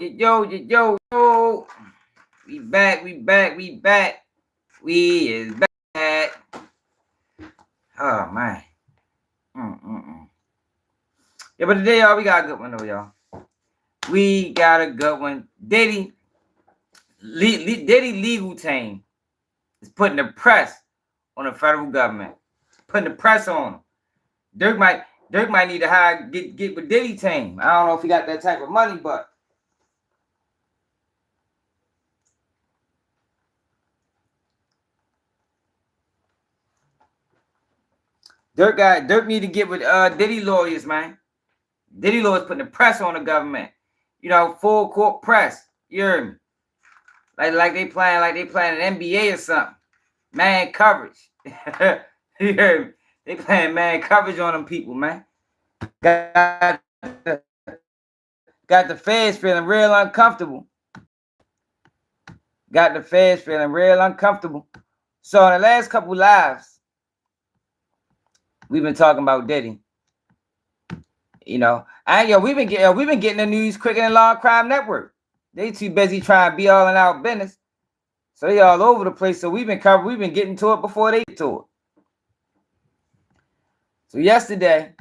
yo. We back. We is back. Oh, man. Yeah, but today, y'all, we got a good one, though, y'all. We got a good one. Diddy legal team is putting the press on the federal government. Putting the press on them. Dirk might need to get with Diddy team. I don't know if he got that type of money, but Dirk need to get with Diddy lawyers, man. Diddy lawyers putting the press on the government. Full court press. You heard me? Like they playing an NBA or something. Man coverage. You heard me? They playing man coverage on them people, man. Got the feds feeling real uncomfortable. So in the last couple lives, we've been talking about Diddy. We've been getting the news quicker than Law Crime Network. They too busy trying to be all in our business, so they all over the place. So we've been getting to it before they get to it. So yesterday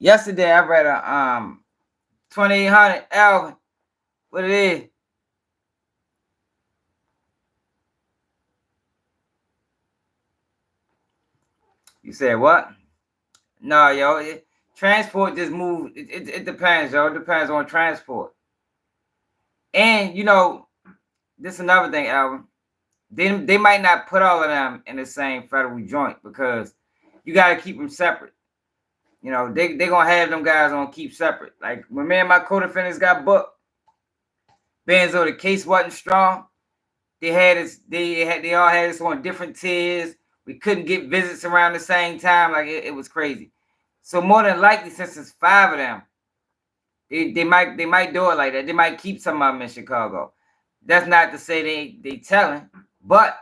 I read a 2800 Alvin. What it is? You said what? No, yo. Transport just moved. It depends, yo. It depends on transport. And this is another thing, Alvin. They might not put all of them in the same federal joint because you got to keep them separate. They gonna have them guys on keep separate. Like when me and my co-defendants got booked, Benzo, the case wasn't strong. They all had us on different tiers. We couldn't get visits around the same time. Like it was crazy. So more than likely, since it's 5 of them, they might do it like that. They might keep some of them in Chicago. That's not to say they telling, but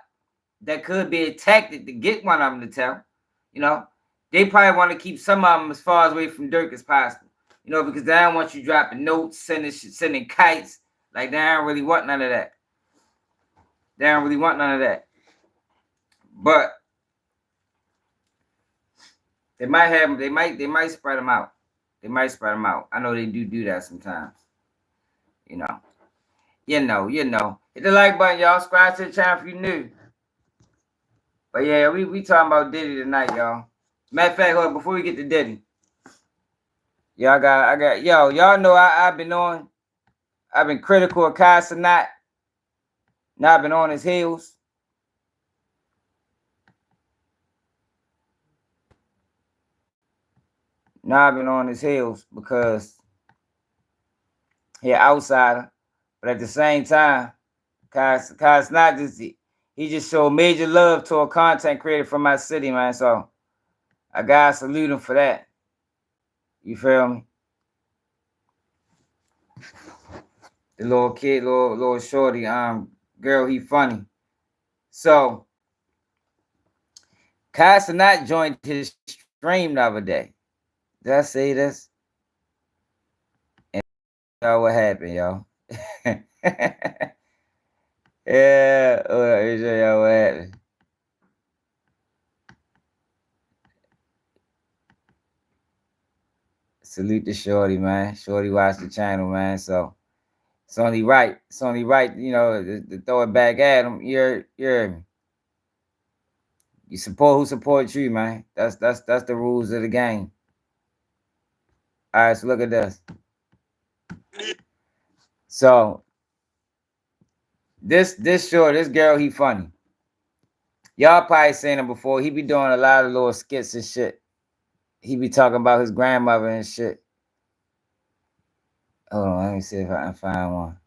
that could be a tactic to get one of them to tell. They probably want to keep some of them as far away from Dirk as possible. Because they don't want you dropping notes, sending kites. Like they don't really want none of that. But they might have them. They might spread them out. I know they do that sometimes. You know. Hit the like button, y'all. Subscribe to the channel if you new. But yeah, we talking about Diddy tonight, y'all. Matter of fact, hold on, before we get to Diddy, y'all know I've been critical of Case.Full. Now I've been on his heels. Because he an outsider. But at the same time, Case not just he just showed major love to a content creator from my city, man. So I gotta salute him for that. You feel me? The little kid, little shorty, girl, he funny. So Case.Full joined his stream the other day. Did I say this? And y'all, what happened, y'all? Yeah, let me show y'all what happened. Salute to Shorty, man. Shorty watch the channel, man. So it's only right. To throw it back at him. You're you support who supports you, man. That's the rules of the game. All right, so look at this. So this girl, he funny. Y'all probably seen him before. He be doing a lot of little skits and shit. He be talking about his grandmother and shit. Hold on, let me see if I can find one.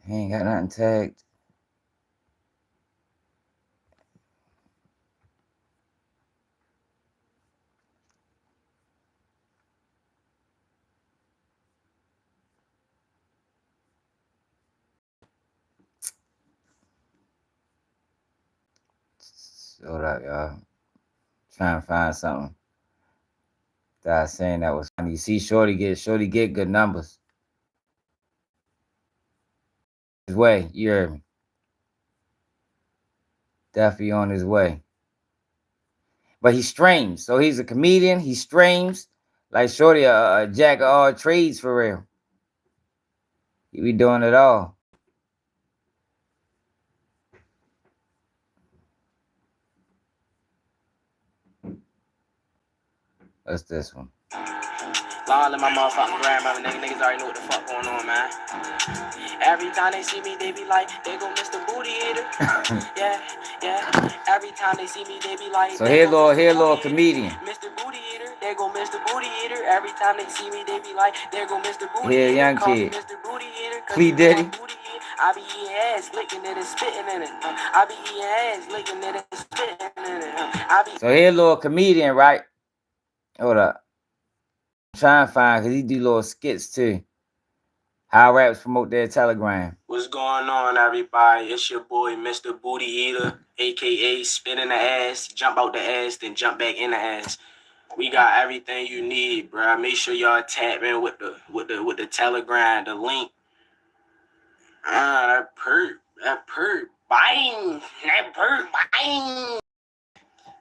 He ain't got nothing tagged. Hold up, y'all. Trying to find something that I was saying that was funny. You see, Shorty get good numbers. His way, you heard me. Definitely on his way. But he streams, so he's a comedian. He streams like Shorty, a jack of all trades for real. He be doing it all. What's this one? Long in my motherfucking grandmother, niggas already know what the fuck going on, man. Every time they see me, they be like, they go Mr. Booty Eater. yeah. Every time they see me, they be like, so here little comedian. Mr. Booty Eater, there go Mr. Booty Eater. Every time they see me, they be like, there go Mr. Booty Eater. Here, young kid. Mr. Booty Eater. Diddy. I be eating ass, licking it and spitting in it. I be eating ass, licking it and spitting in it. So here little comedian, right? Hold up. I'm trying to find, because he do little skits too. How raps promote their Telegram. What's going on, everybody? It's your boy, Mr. Booty Eater, a.k.a. spin in the ass, jump out the ass, then jump back in the ass. We got everything you need, bro. Make sure y'all tap in with the Telegram, the link. That perk, bang.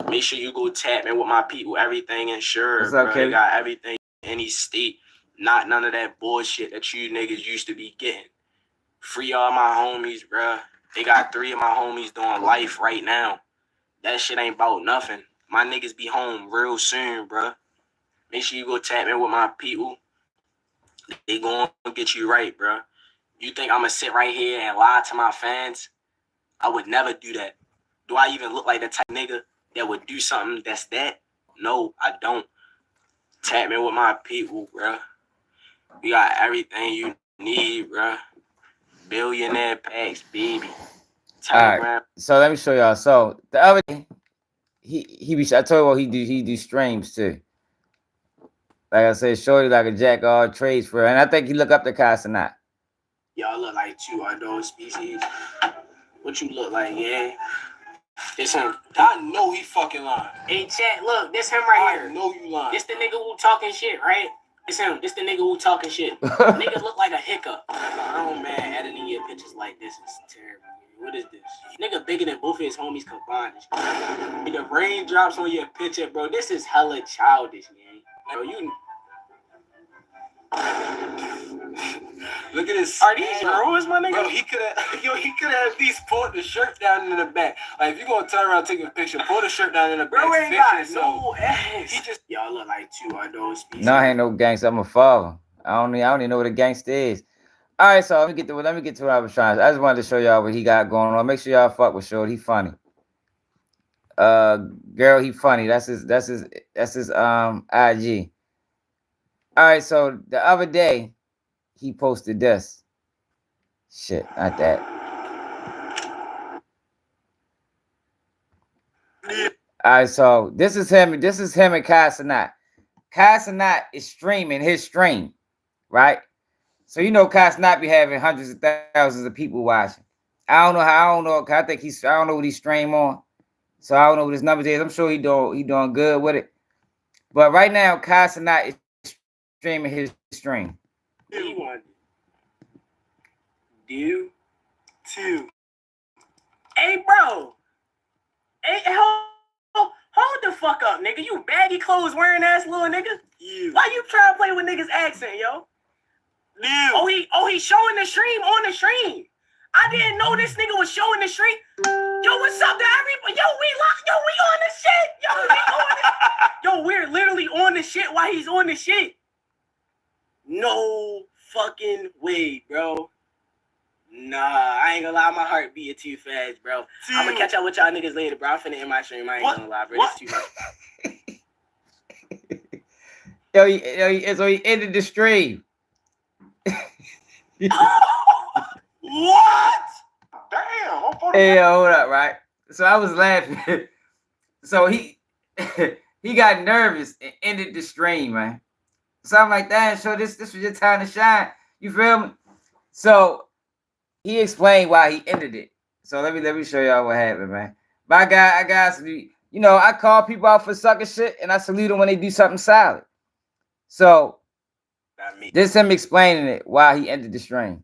Make sure you go tap in with my people. Everything insured, bro. They got everything in any state. Not none of that bullshit that you niggas used to be getting. Free all my homies, bruh. They got 3 of my homies doing life right now. That shit ain't about nothing. My niggas be home real soon, bruh. Make sure you go tap in with my people. They gonna get you right, bruh. You think I'm gonna sit right here and lie to my fans? I would never do that. Do I even look like the type of nigga that would do something that's that? No, I don't. Tap in with my people, bruh. We got everything you need, bruh. Billionaire packs, baby. Telegram. All right. So let me show y'all. So the other day, I told you he do streams too. Like I said, Shorty like a jack of all trades for real. And I think he look up to Casanat. Y'all look like 2 adult species. What you look like, yeah? This him. I know he fucking lying. Hey, chat, look, this him right here. I know you lying. This the nigga who talking shit, right? It's him. This the nigga who talking shit. Niggas look like a hiccup. Oh man, editing your pictures like this is terrible. What is this? Nigga bigger than both of his homies combined. The raindrops on your picture, bro. This is hella childish, man. Bro, you. Look at this. Are these rules, my nigga? Bro, he could have at least pulled the shirt down in the back. Like, if you gonna turn around and take a picture, pull the shirt down in the back. Bro, ain't got no ass. He just, y'all look like 2 adult species. No, I ain't no gangster. I'm a father. I don't even know what a gangster is. All right, so let me get to what I was trying. I just wanted to show y'all what he got going on. Make sure y'all fuck with Short. He funny. Girl, he funny. That's his IG. All right, so the other day he posted this. Shit, not that. All right, so this is him and Casanat. Casanat is streaming his stream, right? So you know Casanat be having hundreds of thousands of people watching. I don't know. I don't know what he stream on. So I don't know what his numbers is. I'm sure he doing good with it. But right now, Casanat is streaming his stream. Do 2. Hey, bro. Hey, hold the fuck up, nigga. You baggy clothes wearing ass little nigga. Why you trying to play with niggas' accent, yo? Oh, he showing the stream on the stream. I didn't know this nigga was showing the stream. Yo, what's up to everybody? We on the shit. We're literally on the shit while he's on the shit. No fucking way, bro. Nah, I ain't gonna lie, my heart beating too fast, bro. I'm gonna catch up with y'all niggas later, bro. I'm finna end my stream. I ain't gonna lie, bro. It's too much. So he ended the stream. What? Damn. Hey, hold up, right? So I was laughing. So he got nervous and ended the stream, man. So I'm like, damn, so this was your time to shine. You feel me? So he explained why he ended it. So let me show y'all what happened, man. But I got salute. You know, I call people out for sucker shit, and I salute them when they do something solid. So this him explaining it while he entered the stream.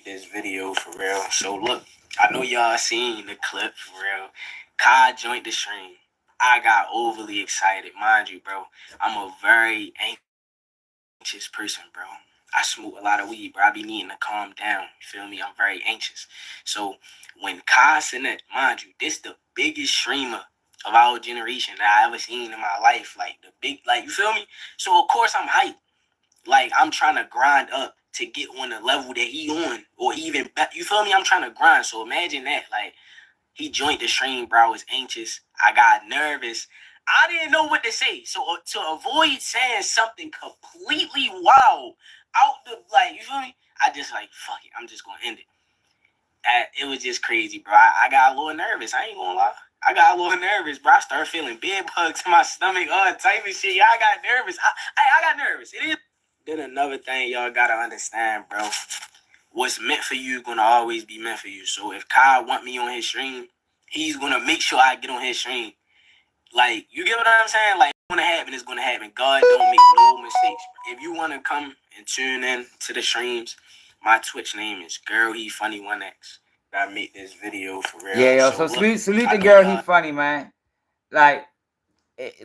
This video for real. So look, I know y'all seen the clip for real. Kai joined the stream. I got overly excited, mind you, bro. I'm a very anxious person, bro. I smoke a lot of weed, bro. I be needing to calm down. You feel me? I'm very anxious. So when Kai said that, mind you, this the biggest streamer of our generation that I ever seen in my life. Like the big, like, you feel me? So of course I'm hyped. Like I'm trying to grind up to get on the level that he on, or even better. You feel me? I'm trying to grind. So imagine that. Like he joined the stream, bro. I was anxious. I got nervous. I didn't know what to say. So to avoid saying something completely wild out the, like, you feel me? I just like, fuck it. I'm just gonna end it. It was just crazy, bro. I got a little nervous. I ain't gonna lie. I got a little nervous, bro. I started feeling bed bugs in my stomach, all type of shit. I got nervous. I got nervous. It is. Then another thing y'all gotta understand, bro. What's meant for you is gonna always be meant for you. So if Kyle want me on his stream, he's gonna make sure I get on his stream. Like, you get what I'm saying? Like, it's gonna happen, it's gonna happen. God don't make no mistakes. If you wanna come and tune in to the streams, my Twitch name is Girl He Funny 1X. I make this video for real. Yeah, yo. So salute the Girl He Funny, man. Like,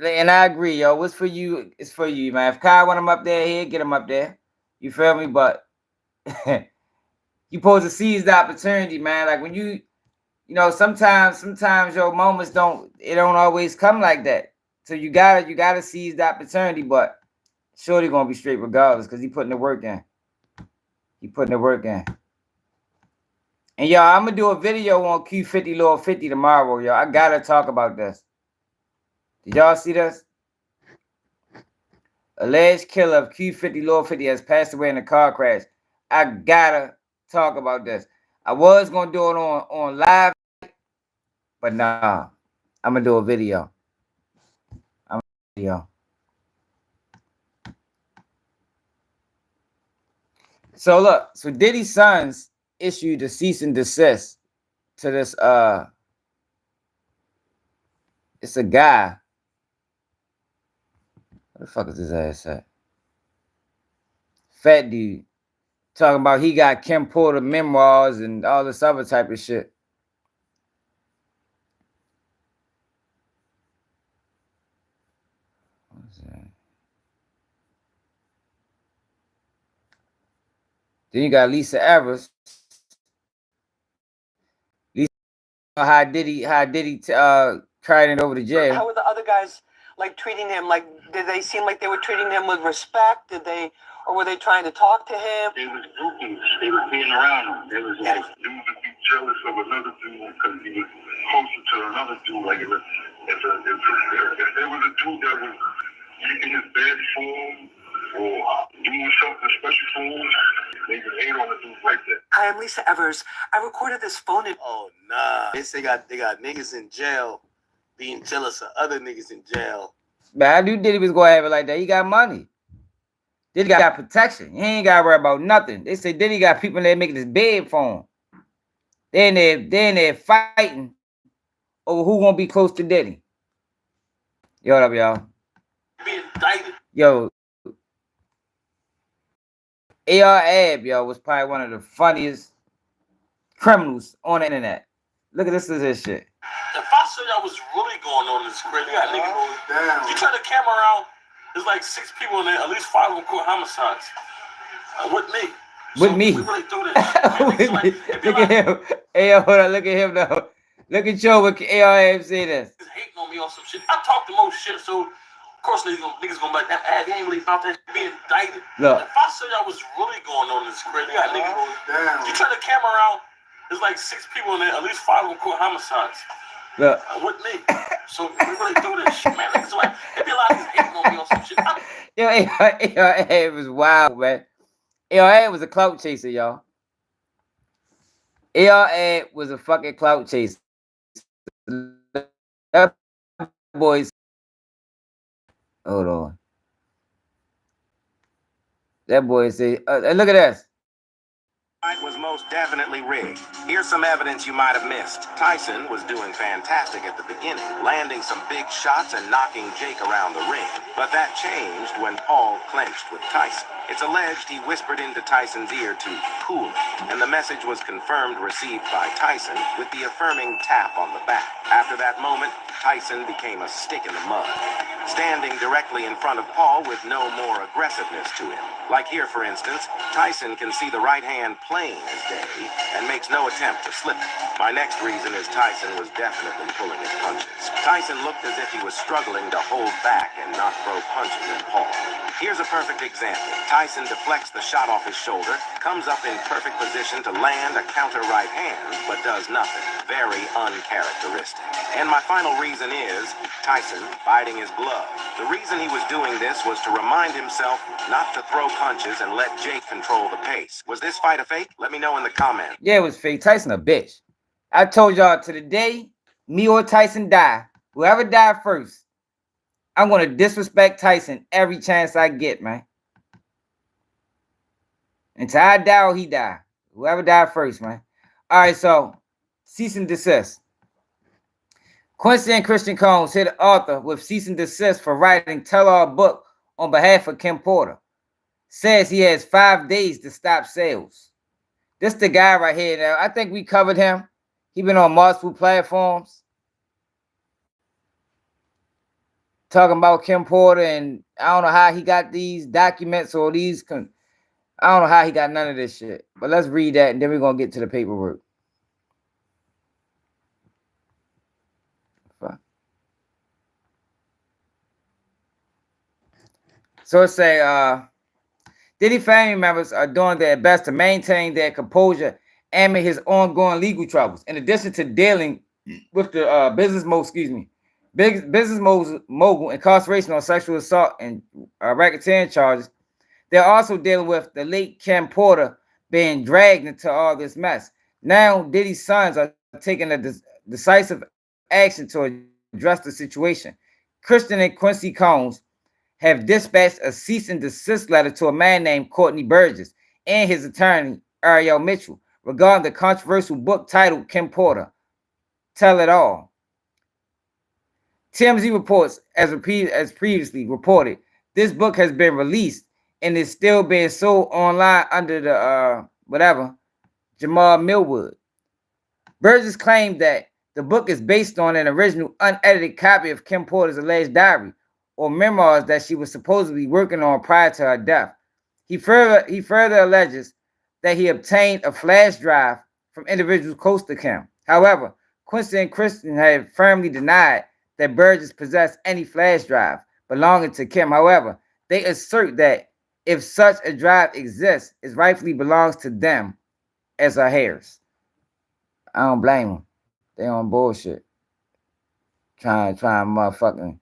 and I agree, yo. What's for you is for you, man. If Kyle want him up there, he'll get him up there. You feel me? But you supposed to seize the opportunity, man. Like when you know, sometimes your moments don't always come like that. So you gotta seize the opportunity, but Shorty gonna be straight regardless because he putting the work in. And y'all, I'm gonna do a video on Q50 Lord 50 tomorrow, y'all. I gotta talk about this. Did y'all see this? Alleged killer of Q50 Lord 50 has passed away in a car crash. I gotta talk about this. I was gonna do it on live, but nah. I'm gonna do a video. So look, so Diddy's sons issued a cease and desist to this it's a guy. Where the fuck is his ass at? Fat dude. Talking about he got Kim Porter memoirs and all this other type of shit. What's that? Then you got Lisa Evers. Lisa, how Diddy carried it over to jail. How were the other guys like treating him? Like, did they seem like they were treating him with respect? Or were they trying to talk to him? They was groupings. They was being around him. They was like, dude would be jealous of another dude because he was closer to another dude. Like if there was a dude that was keeping his bed full or doing something special for him, they would hate on the dudes like that. Hi, I'm Lisa Evers. I recorded this phone. Oh nah. They got niggas in jail being jealous of other niggas in jail. But I knew Diddy was gonna have it like that. He got money. Diddy got protection. He ain't gotta worry about nothing. They say Diddy got people that making his bed for him. They're fighting over who gonna be close to Diddy. Yo, what up, y'all? Yo, AR Ab, yo, was probably one of the funniest criminals on the internet. Look at this shit. If I say I was really going on this crazy, you got niggas. You turn the camera around, there's like 6 people in there, at least 5 of them court homicides. With me. With me. We really do this. Look at him. Hey, yo, hold on. Look at him now. Look at Joe with AR say this. He's hating on me on some shit. I talk the most shit, so of course niggas gonna be like that. He ain't really about that being indicted. Look. If I say I was really going on this crazy, you got niggas. You turn the camera around, there's like 6 people in there, at least 5 of them court homicides. Look. With me. So we really do this shit, man. Niggas like, there be a lot of niggas hating on me on some shit. Yo, AR was wild, man. AR was a clout chaser, y'all. AR was a fucking clout chaser. That boys. Hold on. That boy say, look at this. was most definitely rigged. Here's some evidence you might have missed. Tyson was doing fantastic at the beginning, landing some big shots and knocking Jake around the ring. But that changed when Paul clinched with Tyson. It's alleged he whispered into Tyson's ear to cool it, and the message was confirmed received by Tyson with the affirming tap on the back. After that moment, Tyson became a stick in the mud, standing directly in front of Paul with no more aggressiveness to him. Like here, for instance, Tyson can see the right hand plain as day and makes no attempt to slip it. My next reason is Tyson was definitely pulling his punches. Tyson looked as if he was struggling to hold back and not throw punches at Paul. Here's a perfect example. Tyson deflects the shot off his shoulder, comes up in perfect position to land a counter right hand, but does nothing. Very uncharacteristic. And my final reason is Tyson biting his glove. The reason he was doing this was to remind himself not to throw punches and let Jake control the pace. Was this fight a fake? Let me know in the comments. Yeah, it was fake. Tyson a bitch. I told y'all to the day me or Tyson die, whoever died first, I'm going to disrespect Tyson every chance I get, man. Until I die or he die. Whoever died first, man. All right, so cease and desist. Quincy and Christian Combs hit the author with cease and desist for writing tell-all book on behalf of Kim Porter. Says he has 5 days to stop sales. This the guy right here. Now, I think we covered him. He been on multiple platforms talking about Kim Porter, and I don't know how he got these documents or these. I don't know how he got none of this shit. But let's read that, and then we're gonna get to the paperwork. So it say, Diddy family members are doing their best to maintain their composure amid his ongoing legal troubles. In addition to dealing with the business mogul incarceration on sexual assault and racketeering charges, they're also dealing with the late Kim Porter being dragged into all this mess. Now, Diddy's sons are taking a decisive action to address the situation. Christian and Quincy Combs have dispatched a cease and desist letter to a man named Courtney Burgess and his attorney, Ariel Mitchell, regarding the controversial book titled Kim Porter, Tell It All. TMZ reports, as previously reported, this book has been released and is still being sold online under the Jamal Millwood. Burgess claimed that the book is based on an original unedited copy of Kim Porter's alleged diary or memoirs that she was supposedly working on prior to her death. He further alleges that he obtained a flash drive from individuals close to Kim. However, Quincy and Christian have firmly denied that Burgess possessed any flash drive belonging to Kim. However, they assert that if such a drive exists, it rightfully belongs to them as her heirs. I don't blame them. They on bullshit. Trying motherfucking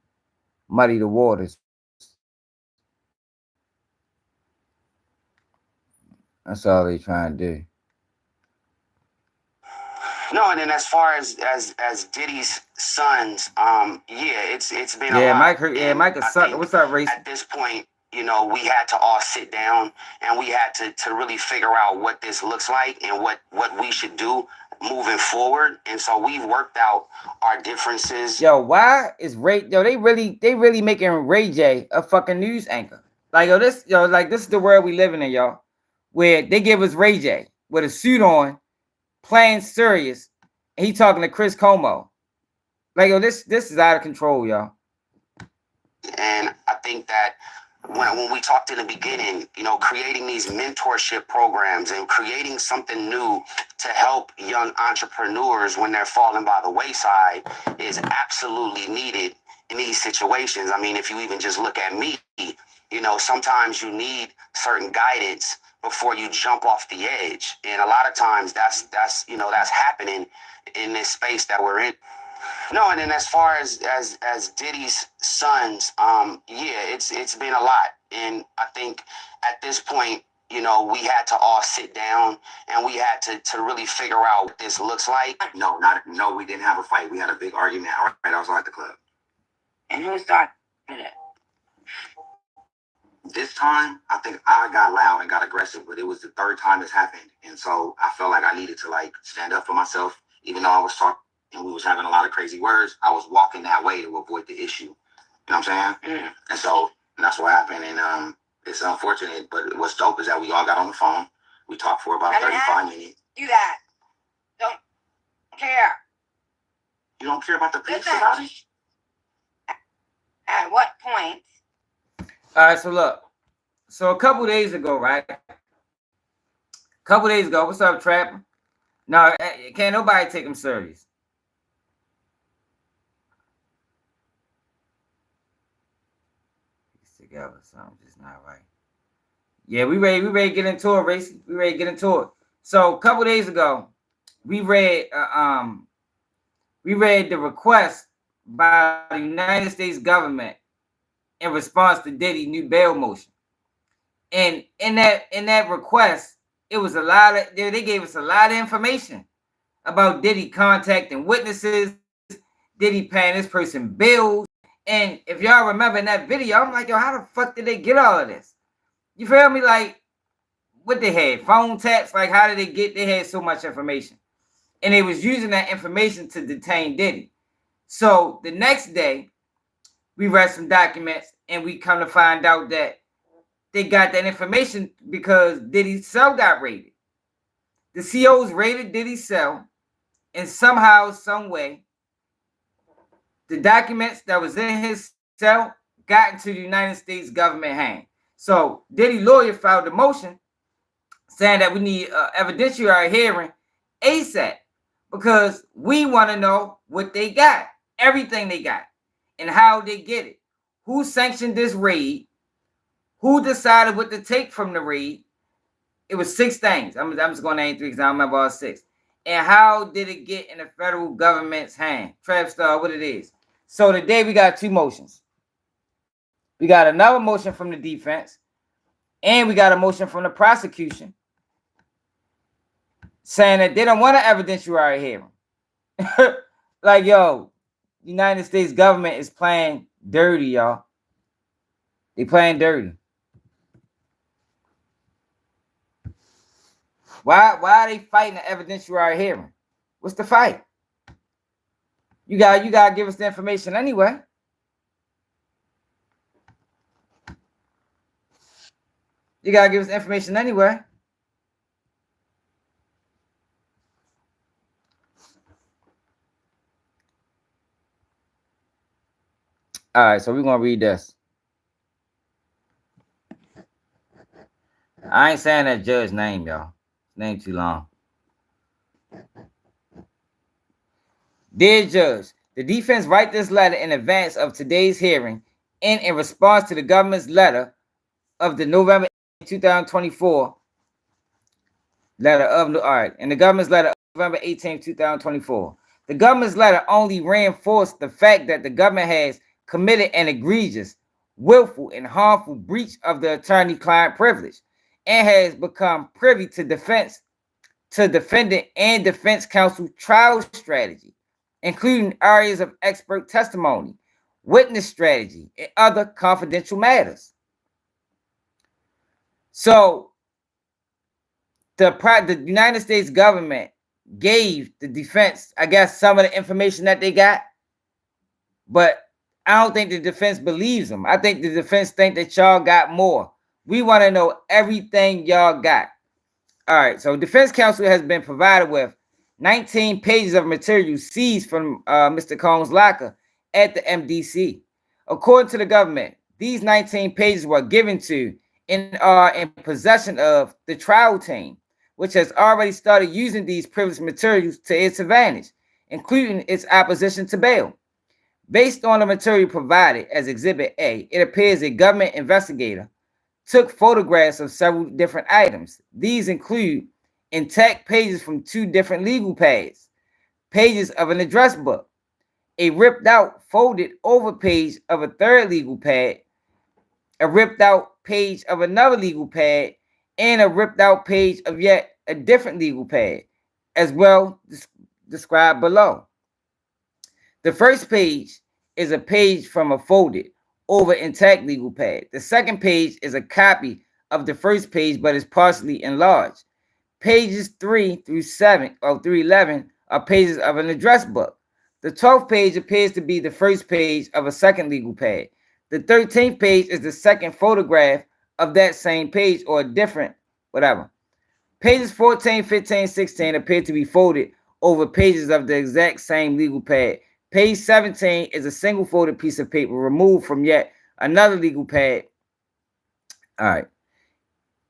muddy the waters. That's all they trying to do. No, and then as far as Diddy's sons, it's been a lot. Mike is suck. What's up, Race? At this point, you know, we had to all sit down and we had to really figure out what this looks like and what we should do moving forward. And so we've worked out our differences. Yo, why is Ray? Yo, they really making Ray J a fucking news anchor. Like this is the world we living in, y'all. Where they give us Ray J with a suit on, playing serious, and he talking to Chris Como. Like, yo, this is out of control, y'all. And I think that when we talked in the beginning, you know, creating these mentorship programs and creating something new to help young entrepreneurs when they're falling by the wayside is absolutely needed in these situations. I mean, if you even just look at me, you know, sometimes you need certain guidance before you jump off the edge. And a lot of times that's happening in this space that we're in. No, and then as far as Diddy's sons, it's been a lot. And I think at this point, you know, we had to all sit down and we had to really figure out what this looks like. No, we didn't have a fight. We had a big argument. Right, I was at the club. And who started it? This time, I think I got loud and got aggressive, but it was the third time this happened. And so I felt like I needed to like stand up for myself, even though I was talking and we was having a lot of crazy words. I was walking that way to avoid the issue. You know what I'm saying? Mm-hmm. And so that's what happened. And it's unfortunate, but what's dope is that we all got on the phone. We talked for about 35 minutes. Do that. Don't care. You don't care about the peace about it? At what point? All right, so look. So a couple days ago, right? What's up, Trap? No, can't nobody take him serious. It's together, something just not right. Yeah, we ready to get into it, Racy. We ready to get into it. So a couple days ago, we read the request by the United States government in response to Diddy's new bail motion. And in that request, it was they gave us a lot of information about Diddy contacting witnesses, Diddy paying this person bills. And if y'all remember in that video, I'm like, yo, how the fuck did they get all of this? You feel me? Like, what they had? Phone taps? Like, how did they had so much information? And they was using that information to detain Diddy. So the next day, we read some documents and we come to find out that they got that information because Diddy's cell got raided. The COs raided Diddy's cell, and somehow, some way, the documents that was in his cell got into the United States government hand. So Diddy lawyer filed a motion saying that we need evidentiary hearing ASAP because we want to know what they got, everything they got, and how they get it. Who sanctioned this raid? Who decided what to take from the raid? It was 6 things. I'm just going to name 3 because I don't remember all 6. And how did it get in the federal government's hand? Trap Star, what it is. So today we got 2 motions. We got another motion from the defense. And we got a motion from the prosecution saying that they don't want an evidentiary hearing. Like, yo, United States government is playing dirty, y'all. They playing dirty. Why are they fighting an evidentiary hearing? What's the fight? You gotta give us the information anyway. You gotta give us information anyway. All right, so we're gonna read this. I ain't saying that judge's name, y'all. Name too long. Dear Judge, the defense write this letter in advance of today's hearing and in response to the government's letter of the November 2024 letter of, all right, and the government's letter of November 18, 2024. The government's letter only reinforced the fact that the government has committed an egregious, willful, and harmful breach of the attorney-client privilege and has become privy to defendant and defense counsel trial strategy, including areas of expert testimony, witness strategy, and other confidential matters. So the United States government gave the defense, I guess, some of the information that they got, but I don't think the defense believes them. I think the defense think that y'all got more. We want to know everything y'all got. All right, so defense counsel has been provided with 19 pages of material seized from Mr. Cohn's locker at the MDC. According to the government, these 19 pages were given to and are in possession of the trial team, which has already started using these privileged materials to its advantage, including its opposition to bail. Based on the material provided as Exhibit A, it appears a government investigator took photographs of several different items. These include intact pages from 2 different legal pads, pages of an address book, a ripped out folded over page of a 3rd legal pad, a ripped out page of another legal pad, and a ripped out page of yet a different legal pad, as well described below. The first page is a page from a folded over intact legal pad. The second page is a copy of the first page, but is partially enlarged. Pages 3 through 7 or through 11 are pages of an address book. The 12th page appears to be the first page of a second legal pad. The 13th page is the second photograph of that same page or a different, whatever. Pages 14, 15, 16 appear to be folded over pages of the exact same legal pad. Page 17 is a single folded piece of paper removed from yet another legal pad. All right.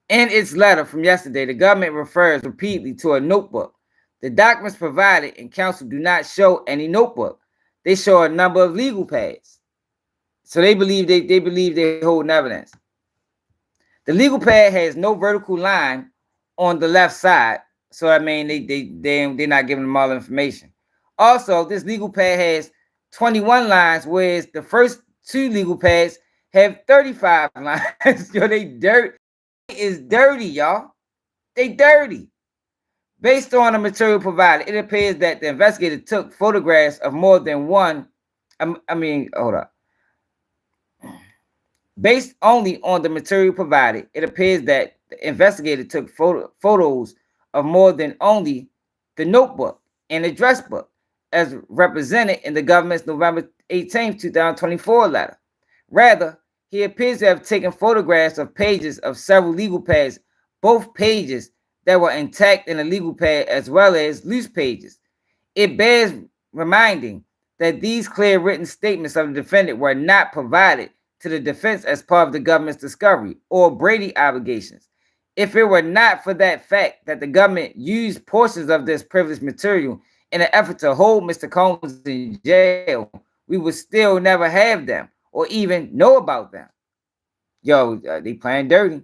In its letter from yesterday, the government refers repeatedly to a notebook. The documents provided in counsel do not show any notebook. They show a number of legal pads. So they believe they hold evidence. The legal pad has no vertical line on the left side. So I mean they're not giving them all the information. Also, this legal pad has 21 lines, whereas the first two legal pads have 35 lines. Yo, they dirty. Is dirty, y'all. They dirty. Based on the material provided, it appears that the investigator took photographs of more than one. Hold up. Based only on the material provided, it appears that the investigator took photos of more than only the notebook and address book, as represented in the government's November 18, 2024 letter. Rather, he appears to have taken photographs of pages of several legal pads, both pages that were intact in the legal pad as well as loose pages. It bears reminding that these clear written statements of the defendant were not provided to the defense as part of the government's discovery or Brady obligations. If it were not for that fact that the government used portions of this privileged material in an effort to hold Mr. Combs in jail, we would still never have them or even know about them. Yo, they playing dirty.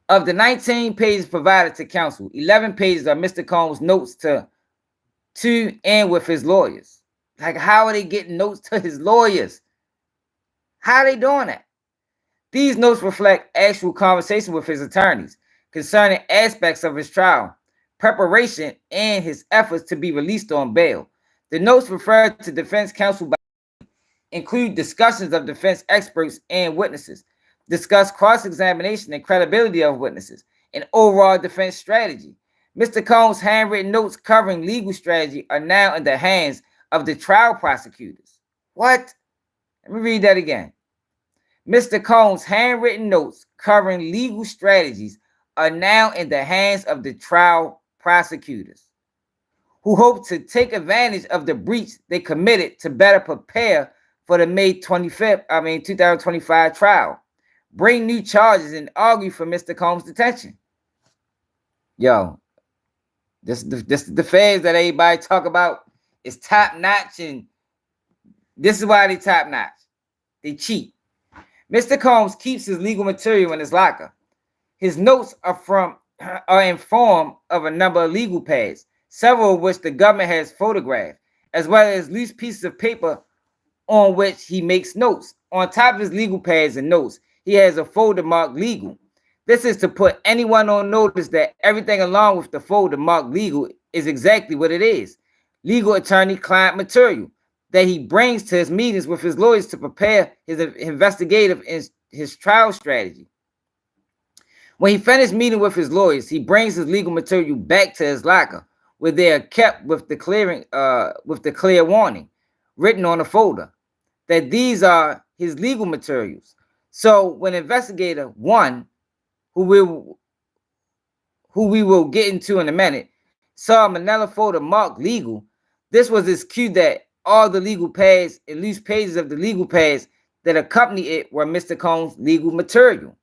Of the 19 pages provided to counsel, 11 pages are Mr. Combs' notes to and with his lawyers. Like, how are they getting notes to his lawyers? How are they doing that? These notes reflect actual conversation with his attorneys concerning aspects of his trial, preparation, and his efforts to be released on bail. The notes refer to defense counsel by include discussions of defense experts and witnesses, discuss cross-examination and credibility of witnesses, and overall defense strategy. Mr. Combs' handwritten notes covering legal strategy are now in the hands of the trial prosecutors. What? Let me read that again. Mr. Combs' handwritten notes covering legal strategies are now in the hands of the trial prosecutors, who hope to take advantage of the breach they committed to better prepare for the May 2025 trial, bring new charges, and argue for Mr. Combs' detention. Yo, this the feds that everybody talk about is top notch, and this is why they top notch. They cheat. Mr. Combs keeps his legal material in his locker. His notes are in form of a number of legal pads, several of which the government has photographed, as well as loose pieces of paper on which he makes notes. On top of his legal pads and notes, he has a folder marked legal. This is to put anyone on notice that everything along with the folder marked legal is exactly what it is: legal attorney-client material that he brings to his meetings with his lawyers to prepare his investigative and his trial strategy. When he finished meeting with his lawyers, he brings his legal material back to his locker, where they are kept with the clear warning written on the folder that these are his legal materials. So when investigator 1, who we will get into in a minute, saw a manila folder marked legal, this was his cue that all the legal pads and loose pages of the legal pads that accompany it were Mr. Combs' legal material.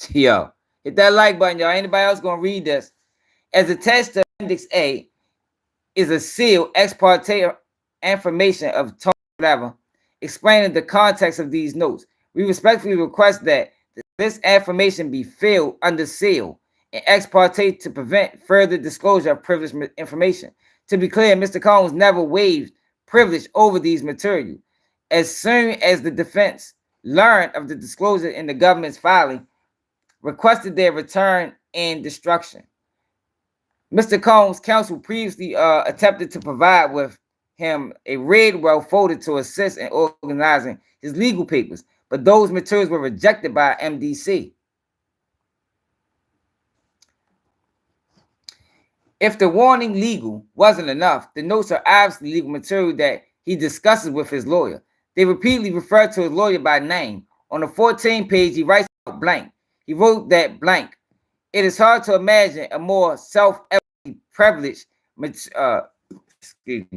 Yo, hit that like button, y'all. Anybody else gonna read this? As attached to Appendix A is a sealed ex parte information of whatever, explaining the context of these notes. We respectfully request that this information be filled under seal and ex parte to prevent further disclosure of privileged information. To be clear, Mr. Combs never waived privilege over these materials. As soon as the defense learned of the disclosure in the government's filing, requested their return and destruction. Mr. Combs' counsel previously attempted to provide with him a red well folded to assist in organizing his legal papers, but those materials were rejected by MDC. If the warning legal wasn't enough, the notes are obviously legal material that he discusses with his lawyer. They repeatedly refer to his lawyer by name. On the 14th page, he writes out blank. He wrote that blank. It is hard to imagine a more self-evidently privileged, It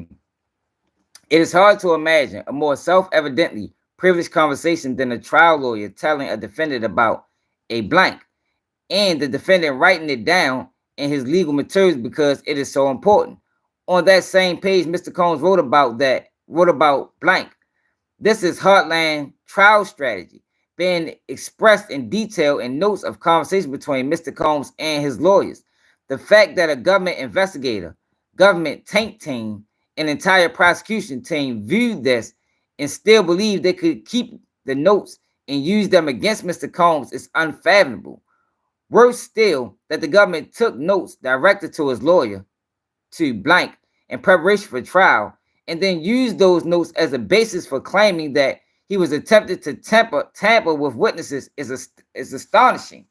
is hard to imagine a more self-evidently privileged conversation than a trial lawyer telling a defendant about a blank and the defendant writing it down in his legal materials because it is so important. On that same page, Mr. Combs wrote about blank. This is Heartland trial strategy being expressed in detail in notes of conversation between Mr. Combs and his lawyers. The fact that a government investigator, government tank team, an entire prosecution team viewed this and still believed they could keep the notes and use them against Mr. Combs is unfathomable. Worse still, that the government took notes directed to his lawyer, to blank, in preparation for trial, and then used those notes as a basis for claiming that he was attempting to tamper with witnesses is astonishing.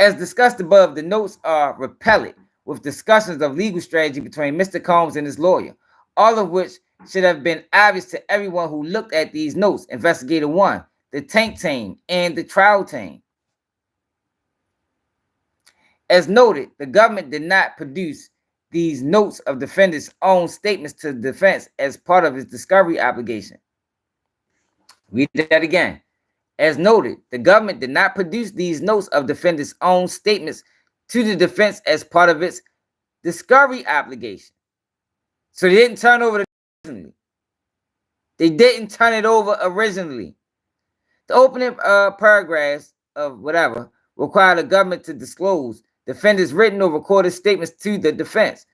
As discussed above, the notes are repellent with discussions of legal strategy between Mr. Combs and his lawyer, all of which should have been obvious to everyone who looked at these notes, Investigator 1, the tank team, and the trial team. As noted, the government did not produce these notes of defendant's own statements to the defense as part of its discovery obligation. Read that again. As noted, the government did not produce these notes of defendant's own statements to the defense as part of its discovery obligation. So they didn't turn over originally. They didn't turn it over originally. The opening paragraphs of whatever require the government to disclose defendant's written or recorded statements to the defense.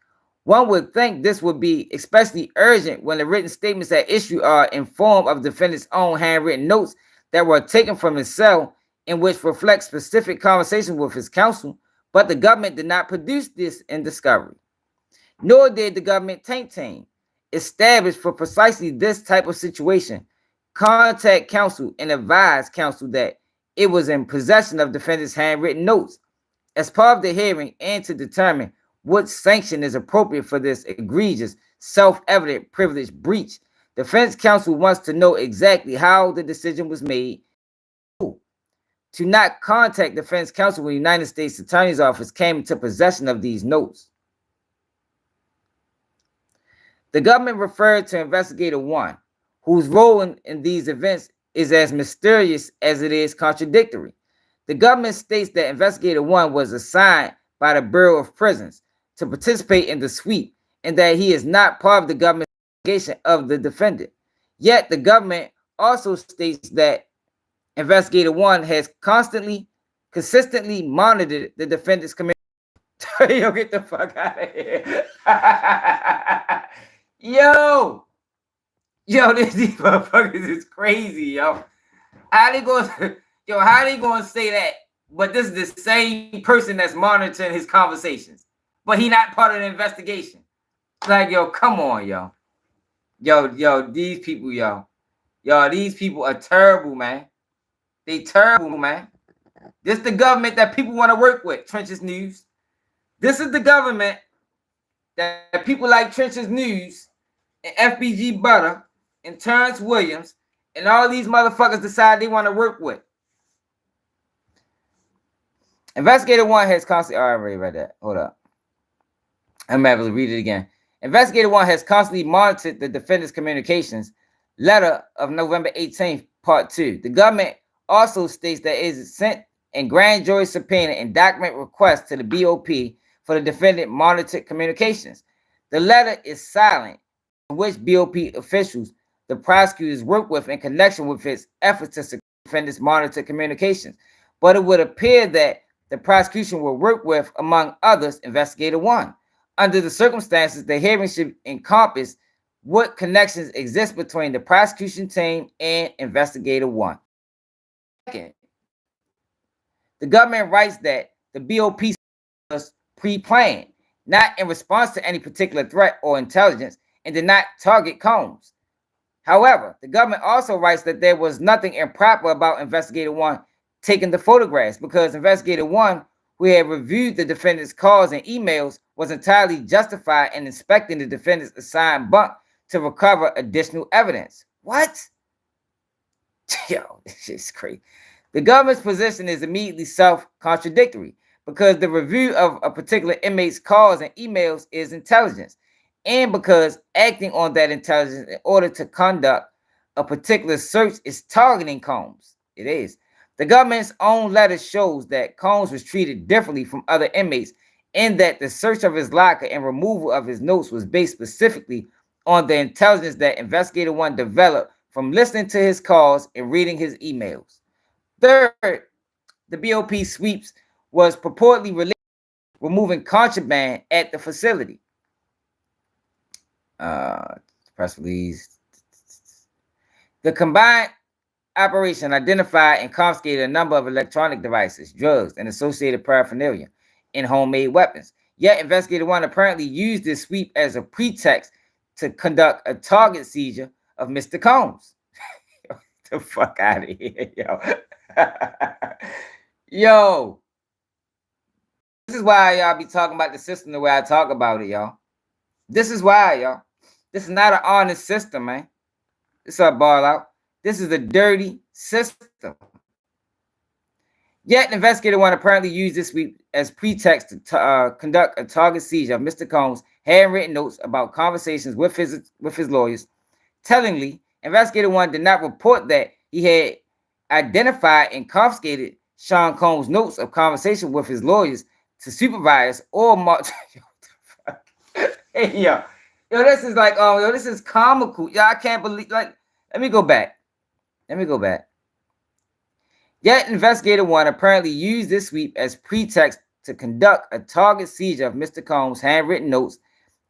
One would think this would be especially urgent when the written statements at issue are in form of defendant's own handwritten notes that were taken from his cell, in which reflect specific conversations with his counsel, but the government did not produce this in discovery. Nor did the government tank team, established for precisely this type of situation, contact counsel and advise counsel that it was in possession of defendant's handwritten notes. As part of the hearing and to determine what sanction is appropriate for this egregious, self-evident privilege breach, defense counsel wants to know exactly how the decision was made. To not contact defense counsel when the United States Attorney's Office came into possession of these notes. The government referred to Investigator 1, whose role in these events is as mysterious as it is contradictory. The government states that Investigator 1 was assigned by the Bureau of Prisons to participate in the sweep and that he is not part of the government investigation of the defendant. Yet the government also states that Investigator 1 has consistently monitored the defendant's commitment. Yo, get the fuck out of here. Yo, these motherfuckers is crazy, yo. How they gonna say that? But this is the same person that's monitoring his conversations, but he not part of the investigation. Like, yo, come on, yo. These people, these people are terrible, man. They terrible, man. This is the government that people want to work with, Trenches News. This is the government that people like Trenches News and FBG Butter and Terrence Williams and all these motherfuckers decide they want to work with. Investigator 1 has constantly... I already read that. Hold up. I'm able to read it again. Investigator 1 has constantly monitored the defendant's communications. Letter of November 18th, Part 2. The government also states that it is sent in grand jury subpoena and document request to the BOP for the defendant monitored communications. The letter is silent, in which BOP officials the prosecutors work with in connection with its efforts to secure defendant's monitored communications. But it would appear that the prosecution will work with, among others, Investigator 1. Under the circumstances, the hearing should encompass what connections exist between the prosecution team and Investigator 1. Second, the government writes that the BOP was pre-planned. not in response to any particular threat or intelligence, and did not target Combs. However, the government also writes that there was nothing improper about Investigator 1 taking the photographs because Investigator 1, who had reviewed the defendant's calls and emails, was entirely justified in inspecting the defendant's assigned bunk to recover additional evidence. What? Yo, this shit's crazy. The government's position is immediately self-contradictory because the review of a particular inmate's calls and emails is intelligence, and because acting on that intelligence in order to conduct a particular search is targeting Combs. It is. The government's own letter shows that Combs was treated differently from other inmates in that the search of his locker and removal of his notes was based specifically on the intelligence that Investigator 1 developed from listening to his calls and reading his emails. Third, the BOP sweeps was purportedly related to removing contraband at the facility. Press release. The combined operation identified and confiscated a number of electronic devices, drugs, and associated paraphernalia and homemade weapons. Yet Investigator 1 apparently used this sweep as a pretext to conduct a target seizure of Mr. Combs. Get the fuck out of here, yo. Yo. This is why y'all be talking about the system the way I talk about it, y'all. This is why, y'all. This is not an honest system, man. This up, ball out. This is a dirty system. Yet, Investigator 1 apparently used this week as pretext to conduct a target seizure of Mr. Combs' handwritten notes about conversations with his lawyers. Tellingly, Investigator 1 did not report that he had identified and confiscated Sean Combs' notes of conversation with his lawyers to supervise or hey, yo, this is like, this is comical. Yo, I can't believe, like, let me go back. Yet Investigator 1 apparently used this sweep as pretext to conduct a target seizure of Mr. Combs' handwritten notes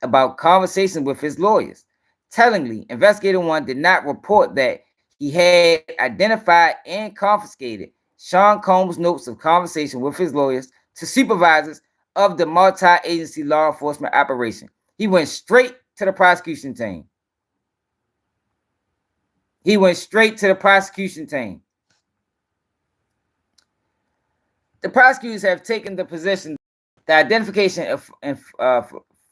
about conversations with his lawyers. Tellingly, Investigator 1 did not report that he had identified and confiscated Sean Combs' notes of conversation with his lawyers to supervisors of the multi-agency law enforcement operation. He went straight to the prosecution team. The prosecutors have taken the position the identification and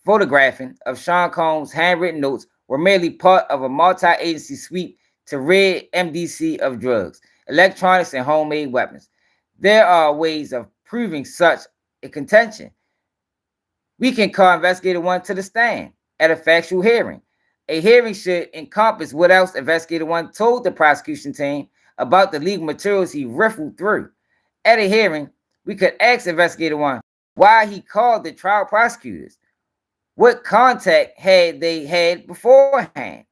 photographing of Sean Combs' handwritten notes were merely part of a multi-agency sweep to rid MDC of drugs, electronics, and homemade weapons. There are ways of proving such a contention. We can call Investigator 1 to the stand at a factual hearing. A hearing should encompass what else Investigator 1 told the prosecution team about the legal materials he riffled through. At a hearing, we could ask Investigator 1 why he called the trial prosecutors. What contact had they had beforehand?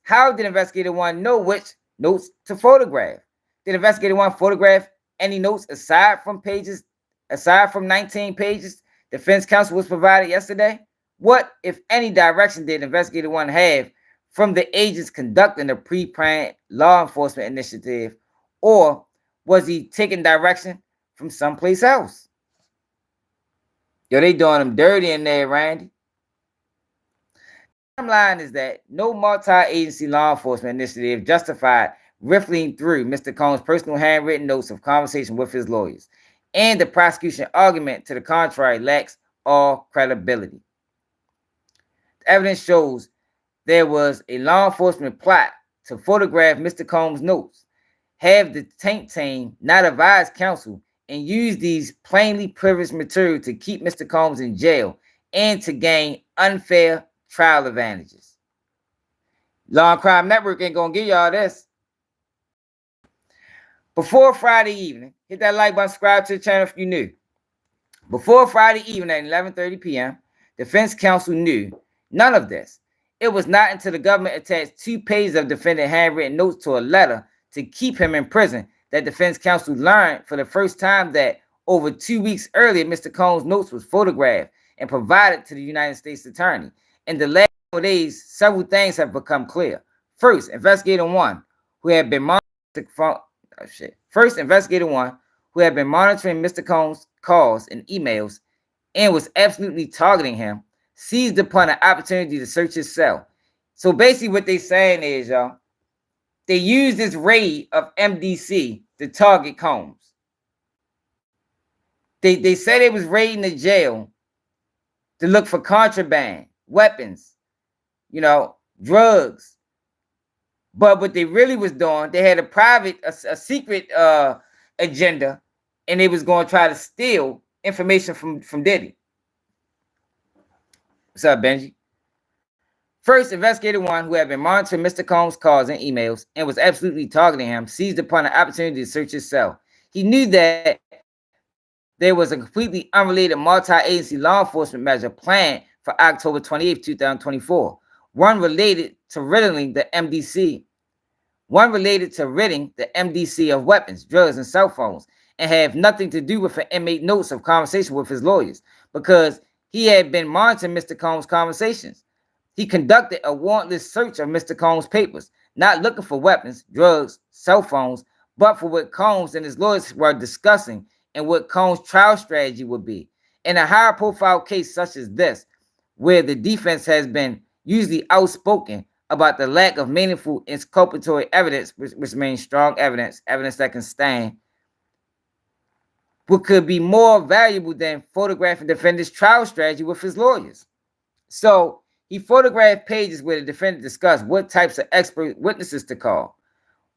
How did Investigator 1 know which notes to photograph? Did Investigator 1 photograph any notes aside from 19 pages defense counsel was provided yesterday? What, if any, direction did Investigator 1 have from the agents conducting the pre-planned law enforcement initiative, or was he taking direction from someplace else? Yo, they doing him dirty in there, Randy. The bottom line is that no multi-agency law enforcement initiative justified riffling through Mr. Combs' personal handwritten notes of conversation with his lawyers, and the prosecution argument to the contrary lacks all credibility. The evidence shows there was a law enforcement plot to photograph Mr. Combs' notes, have the taint team not advise counsel, and use these plainly privileged material to keep Mr. Combs in jail and to gain unfair trial advantages. Law and Crime Network ain't gonna give y'all this. Before Friday evening, hit that like button, subscribe to the channel if you're new. Before Friday evening at 11:30 p.m., defense counsel knew none of this. It was not until the government attached 2 pages of defendant handwritten notes to a letter to keep him in prison that defense counsel learned for the first time that over 2 weeks earlier, Mr. Combs' notes was photographed and provided to the United States Attorney. In the last 4 days, several things have become clear. First, Investigator 1, who had been monitoring Investigator 1, who had been monitoring Mr. Combs' calls and emails, and was absolutely targeting him, seized upon an opportunity to search his cell. So basically what they saying is, y'all, they used this raid of MDC to target Combs. They said they was raiding the jail to look for contraband, weapons, drugs. But what they really was doing, they had a secret agenda, and they was going to try to steal information from Diddy. What's up, Benji? First, investigator one, who had been monitoring Mr. Combs' calls and emails and was absolutely targeting him, seized upon an opportunity to search his cell. He knew that there was a completely unrelated multi-agency law enforcement measure planned for October 28, 2024. One related to ridding the MDC of weapons, drugs, and cell phones, and have nothing to do with an inmate notes of conversation with his lawyers, because he had been monitoring Mr. Combs' conversations. He conducted a warrantless search of Mr. Combs' papers, not looking for weapons, drugs, cell phones, but for what Combs and his lawyers were discussing and what Combs' trial strategy would be. In a higher profile case such as this, where the defense has been usually outspoken about the lack of meaningful exculpatory evidence, which means strong evidence that can stand, what could be more valuable than photographing the defendant's trial strategy with his lawyers. So he photographed pages where the defendant discussed what types of expert witnesses to call,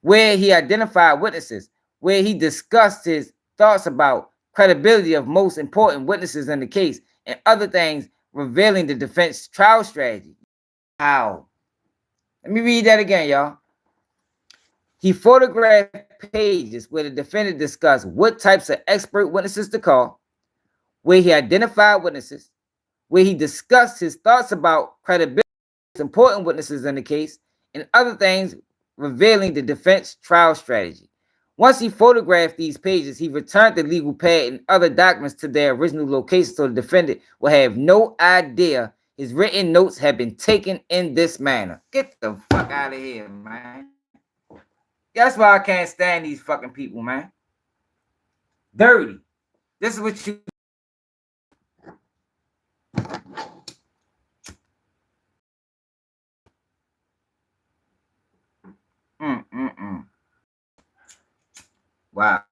where he identified witnesses, where he discussed his thoughts about credibility of most important witnesses in the case, and other things revealing the defense trial strategy. How? Let me read that again, y'all. He photographed pages where the defendant discussed what types of expert witnesses to call, where he identified witnesses, where he discussed his thoughts about credibility of important witnesses in the case, and other things revealing the defense trial strategy. Once he photographed these pages, he returned the legal pad and other documents to their original location so the defendant will have no idea his written notes have been taken in this manner. Get the fuck out of here, man. That's why I can't stand these fucking people, man. Dirty. This is what you... Wow.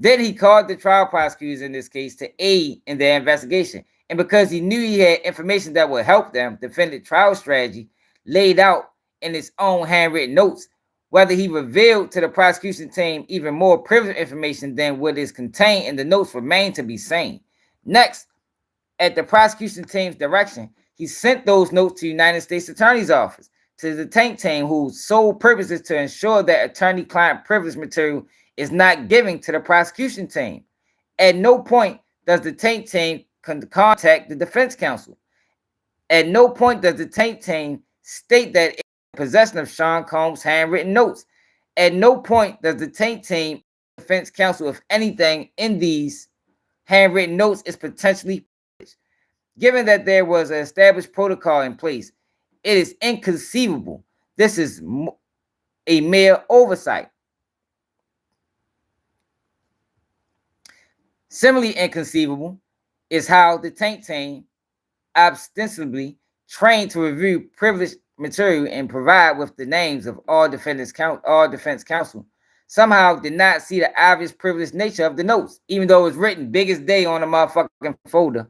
Then he called the trial prosecutors in this case to aid in their investigation. And because he knew he had information that would help them defend the trial strategy laid out in his own handwritten notes, whether he revealed to the prosecution team even more privileged information than what is contained in the notes remained to be seen. Next, at the prosecution team's direction, he sent those notes to the United States Attorney's Office, to the tank team whose sole purpose is to ensure that attorney-client privilege material is not given to the prosecution team. At no point does the tank team contact the defense counsel. At no point does the tank team state that it's in possession of Sean Combs' handwritten notes. At no point does the tank team defense counsel if anything in these handwritten notes is potentially privileged. Given that there was an established protocol in place, it is inconceivable this is a mere oversight. Similarly inconceivable is how the tank team, ostensibly trained to review privileged material and provide with the names of all defense counsel, somehow did not see the obvious privileged nature of the notes, even though it was written big as day on the motherfucking folder.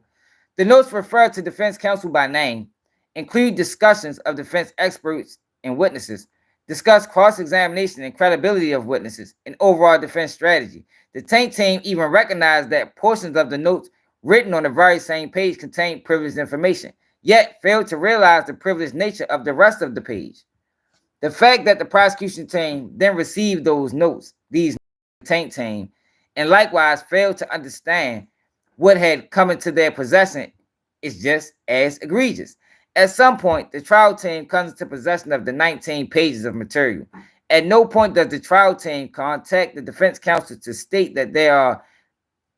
The notes refer to defense counsel by name, include discussions of defense experts and witnesses, discuss cross-examination and credibility of witnesses, and overall defense strategy. The tank team even recognized that portions of the notes written on the very same page contained privileged information, yet failed to realize the privileged nature of the rest of the page. The fact that the prosecution team then received those notes, these tank team, and likewise failed to understand what had come into their possession is just as egregious. At some point, the trial team comes into possession of the 19 pages of material. At no point does the trial team contact the defense counsel to state that there are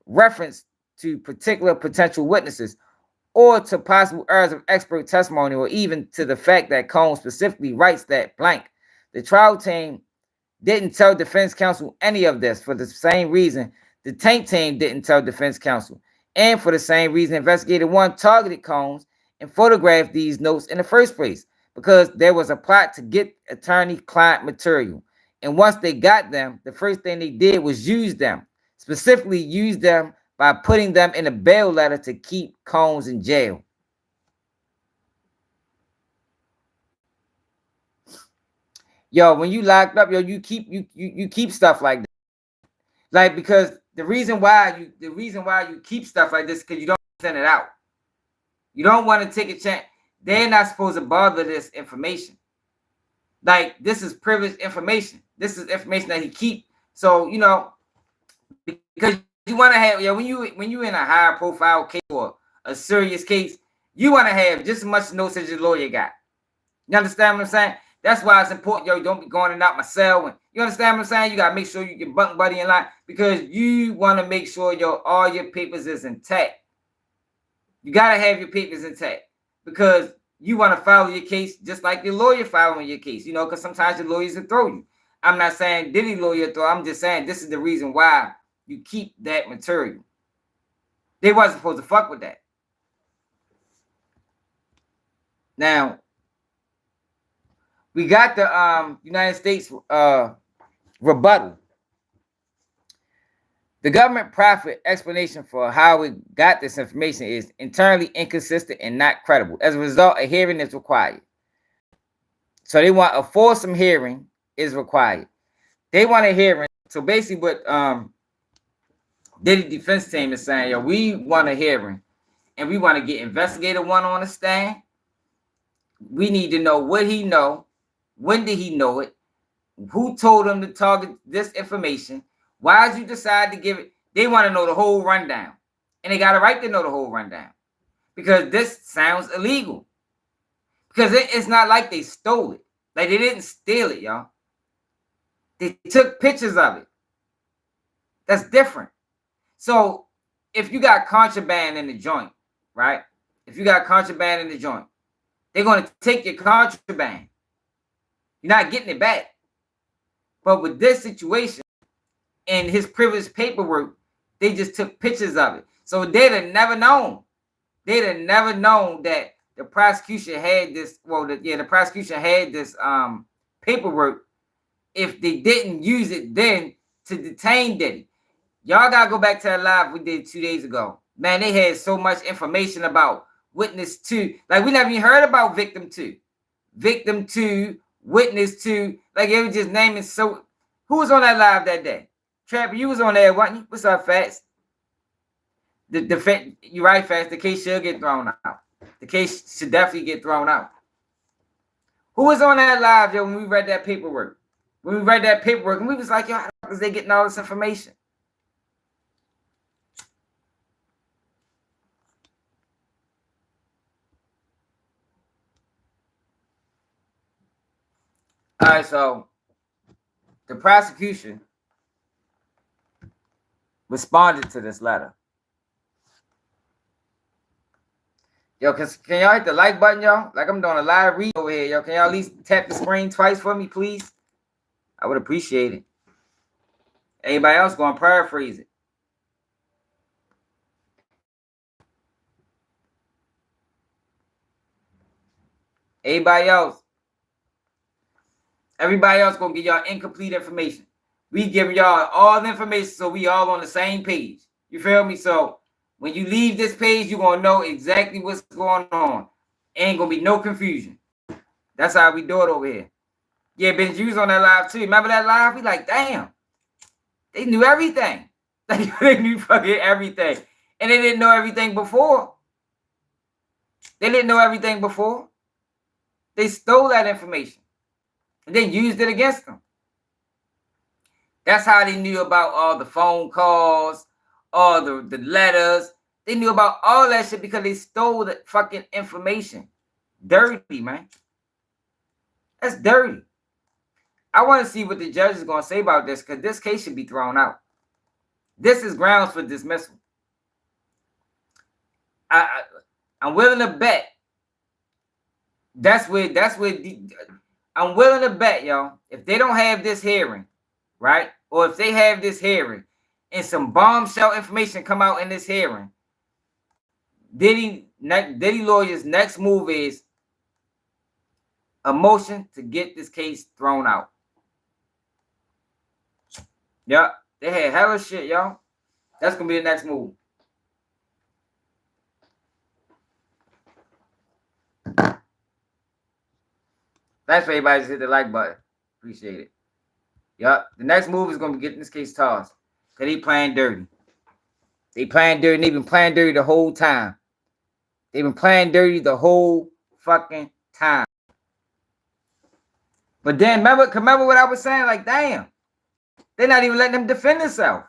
reference to particular potential witnesses or to possible errors of expert testimony, or even to the fact that Combs specifically writes that blank. The trial team didn't tell defense counsel any of this for the same reason the tank team didn't tell defense counsel, and for the same reason investigator one targeted Combs and photographed these notes in the first place, because there was a plot to get attorney-client material. And once they got them, the first thing they did was use them, specifically use them by putting them in a bail letter to keep Combs in jail. Yo, when you locked up, yo, you keep stuff like that. Like, because the reason why you keep stuff like this, because you don't send it out. You don't want to take a chance. They're not supposed to bother this information. Like, this is privileged information. This is information that he keep. So, you know, because you want to have, yeah, when you in a high profile case or a serious case, you want to have just as much notes as your lawyer got. You understand what I'm saying? That's why it's important, yo. Don't be going and out my cell. And you understand what I'm saying? You gotta make sure you get bunk buddy in line, because you want to make sure all your papers is intact. You gotta have your papers intact, because you want to follow your case just like your lawyer following your case. You know, because sometimes your lawyers will throw you. I'm not saying Diddy lawyer throw. I'm just saying this is the reason why you keep that material. They wasn't supposed to fuck with that. Now, we got the United States rebuttal. The government profit explanation for how we got this information is internally inconsistent and not credible. As a result, a hearing is required. So they want a fulsome hearing is required. They want a hearing. So basically what Diddy defense team is saying, yo, we want a hearing and we want to get investigator one on the stand. We need to know what he know. When did he know it? Who told him to target this information? Why did you decide to give it? They want to know the whole rundown. And they got a right to know the whole rundown. Because this sounds illegal. Because it's not like they stole it. Like, they didn't steal it, y'all. They took pictures of it. That's different. So, if you got contraband in the joint, right? If you got contraband in the joint, they're going to take your contraband. You're not getting it back. But with this situation and his privileged paperwork, they just took pictures of it. So they'd have never known. They'd have never known that the prosecution had this. Well, the prosecution had this paperwork if they didn't use it then to detain Diddy. Y'all gotta go back to that live we did 2 days ago. Man, they had so much information about witness 2. Like, we never even heard about victim 2. Victim 2. Witness to, like, it was just naming. So who was on that live that day? Trapper, you was on there, wasn't you? What's up, Fats? You're right, Fats. The case should get thrown out. The case should definitely get thrown out. Who was on that live, yo, when we read that paperwork? When we read that paperwork, and we was like, yo, how the fuck is they getting all this information? All right, so the prosecution responded to this letter. Yo, can y'all hit the like button, y'all? Like I'm doing a live read over here, yo. Can y'all at least tap the screen twice for me, please? I would appreciate it. Anybody else going to paraphrase it? Anybody else? Everybody else gonna give y'all incomplete information. We giving y'all all the information so we all on the same page. You feel me? So when you leave this page, you're gonna know exactly what's going on. Ain't gonna be no confusion. That's how we do it over here. Yeah, Ben, you was on that live too. Remember that live? We like, damn, they knew everything. They knew fucking everything. And they didn't know everything before. They didn't know everything before. They stole that information and then used it against them. That's how they knew about all the phone calls, all the letters. They knew about all that shit because they stole the fucking information. Dirty, man. That's dirty. I want to see what the judge is going to say about this, because this case should be thrown out. This is grounds for dismissal. I'm willing to bet that's where I'm willing to bet, y'all, if they don't have this hearing, right? Or if they have this hearing and some bombshell information come out in this hearing, Diddy lawyers' next move is a motion to get this case thrown out. Yep, they had hella shit, y'all. That's gonna be the next move. Thanks for everybody just hit the like button. Appreciate it. Yep, the next move is gonna be getting this case tossed. Cause they playing dirty. They playing dirty, and they've been playing dirty the whole time. They've been playing dirty the whole fucking time. But then remember what I was saying? Like, damn, they're not even letting them defend themselves.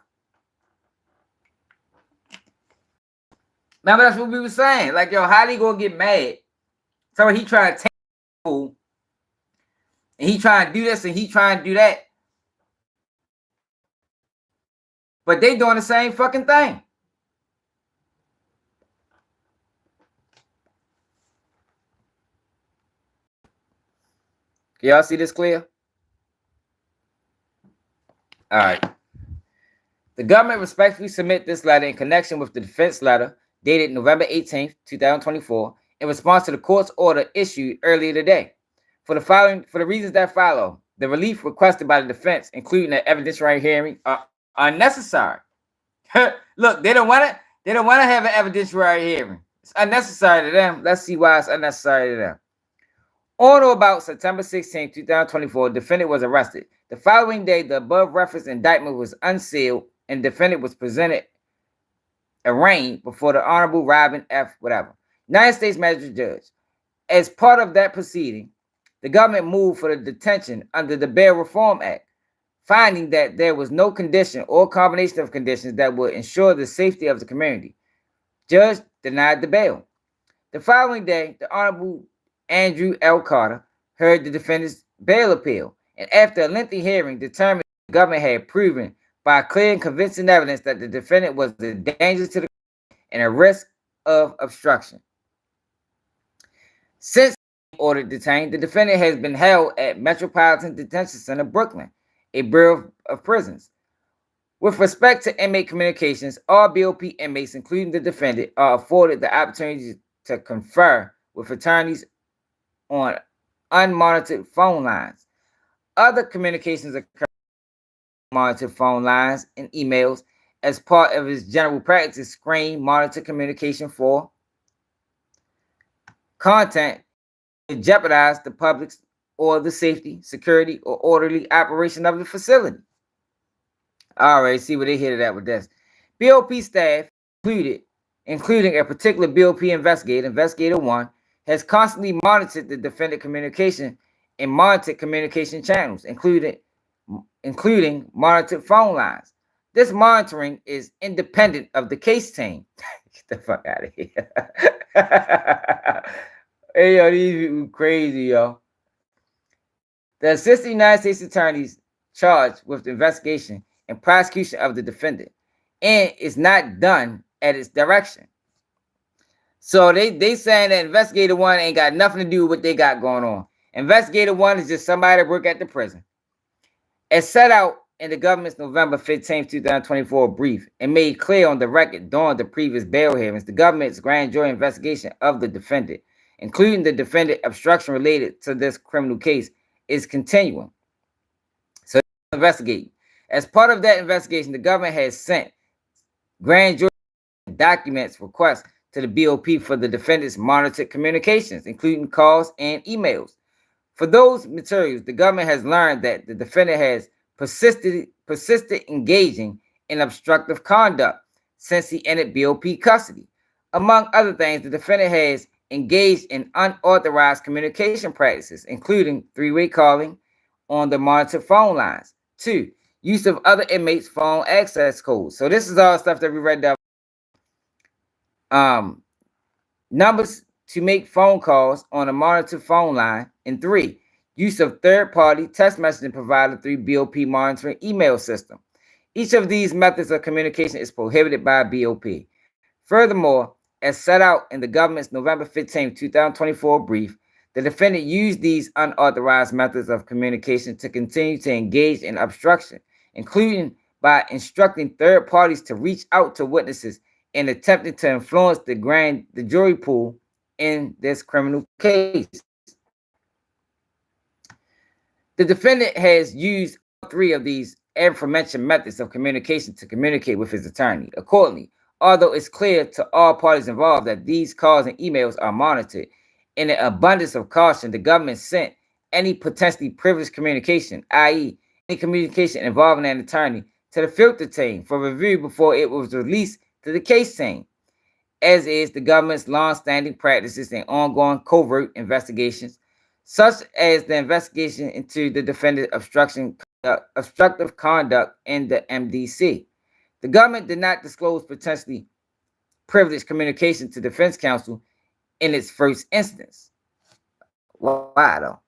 Remember, that's what we were saying. Like, yo, how they gonna get mad? So he trying to take fool, and he trying to do this and he trying to do that. But they doing the same fucking thing. Can y'all see this clear? All right. The government respectfully submit this letter in connection with the defense letter dated November 18th, 2024, in response to the court's order issued earlier today. For the reasons that follow, the relief requested by the defense, including the evidentiary hearing, are unnecessary. Look, they don't want to have an evidentiary hearing. It's unnecessary to them. Let's see why it's unnecessary to them. On or about September 16, 2024, the defendant was arrested. The following day, the above referenced indictment was unsealed and the defendant was presented arraigned before the Honorable Robin F. United States Magistrate Judge. As part of that proceeding, the government moved for the detention under the Bail Reform Act, finding that there was no condition or combination of conditions that would ensure the safety of the community. Judge denied the bail. The following day, the Honorable Andrew L. Carter heard the defendant's bail appeal, and after a lengthy hearing, determined the government had proven by clear and convincing evidence that the defendant was a danger to the community and a risk of obstruction. Since ordered detained, the defendant has been held at Metropolitan Detention Center, Brooklyn, a Bureau of Prisons. With respect to inmate communications, all BOP inmates, including the defendant, are afforded the opportunity to confer with attorneys on unmonitored phone lines. Other communications occur on monitored phone lines and emails as part of his general practice to screen monitor communication for content to jeopardize the public's or the safety, security, or orderly operation of the facility. All right, see what they hit it at with this. BOP staff, including a particular BOP investigator, Investigator 1, has constantly monitored the defendant communication and monitored communication channels, including monitored phone lines. This monitoring is independent of the case team. Get the fuck out of here. Hey, yo, these people crazy, yo. The Assistant United States Attorneys charged with the investigation and prosecution of the defendant, and it's not done at its direction. So they saying that Investigator 1 ain't got nothing to do with what they got going on. Investigator 1 is just somebody that work at the prison. As set out in the government's November 15, 2024 brief and made clear on the record during the previous bail hearings, the government's grand jury investigation of the defendant, including the defendant obstruction related to this criminal case, is continuing. So investigating. As part of that investigation, the government has sent grand jury documents requests to the BOP for the defendant's monitored communications, including calls and emails. For those materials, the government has learned that the defendant has persisted engaging in obstructive conduct since he entered BOP custody. Among other things, the defendant has engaged in unauthorized communication practices, including three-way calling on the monitored phone lines. 2, use of other inmates' phone access codes. So this is all stuff that we read up. Numbers to make phone calls on a monitored phone line. And 3, use of third-party text messaging provided through BOP monitoring email system. Each of these methods of communication is prohibited by BOP. Furthermore, as set out in the government's November 15, 2024 brief, The defendant used these unauthorized methods of communication to continue to engage in obstruction, including by instructing third parties to reach out to witnesses and attempting to influence the jury pool in this criminal case. The defendant has used all three of these aforementioned methods of communication to communicate with his attorney. Accordingly, although it's clear to all parties involved that these calls and emails are monitored, in an abundance of caution, the government sent any potentially privileged communication, i.e., any communication involving an attorney, to the filter team for review before it was released to the case team, as is the government's long-standing practices and ongoing covert investigations, such as the investigation into the defendant's obstructive conduct in the MDC. The government did not disclose potentially privileged communication to defense counsel in its first instance. Why though?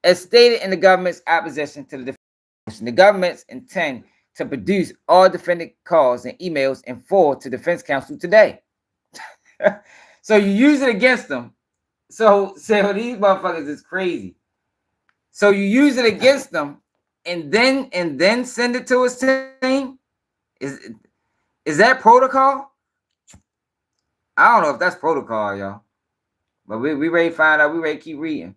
As stated in the government's opposition to the defense, the government's intend to produce all defendant calls and emails in full to defense counsel today. So you use it against them. So these motherfuckers is crazy. So you use it against them and then send it to his team? Is that protocol? I don't know if that's protocol, y'all. But we ready to find out. We ready to keep reading.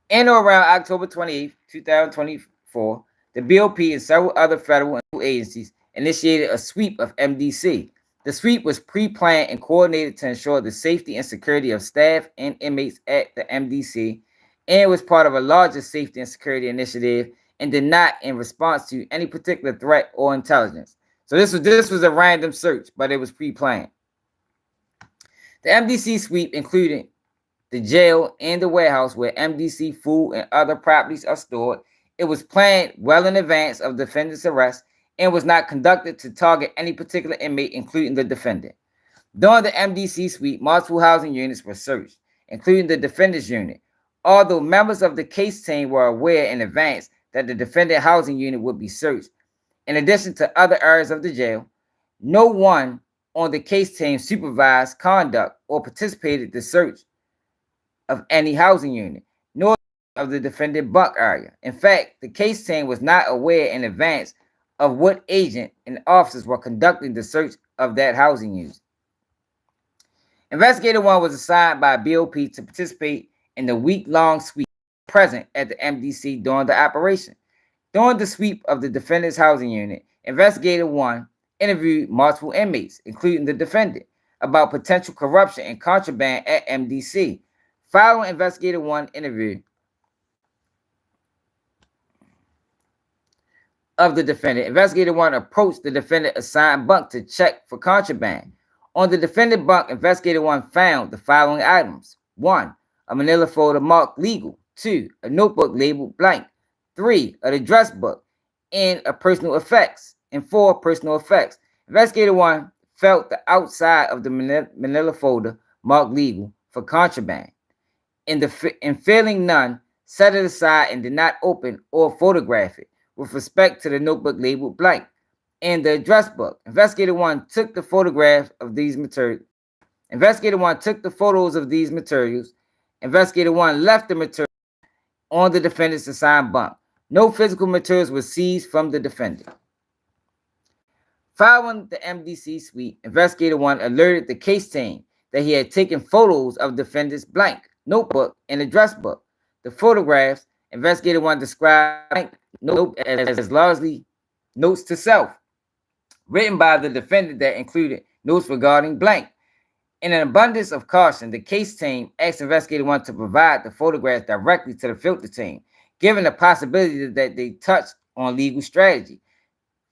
In or around October 28th, 2024, the BOP and several other federal and state agencies initiated a sweep of MDC. The sweep was pre-planned and coordinated to ensure the safety and security of staff and inmates at the MDC, and was part of a larger safety and security initiative and did not in response to any particular threat or intelligence. So this was a random search, but it was pre-planned. The MDC sweep included the jail and the warehouse where MDC food and other properties are stored. It was planned well in advance of the defendant's arrest and was not conducted to target any particular inmate, including the defendant. During the MDC sweep, multiple housing units were searched, including the defendant's unit. Although members of the case team were aware in advance that the defendant housing unit would be searched, in addition to other areas of the jail, no one on the case team supervised conduct or participated in the search of any housing unit, nor of the defendant bunk area. In fact, the case team was not aware in advance of what agent and officers were conducting the search of that housing unit. Investigator 1 was assigned by BOP to participate in the week-long sweep present at the MDC during the operation. During the sweep of the defendant's housing unit, Investigator 1 interviewed multiple inmates, including the defendant, about potential corruption and contraband at MDC. Following Investigator 1 interview of the defendant, Investigator 1 approached the defendant assigned bunk to check for contraband. On the defendant bunk, Investigator 1 found the following items: 1, a manila folder marked legal; 2, a notebook labeled blank; 3, an address book, and a personal effects, and 4, personal effects. Investigator 1 felt the outside of the manila folder marked legal for contraband. In failing none, set it aside and did not open or photograph it. With respect to the notebook labeled blank and the address book, Investigator 1 took the photographs of these materials. Investigator 1 took the photos of these materials. Investigator 1 left the material on the defendant's assigned bunk. No physical materials were seized from the defendant. Following the MDC sweep, Investigator 1 alerted the case team that he had taken photos of defendant's blank notebook and address book. The photographs, Investigator 1 described blank note as largely notes to self, written by the defendant that included notes regarding blank. In an abundance of caution, the case team asked Investigator 1 to provide the photographs directly to the filter team, given the possibility that they touched on legal strategy.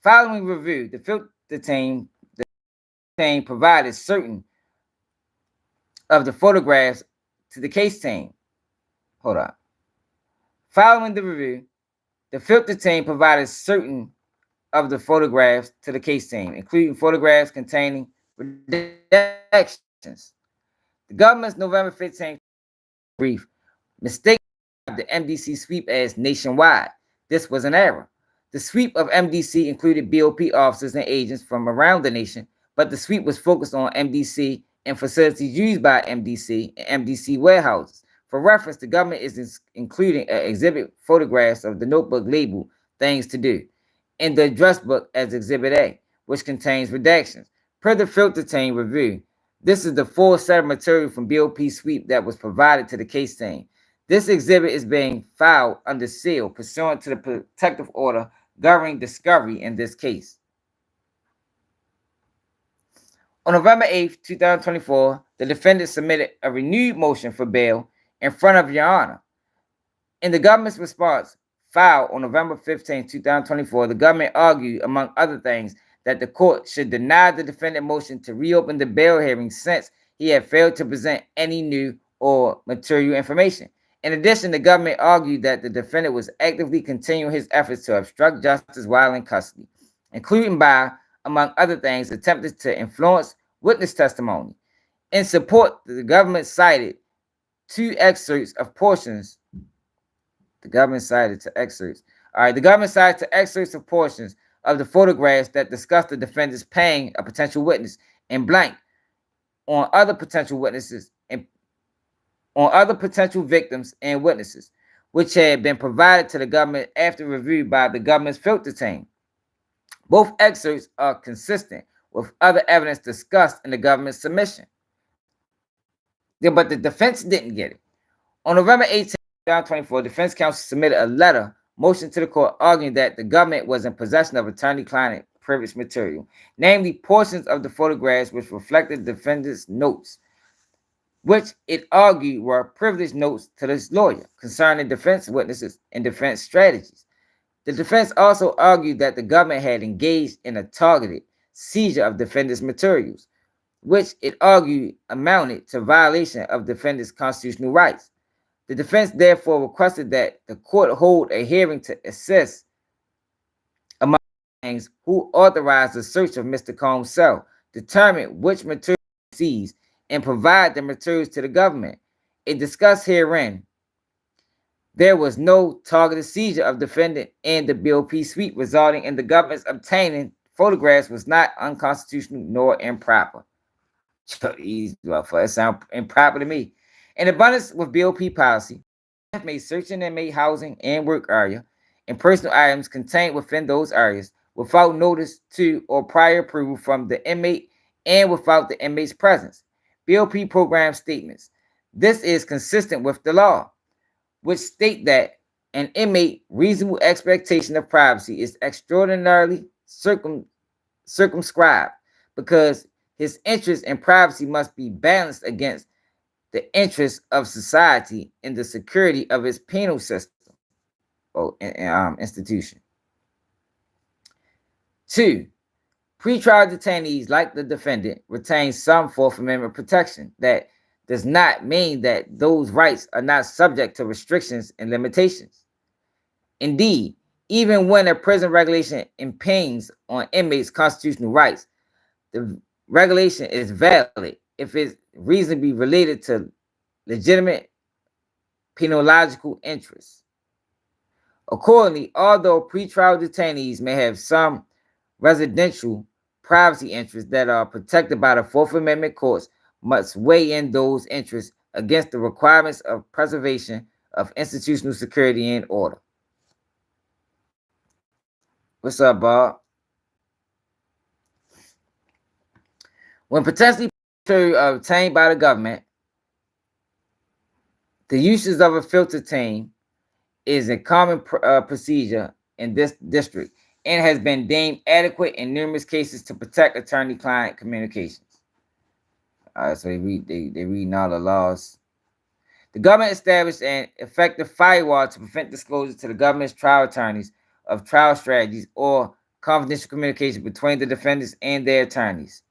Following review, the filter team provided certain of the photographs to the case team. Following the review, the filter team provided certain of the photographs to the case team, including photographs containing redactions. The government's November 15th brief mistakenly the MDC sweep as nationwide. This was an error. The sweep of MDC included BOP officers and agents from around the nation, but the sweep was focused on MDC and facilities used by MDC and MDC warehouses. For reference, the government is including an exhibit photographs of the notebook labeled Things to Do in the address book as Exhibit A, which contains redactions. Per the filter team review, this is the full set of material from BOP sweep that was provided to the case team. This exhibit is being filed under seal pursuant to the protective order governing discovery in this case. On November 8th, 2024, the defendant submitted a renewed motion for bail in front of Your Honor. In the government's response filed on November 15, 2024, the government argued, among other things, that the court should deny the defendant motion to reopen the bail hearing since he had failed to present any new or material information. In addition, the government argued that the defendant was actively continuing his efforts to obstruct justice while in custody, including by, among other things, attempting to influence witness testimony. In support, the government cited two excerpts of portions. The government cited to excerpts. The government cited to excerpts of portions of the photographs that discuss the defendants paying a potential witness in blank on other potential witnesses and on other potential victims and witnesses, which had been provided to the government after review by the government's filter team. Both excerpts are consistent with other evidence discussed in the government's submission. But the defense didn't get it. On November 18, 2024, defense counsel submitted a letter motion to the court arguing that the government was in possession of attorney-client privilege material, namely portions of the photographs which reflected the defendant's notes, which it argued were privileged notes to this lawyer concerning defense witnesses and defense strategies. The defense also argued that the government had engaged in a targeted seizure of defendant's materials, which it argued amounted to violation of defendant's constitutional rights. The defense therefore requested that the court hold a hearing to assess, among things, who authorized the search of Mr. Combs' cell, determine which materials seized, and provide the materials to the government. It discussed herein there was no targeted seizure of defendant, and the BOP sweep resulting in the government's obtaining photographs was not unconstitutional nor improper. It sounds improper to me. In abundance with BOP policy, made search an inmate housing and work area and personal items contained within those areas without notice to or prior approval from the inmate and without the inmate's presence. BOP program statements. This is consistent with the law, which state that an inmate reasonable expectation of privacy is extraordinarily circumscribed because his interest in privacy must be balanced against the interests of society in the security of its penal system or institution. 2. Pretrial detainees, like the defendant, retain some Fourth Amendment protection. That does not mean that those rights are not subject to restrictions and limitations. Indeed, even when a prison regulation impinges on inmates' constitutional rights, the regulation is valid if it's reasonably related to legitimate penological interests. Accordingly, although pretrial detainees may have some residential privacy interests that are protected by the Fourth Amendment, courts must weigh in those interests against the requirements of preservation of institutional security and order. What's up, Bob? When potentially obtained by the government, the uses of a filter team is a common procedure in this district and has been deemed adequate in numerous cases to protect attorney-client communications. All right, so they reading all the laws. The government established an effective firewall to prevent disclosure to the government's trial attorneys of trial strategies or confidential communication between the defendants and their attorneys.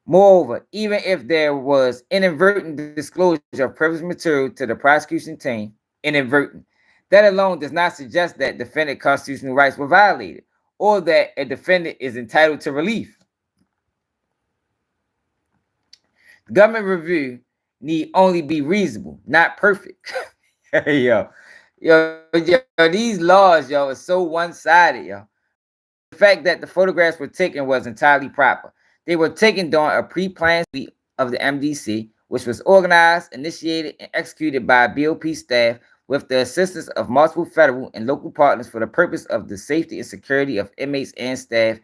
Moreover, even if there was inadvertent disclosure of privileged material to the prosecution team, inadvertent, that alone does not suggest that defendant constitutional rights were violated or that a defendant is entitled to relief. The government review need only be reasonable, not perfect. Yo, These laws, yo, are so one-sided, yo. The fact that the photographs were taken was entirely proper. They were taken during a pre-planned sweep of the MDC, which was organized, initiated, and executed by BOP staff with the assistance of multiple federal and local partners for the purpose of the safety and security of inmates and staff,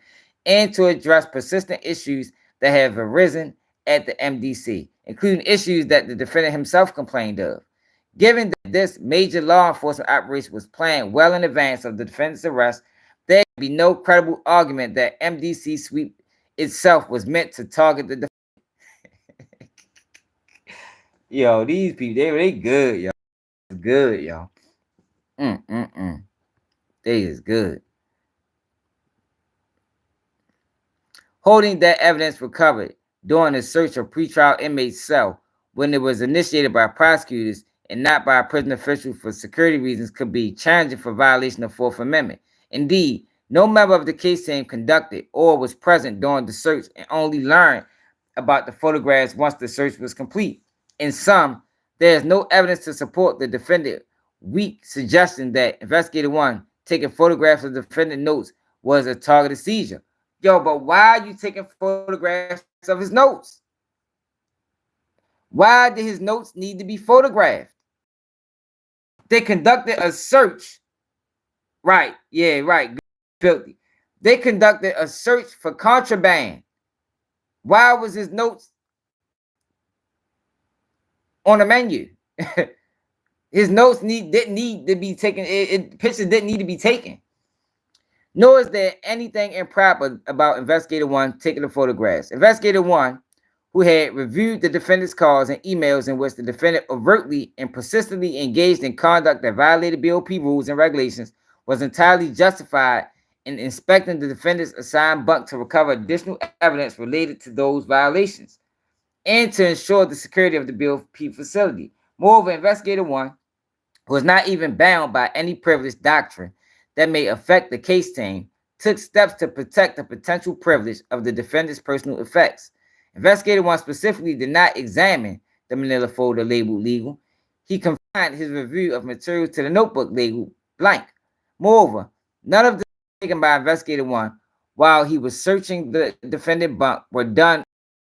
and to address persistent issues that have arisen at the MDC, including issues that the defendant himself complained of. Given that this major law enforcement operation was planned well in advance of the defendant's arrest, there can be no credible argument that MDC sweep itself was meant to target the defendant. Yo, these people, they good, yo. Good, yo. They is good. Holding that evidence recovered during the search of pretrial inmates' cell when it was initiated by prosecutors and not by a prison official for security reasons could be challenging for violation of Fourth Amendment. Indeed, no member of the case team conducted or was present during the search and only learned about the photographs once the search was complete. In sum, there is no evidence to support the defendant weak suggestion that Investigator 1 taking photographs of the defendant notes was a targeted seizure. Yo, but why are you taking photographs of his notes? Why did his notes need to be photographed? They conducted a search. Right, yeah, right. Filthy. They conducted a search for contraband. Why was his notes on the menu? His notes didn't need to be taken. Pictures didn't need to be taken. Nor is there anything improper about Investigator 1 taking the photographs. Investigator 1, who had reviewed the defendant's calls and emails in which the defendant overtly and persistently engaged in conduct that violated BOP rules and regulations, was entirely justified in inspecting the defendant's assigned bunk to recover additional evidence related to those violations and to ensure the security of the BOP facility. Moreover, Investigator 1 was not even bound by any privilege doctrine that may affect the case team, took steps to protect the potential privilege of the defendant's personal effects. Investigator 1 specifically did not examine the manila folder labeled legal. He confined his review of materials to the notebook labeled blank. Moreover, none of the taken by Investigator 1 while he was searching the defendant bunk were done in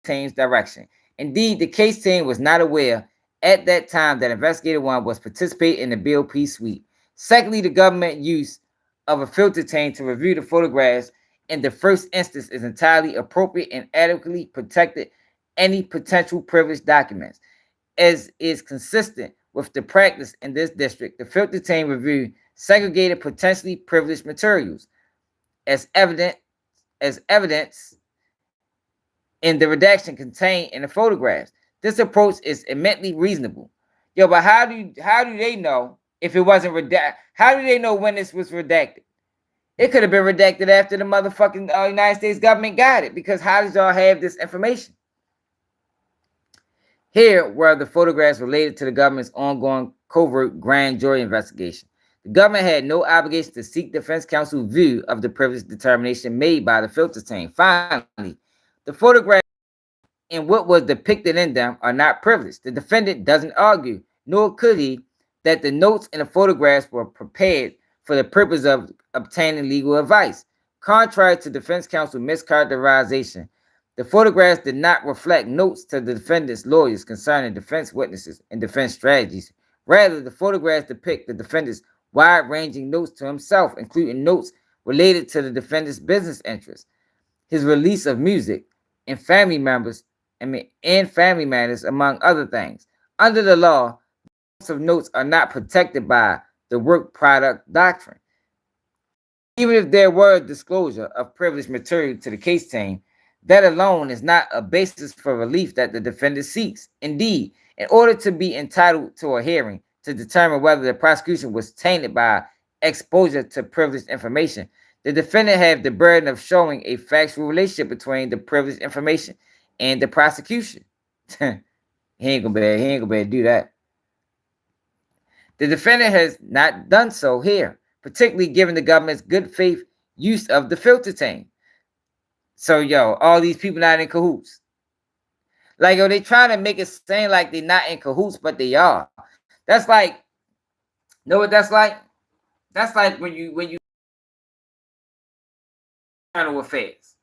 the team's direction. Indeed, the case team was not aware at that time that Investigator 1 was participating in the BOP sweep. Secondly, the government use of a filter team to review the photographs in the first instance is entirely appropriate and adequately protected any potential privileged documents. As is consistent with the practice in this district, the filter team reviewed segregated potentially privileged materials as evidence in the redaction contained in the photographs. This approach is immensely reasonable. Yo, but how do they know if it wasn't redacted? How do they know when this was redacted? It could have been redacted after the motherfucking United States government got it, because how did y'all have this information? Here were the photographs related to the government's ongoing covert grand jury investigation. The government had no obligation to seek defense counsel's view of the privilege determination made by the filter team. Finally, the photographs and what was depicted in them are not privileged. The defendant doesn't argue, nor could he, that the notes and the photographs were prepared for the purpose of obtaining legal advice. Contrary to defense counsel's mischaracterization, the photographs did not reflect notes to the defendant's lawyers concerning defense witnesses and defense strategies. Rather, the photographs depict the defendant's wide-ranging notes to himself, including notes related to the defendant's business interests, his release of music, and family matters, among other things. Under the law, of notes are not protected by the work product doctrine. Even if there were a disclosure of privileged material to the case team, that alone is not a basis for relief that the defendant seeks. Indeed, in order to be entitled to a hearing to determine whether the prosecution was tainted by exposure to privileged information, the defendant had the burden of showing a factual relationship between the privileged information and the prosecution. He ain't gonna be able to do that. The defendant has not done so here, particularly given the government's good faith use of the filter team. So, yo, all these people not in cahoots. Like, yo, they trying to make it seem like they're not in cahoots, but they are. That's like Know what that's like? That's like when you internal affairs.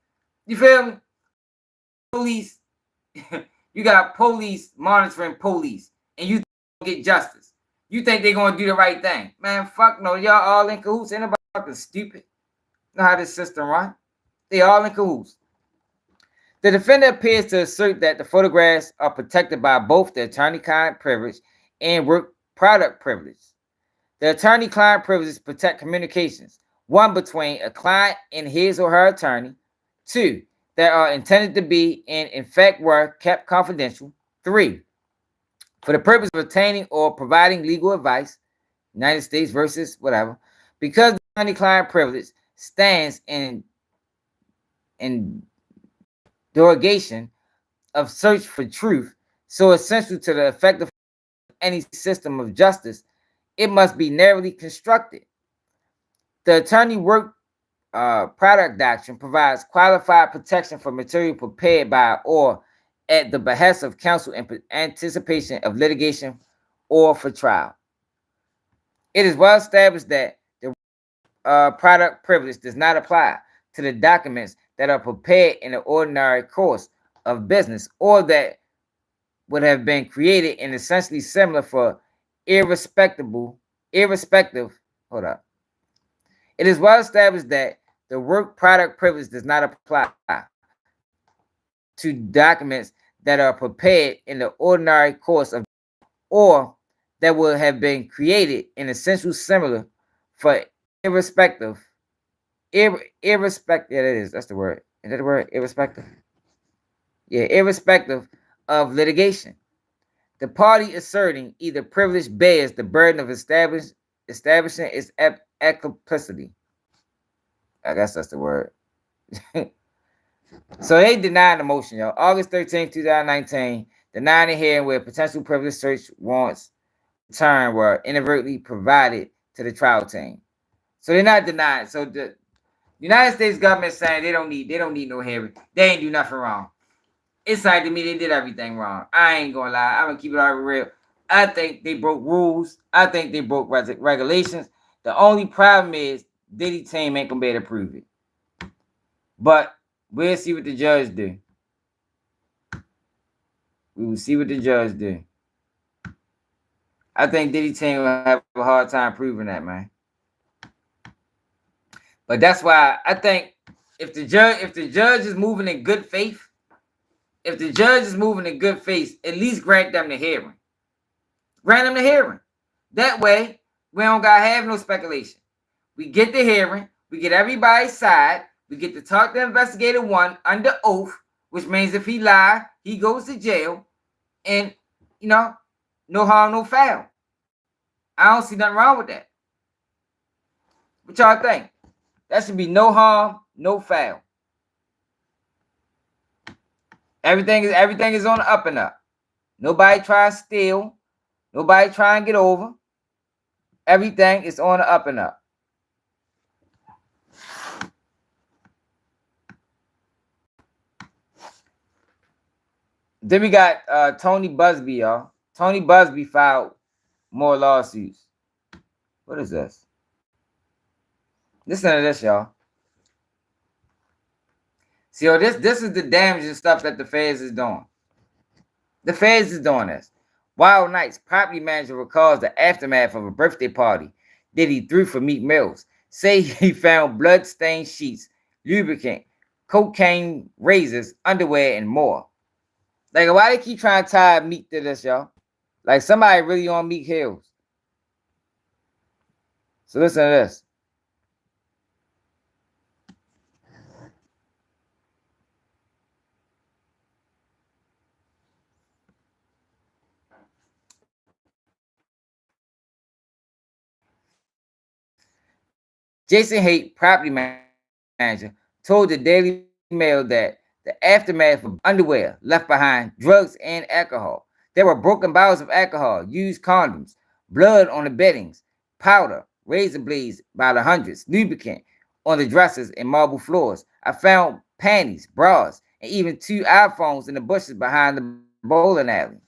You feel me? Police, you got police monitoring police, and you get justice. You think they're gonna do the right thing, man? Fuck no, y'all all in cahoots. Ain't nobody fucking stupid. Know how this system run? They all in cahoots. The defendant appears to assert that the photographs are protected by both the attorney-client privilege and work product privilege. The attorney-client privileges protect communications, one, between a client and his or her attorney, two, that are intended to be and in fact were kept confidential, three, for the purpose of obtaining or providing legal advice, United States versus whatever, because the attorney-client privilege stands in derogation of search for truth, so essential to the effective any system of justice, it must be narrowly constructed. The attorney work product doctrine provides qualified protection for material prepared by or at the behest of counsel in anticipation of litigation or for trial. It is well established that the product privilege does not apply to the documents that are prepared in the ordinary course of business or that would have been created and essentially similar for irrespective. Hold up. It is well established that the work product privilege does not apply to documents that are prepared in the ordinary course of or that would have been created in essential similar for irrespective. Irrespective. Yeah, that is. That's the word. Is that the word? Irrespective. Yeah, irrespective of litigation. The party asserting either privilege bears the burden of establishing its applicability. I guess that's the word. So they denied the motion, y'all. August 13, 2019, denying a hearing where potential privilege search warrants return were inadvertently provided to the trial team. So they're not denied. So the United States government saying they don't need no hearing. They ain't do nothing wrong. It's like to me they did everything wrong. I ain't gonna lie. I'm gonna keep it all real. I think they broke rules. I think they broke regulations. The only problem is Diddy team ain't gonna be able to prove it. But we'll see what the judge do. We will see what the judge do. I think Diddy team will have a hard time proving that, man. But that's why I think if the judge is moving in good faith, at least grant them the hearing. Grant them the hearing. That way, we don't gotta have no speculation. We get the hearing, we get everybody's side, we get to talk to investigator one under oath, which means if he lie, he goes to jail, and no harm, no foul. I don't see nothing wrong with that. What y'all think? That should be no harm, no foul. Everything is on the up and up. Nobody try to steal. Nobody try and get over. Everything is on the up and up. Then we got Tony Busby, y'all. Tony Busby filed more lawsuits. What is this? Listen to this, y'all. See, this is the damaging stuff that the feds is doing. The feds is doing this. Wild Nights property manager recalls the aftermath of a birthday party Diddy threw for Meek Mills. Say he found blood-stained sheets, lubricant, cocaine, razors, underwear, and more. Like, why they keep trying to tie Meek to this, y'all? Like, somebody really on Meek heels. So listen to this. Jason Haight, property manager, told the Daily Mail that the aftermath of underwear left behind drugs and alcohol. There were broken bottles of alcohol, used condoms, blood on the beddings, powder, razor blades by the hundreds, lubricant on the dressers and marble floors. I found panties, bras, and even 2 iPhones in the bushes behind the bowling alley,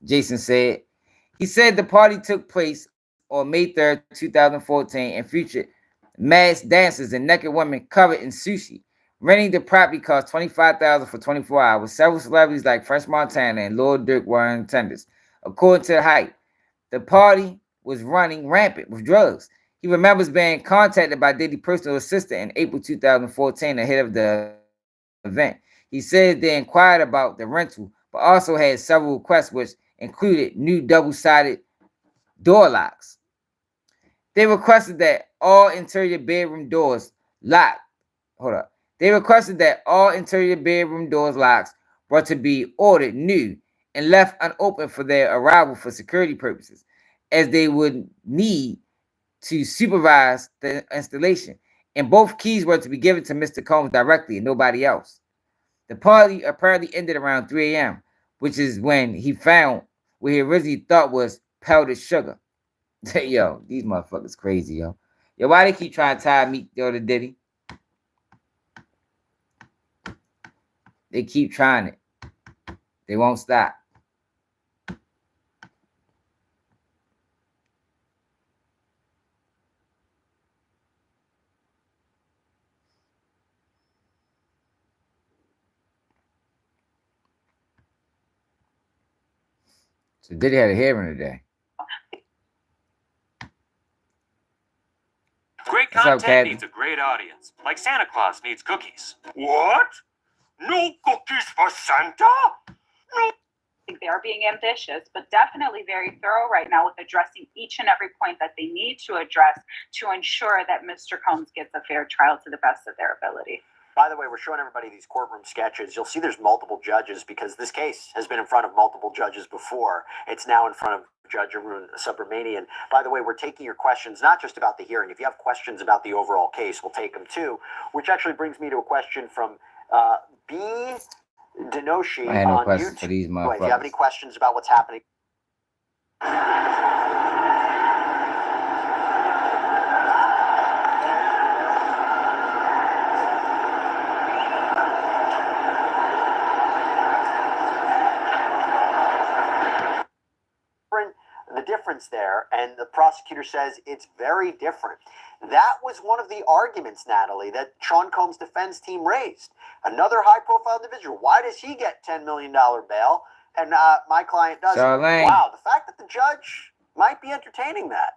Jason said. He said the party took place on May 3rd, 2014, and featured masked dancers and naked women covered in sushi. Renting the property cost $25,000 for 24 hours. Several celebrities like French Montana and Lil Durk were in attendance. According to the hype, the party was running rampant with drugs. He remembers being contacted by Diddy's personal assistant in April 2014 ahead of the event. He said they inquired about the rental, but also had several requests, which included new double-sided door locks. They requested that all interior bedroom doors locked. Hold up. They requested that all interior bedroom doors locks were to be ordered new and left unopened for their arrival for security purposes, as they would need to supervise the installation. And both keys were to be given to Mr. Combs directly and nobody else. The party apparently ended around 3 a.m., which is when he found what he originally thought was powdered sugar. Yo, these motherfuckers crazy, yo. Yo, why they keep trying to tie Meek to Diddy? They keep trying it. They won't stop. So Diddy had a hearing today. Great content needs a great audience, like Santa Claus needs cookies. What? No cookies for Santa? No. I think they are being ambitious, but definitely very thorough right now with addressing each and every point that they need to address to ensure that Mr. Combs gets a fair trial to the best of their ability. By the way, we're showing everybody these courtroom sketches. You'll see there's multiple judges because this case has been in front of multiple judges before. It's now in front of Judge Arun Subramanian. By the way, we're taking your questions, not just about the hearing. If you have questions about the overall case, we'll take them too, which actually brings me to a question from B. Denoshi I had no on questions YouTube. for these motherfuckers. If you have any questions about what's happening. The difference there, and the prosecutor says it's very different. That was one of the arguments, Natalie, that Sean Combs' defense team raised. Another high-profile individual. Why does he get $10 million bail and my client doesn't? Charlene. Wow, the fact that the judge might be entertaining that.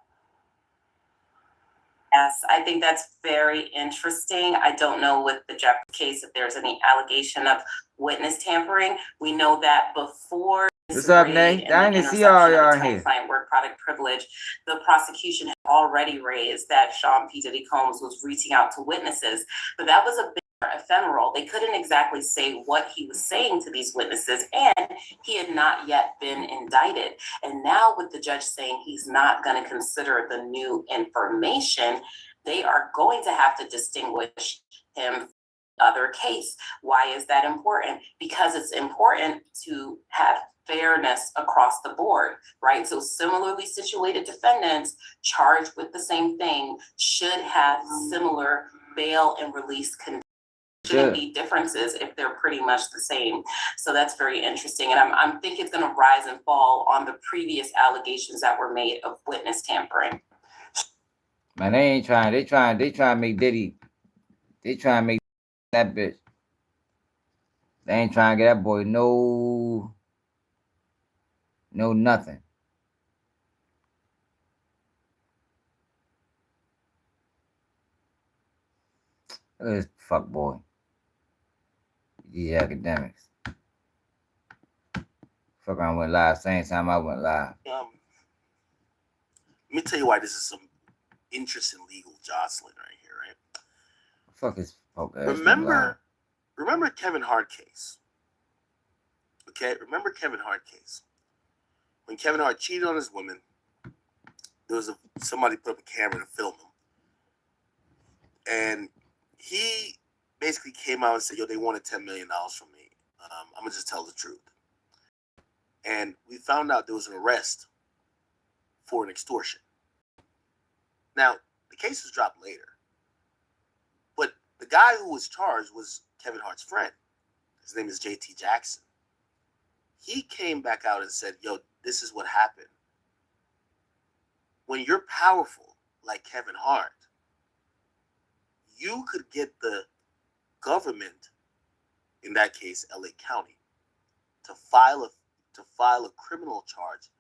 Yes, I think that's very interesting. I don't know with the Jeff case if there's any allegation of witness tampering. We know that before What's up, Nate? I didn't see all y'all here. Client work product privilege, the prosecution had already raised that Sean P. Diddy Combs was reaching out to witnesses, but that was a bit ephemeral. They couldn't exactly say what he was saying to these witnesses, and he had not yet been indicted. And now with the judge saying he's not going to consider the new information, they are going to have to distinguish him from the other case. Why is that important? Because it's important to have fairness across the board, right? So similarly situated defendants charged with the same thing should have similar bail and release conditions. Shouldn't be differences if they're pretty much the same. So that's very interesting. And I'm thinking it's going to rise and fall on the previous allegations that were made of witness tampering. Man, they trying to make Diddy, they trying to make that bitch. They ain't trying to get that boy no nothing. Look at this fuck boy. These academics. Fuck around went live. Same time I went live. Let me tell you why this is some interesting legal jostling right here, right? Fuck is Remember Kevin Hart case. Okay, remember Kevin Hart case. When Kevin Hart cheated on his woman, there was somebody put up a camera to film him. And he basically came out and said, yo, they wanted $10 million from me. I'm going to just tell the truth. And we found out there was an arrest for an extortion. Now, the case was dropped later. But the guy who was charged was Kevin Hart's friend. His name is JT Jackson. He came back out and said, yo, this is what happened. when you're powerful, like Kevin Hart, you could get the government, in that case, LA County, to file a criminal charge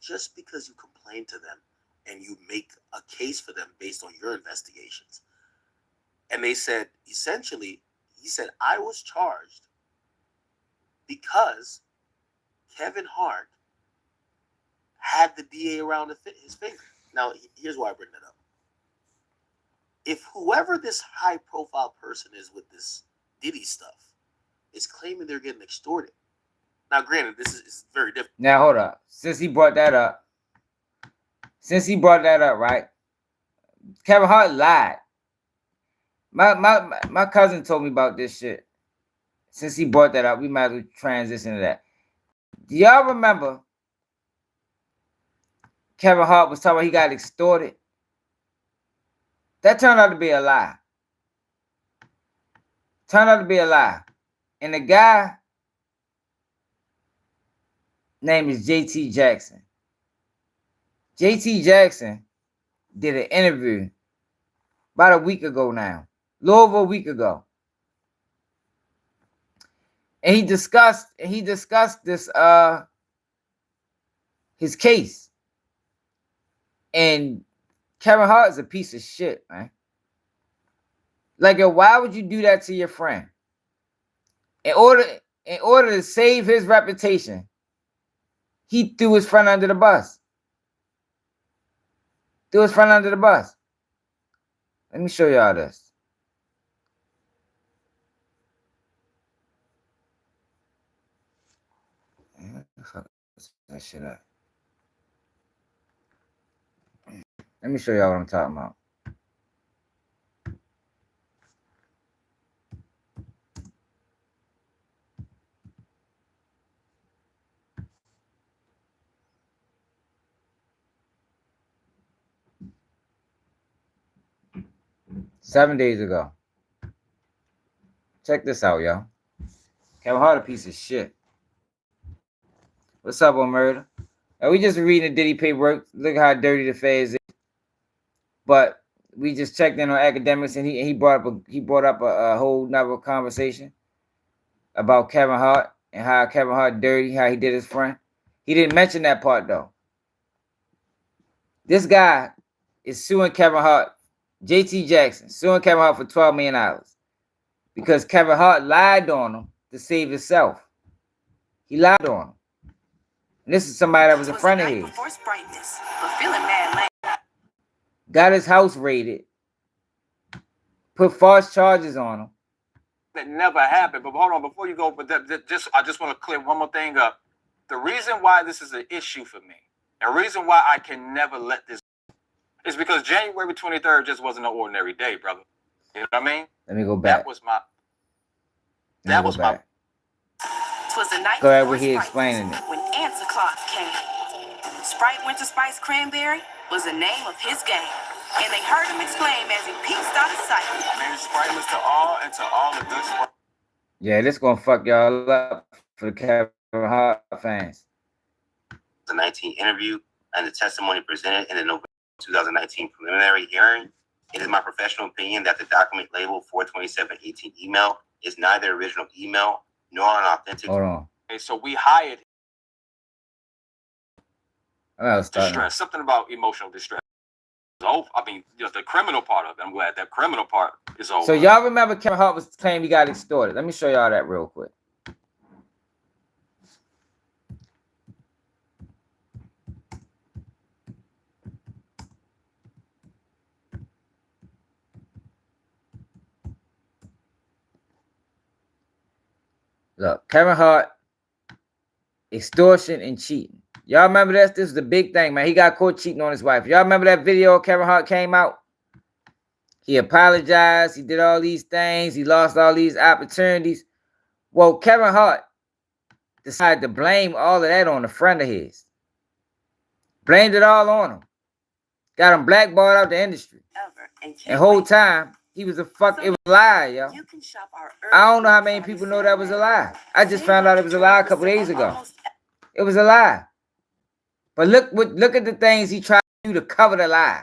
just because you complain to them and you make a case for them based on your investigations. And they said, essentially, he said, I was charged because Kevin Hart had the DA around his finger. Now, here's why I bring that up. If whoever this high-profile person is with this Diddy stuff is claiming they're getting extorted, now, granted, this is very different. Now, hold up. Since he brought that up, right? Kevin Hart lied. My cousin told me about this shit. Since he brought that up, we might as well transition to that. Do y'all remember Kevin Hart was talking about he got extorted? That turned out to be a lie. And the guy name is JT Jackson. JT Jackson did an interview about a week ago now. A little over a week ago. And he discussed this his case. And Kevin Hart is a piece of shit, man. Like, why would you do that to your friend? In order to save his reputation, he threw his friend under the bus. Let me show y'all this. Fuck that shit up. Let me show y'all what I'm talking about. Seven days ago. Check this out, y'all. Kevin Hart a piece of shit. What's up on murder? And we just reading the Diddy paperwork. Look how dirty the feds is. But we just checked in on academics, and he brought up a whole nother conversation about Kevin Hart and how Kevin Hart dirty, how he did his friend. He didn't mention that part though. This guy is suing Kevin Hart, JT Jackson, suing Kevin Hart for $12 million because Kevin Hart lied on him to save himself. He lied on him. And this is somebody that was a friend of his. Got his house raided. Put false charges on him. That never happened. But hold on, before you go, I just want to clear one more thing up. The reason why this is an issue for me, and the reason why I can never let this is because January 23rd just wasn't an ordinary day, brother. You know what I mean? Let me go back. That was my. It was the night go ahead, where he explaining it. When Answer Clock came. Sprite Winter Spice Cranberry was the name of his game. And they heard him exclaim as he pieced out of sight. Man, Sprite was to all and to all the good Sprite. Yeah, this gonna fuck y'all up for the Kevin Hart fans. The 19 interview and the testimony presented in the November 2019 preliminary hearing. It is my professional opinion that the document labeled 42718 email is neither original email nor an authentic. Hold on. Okay, so we hired distress. Something about emotional distress. I mean, just the criminal part of it. I'm glad that criminal part is over. So y'all remember Kevin Hart was claiming he got extorted. Let me show y'all that real quick. Look, Kevin Hart, extortion and cheating. Y'all remember this? This is the big thing, man. He got caught cheating on his wife. Y'all remember that video Kevin Hart came out? He apologized. He did all these things. He lost all these opportunities. Well, Kevin Hart decided to blame all of that on a friend of his. Blamed it all on him. Got him blackballed out the industry. And the whole time, he was it was a lie, yo. I don't know how many people know that was a lie. I just found out it was a lie a couple days ago. It was a lie. But look at the things he tried do to cover the lie.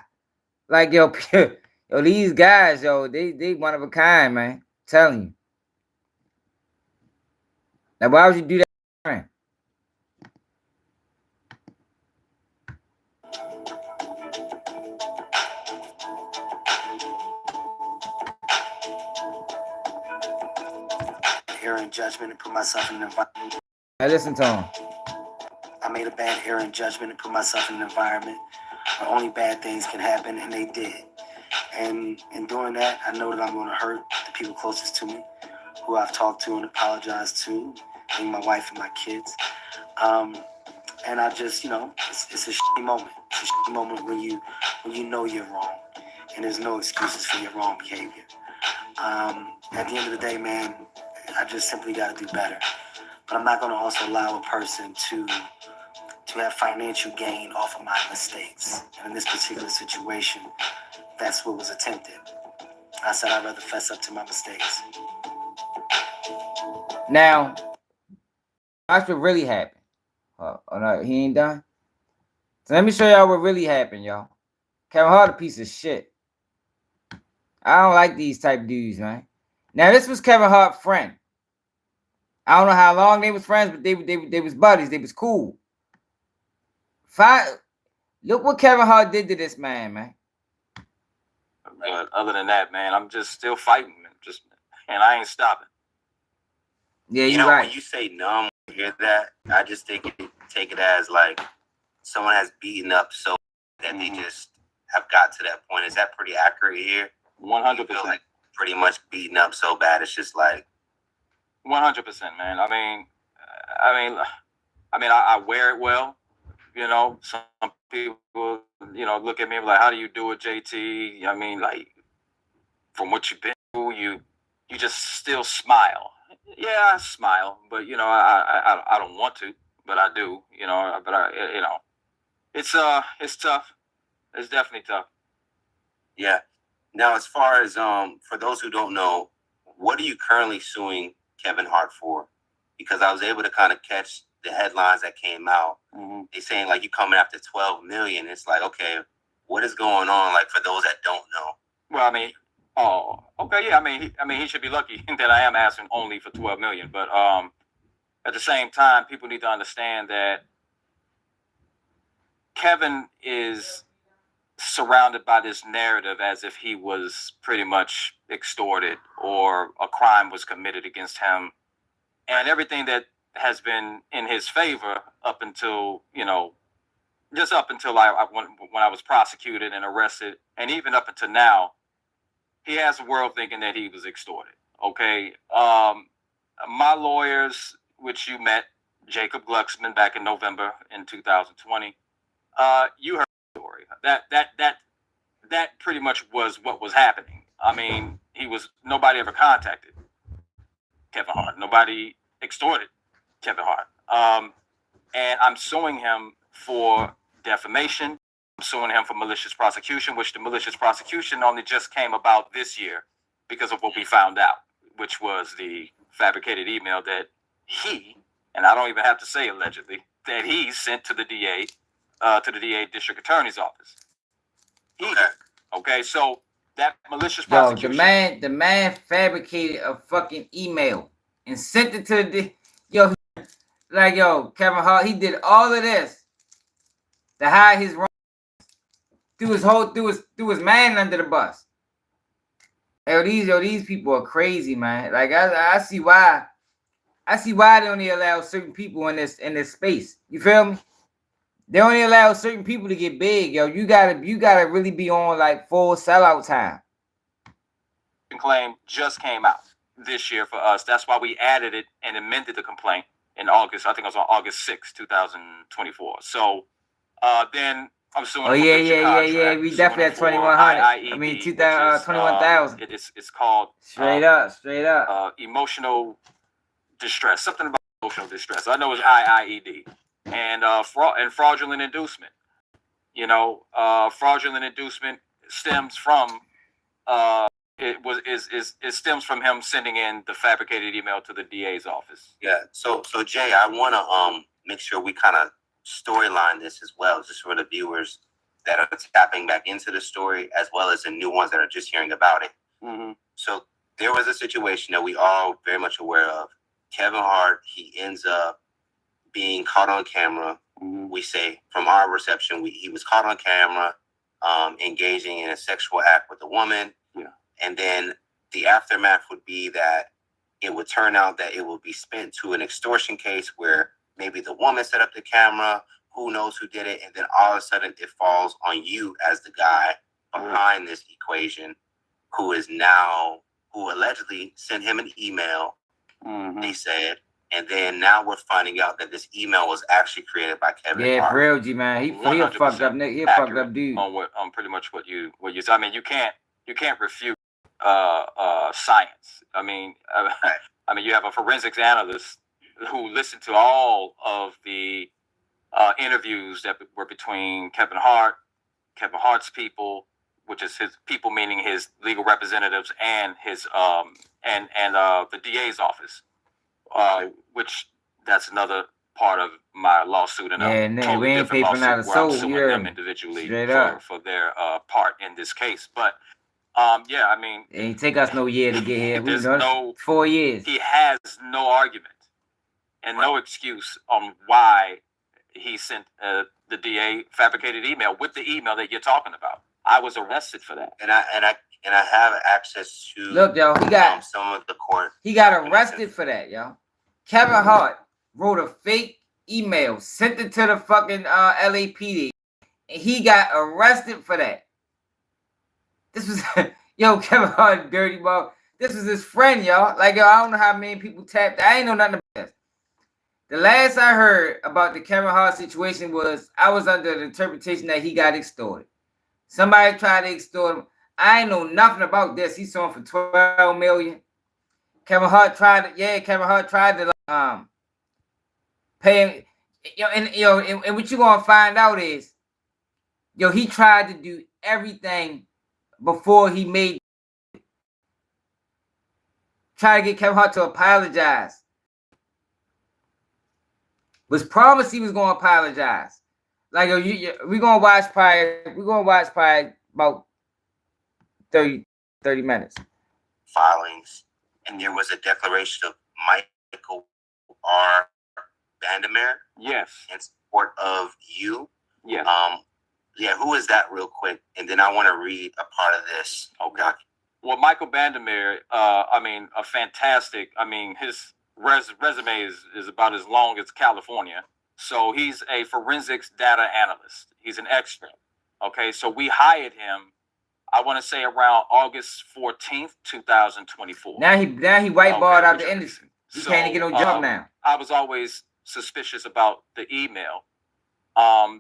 Like, yo, yo, these guys, yo, they one of a kind, man. I'm telling you. Now, why would you do that? Hearing judgment and put myself in an environment. I listen to him. I made a bad hearing judgment and put myself in an environment where only bad things can happen, and they did. And in doing that, I know that I'm going to hurt the people closest to me, who I've talked to and apologized to, being my wife and my kids. And I just, it's a shitty moment. It's a shitty moment when you know you're wrong, and there's no excuses for your wrong behavior. At the end of the day, man, I just simply got to do better. But I'm not going to also allow a person to have financial gain off of my mistakes. And in this particular situation, that's what was attempted. I said I'd rather fess up to my mistakes. Now, that's what really happened. Oh no, he ain't done. So let me show y'all what really happened, y'all. Kevin Hart a piece of shit. I don't like these type dudes, man. Now this was Kevin Hart's friend. I don't know how long they was friends, but they was buddies. They was cool. Look what Kevin Hart did to this man, man. But other than that, man, I'm just still fighting, and I ain't stopping. Yeah, you're right. When you say numb, you hear that, I just take it as like someone has beaten up so that they just have got to that point. Is that pretty accurate here? 100%. Like pretty much beaten up so bad, it's just like 100%, man. I wear it well. Some people, look at me like, how do you do it, JT? I mean, like, from what you've been through, you just still smile. Yeah, I smile, but I don't want to, but I do. It's tough. It's definitely tough. Yeah. Now, as far as for those who don't know, what are you currently suing Kevin Hart for? Because I was able to kind of catch the headlines that came out. Mm-hmm. They saying like you coming after 12 million. It's like, okay, what is going on? Like for those that don't know. Well, I mean, okay, yeah. I mean, he should be lucky that I am asking only for 12 million. But at the same time, people need to understand that Kevin is surrounded by this narrative as if he was pretty much extorted or a crime was committed against him, and everything that has been in his favor up until just up until when I was prosecuted and arrested, and even up until now, he has the world thinking that he was extorted. Okay, my lawyers, which you met, Jacob Glucksman, back in November in 2020. You heard the story. That pretty much was what was happening. I mean, nobody ever contacted Kevin Hart. Nobody extorted Kevin Hart. And I'm suing him for defamation. I'm suing him for malicious prosecution, which the malicious prosecution only just came about this year because of what we found out, which was the fabricated email that he, and I don't even have to say allegedly, that he sent to the DA, District Attorney's Office. Okay, so that malicious prosecution. The man fabricated a fucking email and sent it to the Kevin Hart. He did all of this to hide his wrong, threw his man under the bus. These people are crazy, man. Like I see why they only allow certain people in this space. You feel me? They only allow certain people to get big, yo. You gotta really be on like full sellout time. Claim just came out this year for us. That's why we added it and amended the complaint in August. I think it was on August 6, 2024. So then I'm suing. Oh yeah. We definitely at 2,100. I mean 21,000. It's called straight up. Emotional distress. Something about emotional distress. I know it's IIED. And fraudulent inducement. Fraudulent inducement stems from it stems from him sending in the fabricated email to the DA's office. Yeah. So Jay, I want to make sure we kind of storyline this as well, just for the viewers. that are tapping back into the story, as well as the new ones that are just hearing about it. Mm-hmm. So there was a situation that we all very much aware of. Kevin Hart, he ends up being caught on camera. Mm-hmm. We say from our reception, he was caught on camera engaging in a sexual act with a woman. Yeah. And then the aftermath would be that it would turn out that it would be spent to an extortion case where maybe the woman set up the camera, who knows who did it, and then all of a sudden it falls on you as the guy behind this equation who allegedly sent him an email, they said, and then now we're finding out that this email was actually created by Kevin Hart. Yeah, for real, G man. He a fucked up nigga. He a fucked up dude. On pretty much what you I mean, you can't refute science. I mean, you have a forensics analyst who listened to all of the interviews that were between Kevin Hart's people, which is his people meaning his legal representatives, and his the DA's office, which that's another part of my lawsuit, and totally we ain't paid for not a soul. I'm suing them individually for their part in this case. But yeah, I mean, it ain't take us no year to get here. There's no 4 years. He has no argument and no excuse on why he sent the DA fabricated email with the email that you're talking about. I was arrested for that, and I have access to. Look, yo, he got some of the court. He got arrested for that, yo. Kevin Hart wrote a fake email, sent it to the fucking LAPD, and he got arrested for that. This was yo, Kevin Hart, dirty ball. This was his friend, y'all. Like, yo, I don't know how many people tapped. I ain't know nothing about this. The last I heard about the Kevin Hart situation was I was under the interpretation that he got extorted. Somebody tried to extort him. I ain't know nothing about this. He sold him for $12 million. Kevin Hart tried to pay him. And what you gonna find out is, he tried to do everything before he made. Try to get Kevin Hart to apologize. Was promised he was gonna apologize. Like, we're gonna watch probably about 30 minutes. Filings, and there was a declaration of Michael R. Vandermeer. Yes. In support of you. Yes. Who is that real quick? And then I want to read a part of this. Okay. Well, Michael Vandermeer, a fantastic, his resume is about as long as California. So he's a forensics data analyst. He's an expert. Okay, so we hired him, I want to say around August 14th, 2024. Now he whiteballed out the industry. He can't get no job now. I was always suspicious about the email.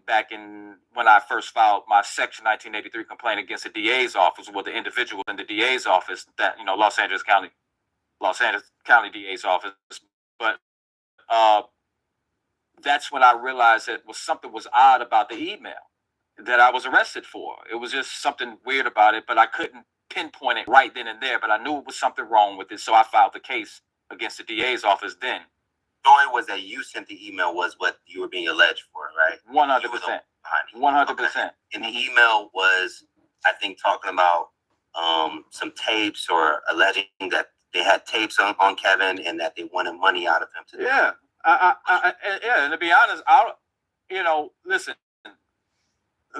Back in when I first filed my Section 1983 complaint against the DA's office, with the individual in the DA's office, that Los Angeles County DA's office. But that's when I realized that something was odd about the email that I was arrested for. It was just something weird about it, but I couldn't pinpoint it right then and there. But I knew it was something wrong with it, so I filed the case against the DA's office then. Story was that you sent the email was what you were being alleged for, right? 100%. 100%. And the email was, I think, talking about some tapes or alleging that they had tapes on Kevin and that they wanted money out of him. Yeah. And to be honest, listen,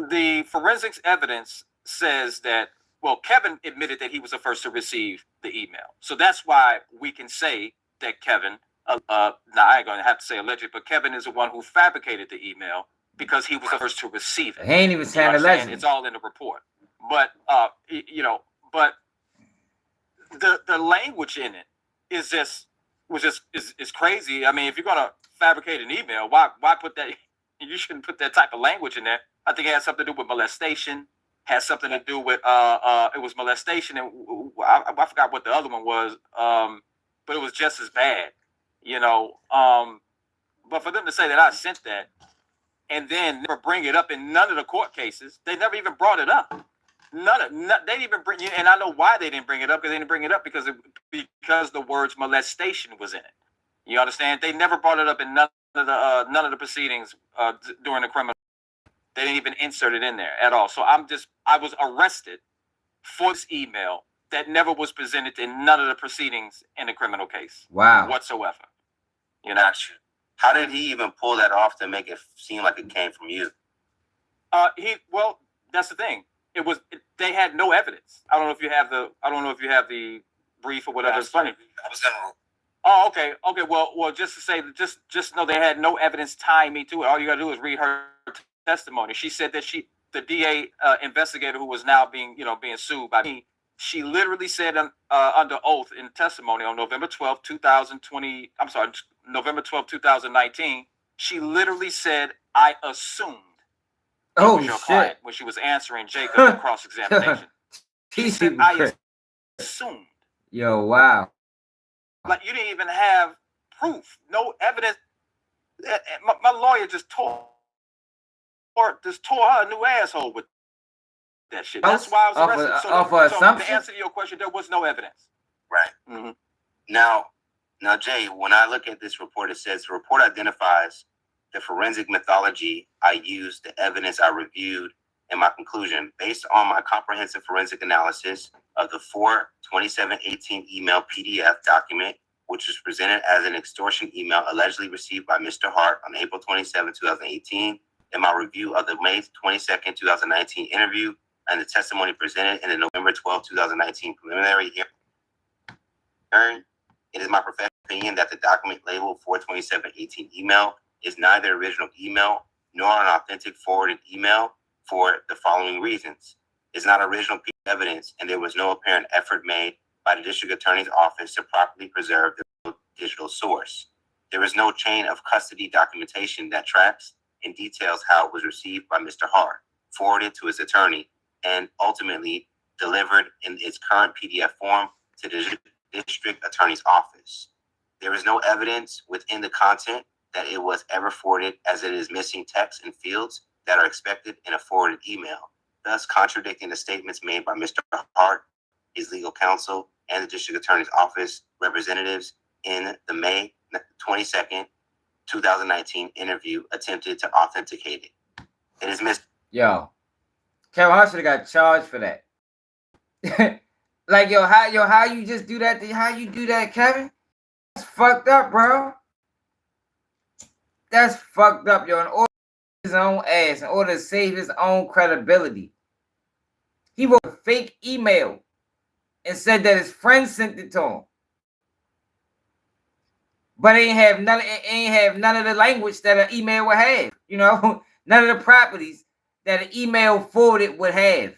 the forensics evidence says that, Kevin admitted that he was the first to receive the email. So that's why we can say that Kevin, now I ain't going to have to say alleged, but Kevin is the one who fabricated the email because he was the first to receive it. He ain't even saying alleged. It's all in the report. But, but the language in it is crazy. I mean, if you're going to fabricate an email, why put that? You shouldn't put that type of language in there. I think it has something to do with molestation. Has something to do with it was molestation, and I forgot what the other one was. But it was just as bad, But for them to say that I sent that, and then never bring it up in none of the court cases, they never even brought it up. They didn't even bring it, and I know why they didn't bring it up. Because they didn't bring it up because the words molestation was in it. You understand? They never brought it up in none of the proceedings during the criminal. They didn't even insert it in there at all. So I was arrested for this email that never was presented in none of the proceedings in the criminal case. Wow. Whatsoever. You know? Got you. How did he even pull that off to make it seem like it came from you? Well, that's the thing. They had no evidence. I don't know if you have the brief or whatever. It's funny. I was gonna. Oh, okay. Okay. Well, just to say, just know they had no evidence tying me to it. All you gotta do is read her testimony. She said that the DA investigator who was now being sued by me, she literally said under oath in testimony on November 12th, 2020. I'm sorry, November 12th, 2019. She literally said, "I assumed." Oh was your shit! Client when she was answering Jacob's cross-examination, she said, "I assumed." Yo, wow. Like you didn't even have proof, no evidence. My lawyer just tore her a new asshole with that shit. That's why I was arrested. So to answer your question, there was no evidence. Right. Mm-hmm. Now, Jay, when I look at this report, it says the report identifies the forensic methodology I used, the evidence I reviewed, and my conclusion. Based on my comprehensive forensic analysis of the 4/27/18 email PDF document, which was presented as an extortion email allegedly received by Mr. Hart on April 27, 2018, and my review of the May 22nd, 2019 interview, and the testimony presented in the November 12, 2019 preliminary hearing, it is my professional opinion that the document labeled 4/27/18 email is neither original email nor an authentic forwarded email for the following reasons. It's not original piece of evidence, and there was no apparent effort made by the district attorney's office to properly preserve the digital source. There is no chain of custody documentation that tracks and details how it was received by Mr. Hart, forwarded to his attorney, and ultimately delivered in its current PDF form to the district attorney's office. There is no evidence within the content that it was ever forwarded, as it is missing text and fields that are expected in a forwarded email, thus contradicting the statements made by Mr. Hart, his legal counsel, and the district attorney's office representatives in the May 22nd, 2019 interview attempted to authenticate it. It is missing. Yo, Kevin Hart should have got charged for that. Like, how you just do that? How you do that, Kevin? That's fucked up, bro. That's fucked up, yo. In order to his own ass, in order to save his own credibility, he wrote a fake email and said that his friend sent it to him, but it ain't have none of the language that an email would have. You know, none of the properties that an email forwarded would have.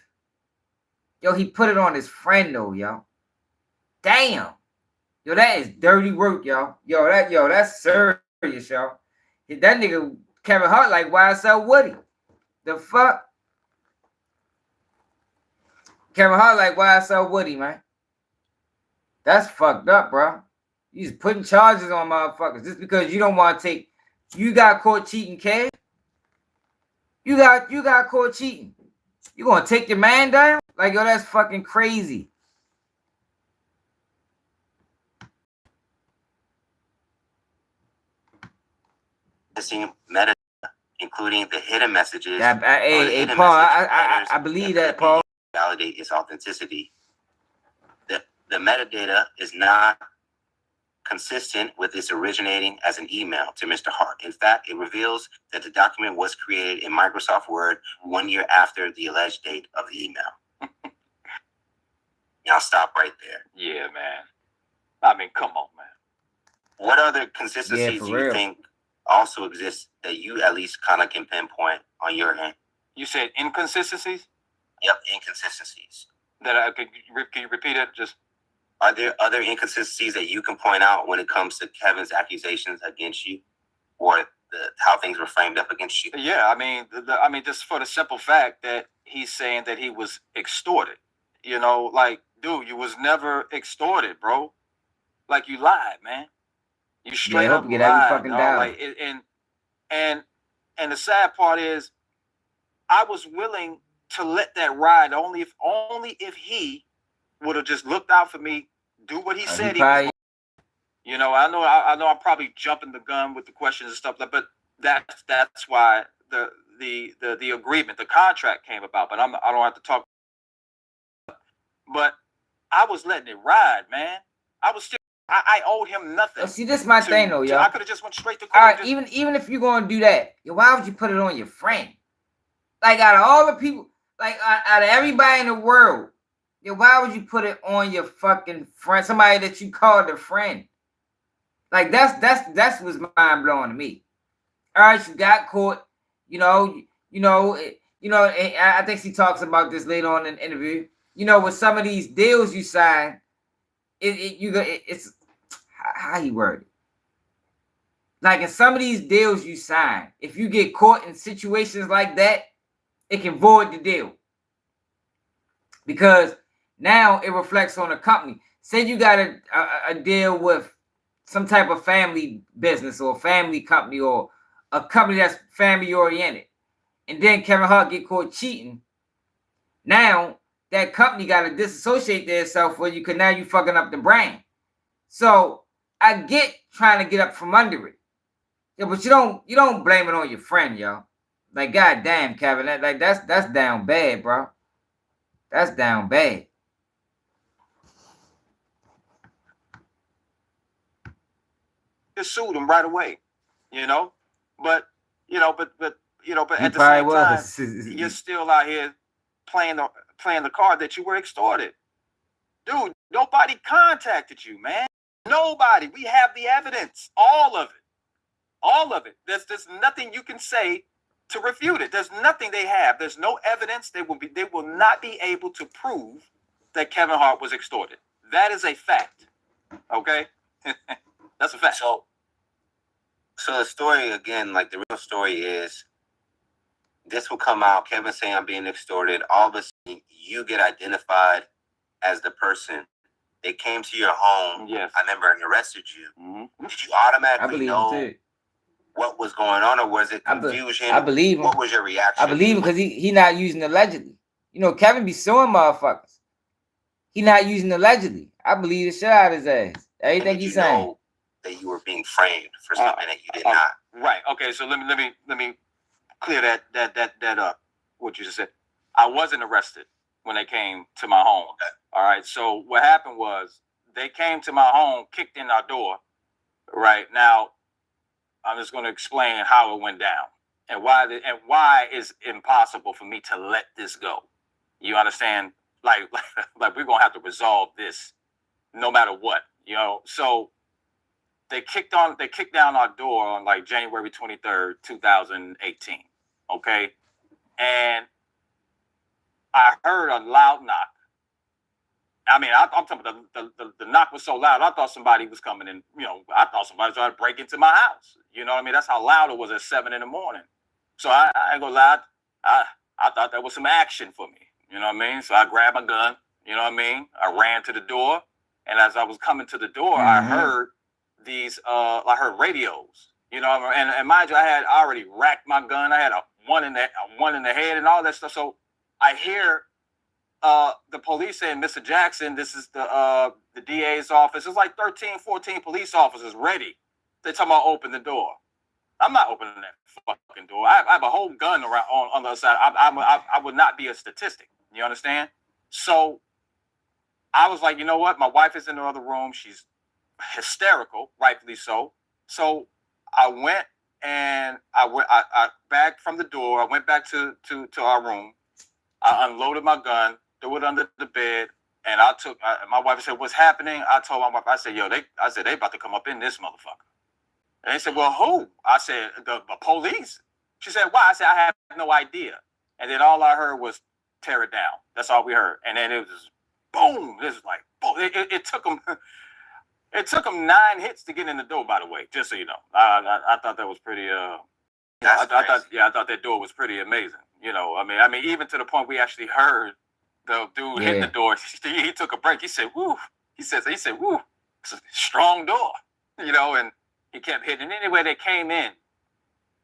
Yo, he put it on his friend though, yo. Damn. Yo, that is dirty work, yo. That's serious, yo. That nigga Kevin Hart like YSL Woody. The fuck? Kevin Hart like YSL Woody, man. That's fucked up, bro. You just putting charges on motherfuckers just because you don't want to take. You got caught cheating, Kev. You got caught cheating. You gonna take your man down? Like, yo, that's fucking crazy. Metadata, including the hidden messages. Hey, Paul, I believe that, Paul. Validate its authenticity. The metadata is not consistent with its originating as an email to Mr. Hart. In fact, it reveals that the document was created in Microsoft Word 1 year after the alleged date of the email. Y'all stop right there. Yeah, man. I mean, come on, man. What other consistencies do you think also exist that you at least kind of can pinpoint on your end? You said inconsistencies? Yep, inconsistencies. Can you repeat it? Just are there other inconsistencies that you can point out when it comes to Kevin's accusations against you, or how things were framed up against you? Yeah, I mean, just for the simple fact that he's saying that he was extorted. You know, like, dude, you was never extorted, bro. Like, you lied, man. You straight up lied, fucking dog. Like, and the sad part is, I was willing to let that ride only if he would have just looked out for me, do what he said he was. You know, I know I'm probably jumping the gun with the questions and stuff like that, but that's why the the agreement, the contract came about. But I don't have to talk. But I was letting it ride, man. I owed him nothing. See, this is my thing though, yo. I could have just went straight to court. All right, even if you're gonna do that, yo, why would you put it on your friend? Like out of all the people, like out of everybody in the world, yo, why would you put it on your fucking friend? Somebody that you called a friend. Like that's what's mind blowing to me. All right, you got caught. I think she talks about this later on in the interview. With some of these deals you sign, it's how he worded. Like in some of these deals you sign, if you get caught in situations like that, it can void the deal. Because now it reflects on the company. Say you got a deal with some type of family business or family company or a company that's family oriented. And then Kevin Hart get caught cheating. Now that company got to disassociate themselves with you because now you fucking up the brand. So I get trying to get up from under it. Yeah, but you don't blame it on your friend, yo. Like, goddamn, Kevin, that's down bad, bro. That's down bad. Just sued him right away, But at the same time, you're still out here playing the card that you were extorted. Dude, nobody contacted you, man. Nobody. We have the evidence. All of it. All of it. There's nothing you can say to refute it. There's nothing they have. There's no evidence. They will not be able to prove that Kevin Hart was extorted. That is a fact. Okay? That's a fact. So the story again, like the real story is, this will come out. Kevin saying I'm being extorted. All of a sudden, you get identified as the person. They came to your home. Yes. I remember and arrested you. Mm-hmm. Did you automatically know what was going on, or was it confusion? I believe him. What was your reaction? I believe him because he not using allegedly. Kevin be suing motherfuckers. He not using allegedly. I believe the shit out of his ass. Everything he's saying. Know that you were being framed for something that you did not. Right. Okay. So let me clear that up. What you just said. I wasn't arrested when they came to my home. Okay. All right. So what happened was they came to my home, kicked in our door. Right now, I'm just going to explain how it went down and why it's impossible for me to let this go. You understand? Like we're gonna have to resolve this, no matter what. So they kicked down our door on like January 23rd, 2018. Okay, and I heard a loud knock. I mean, I'm talking about the knock was so loud. I thought somebody was coming in. I thought somebody was trying to break into my house. You know what I mean? That's how loud it was at 7 a.m. So I ain't gonna lie. I thought that was some action for me. You know what I mean? So I grabbed my gun. You know what I mean? I ran to the door, and as I was coming to the door, I heard these. I heard radios. And mind you, I had already racked my gun. I had a one in the head and all that stuff. So I hear the police saying, "Mr. Jackson, this is the DA's office." It's like 13, 14 police officers ready. They talking about open the door. I'm not opening that fucking door. I have a whole gun around on the other side. I would not be a statistic. You understand? So I was like, you know what? My wife is in the other room. She's hysterical, rightfully so. So I went and I backed from the door. I went back to our room. I unloaded my gun, threw it under the bed, and my wife said, "What's happening?" I told my wife, I said, they about to come up in this motherfucker. And they said, "Well, who?" I said, the police. She said, "Why?" I said, "I have no idea." And then all I heard was, "Tear it down." That's all we heard. And then it was boom. This was like boom. It took them. It took them 9 hits to get in the door. By the way, just so you know, I thought that was pretty. I thought that door was pretty amazing. I mean, even to the point we actually heard the dude hit the door. He took a break. He said, "Woo." He said, "Woo." It's a strong door. And he kept hitting. Anyway, they came in,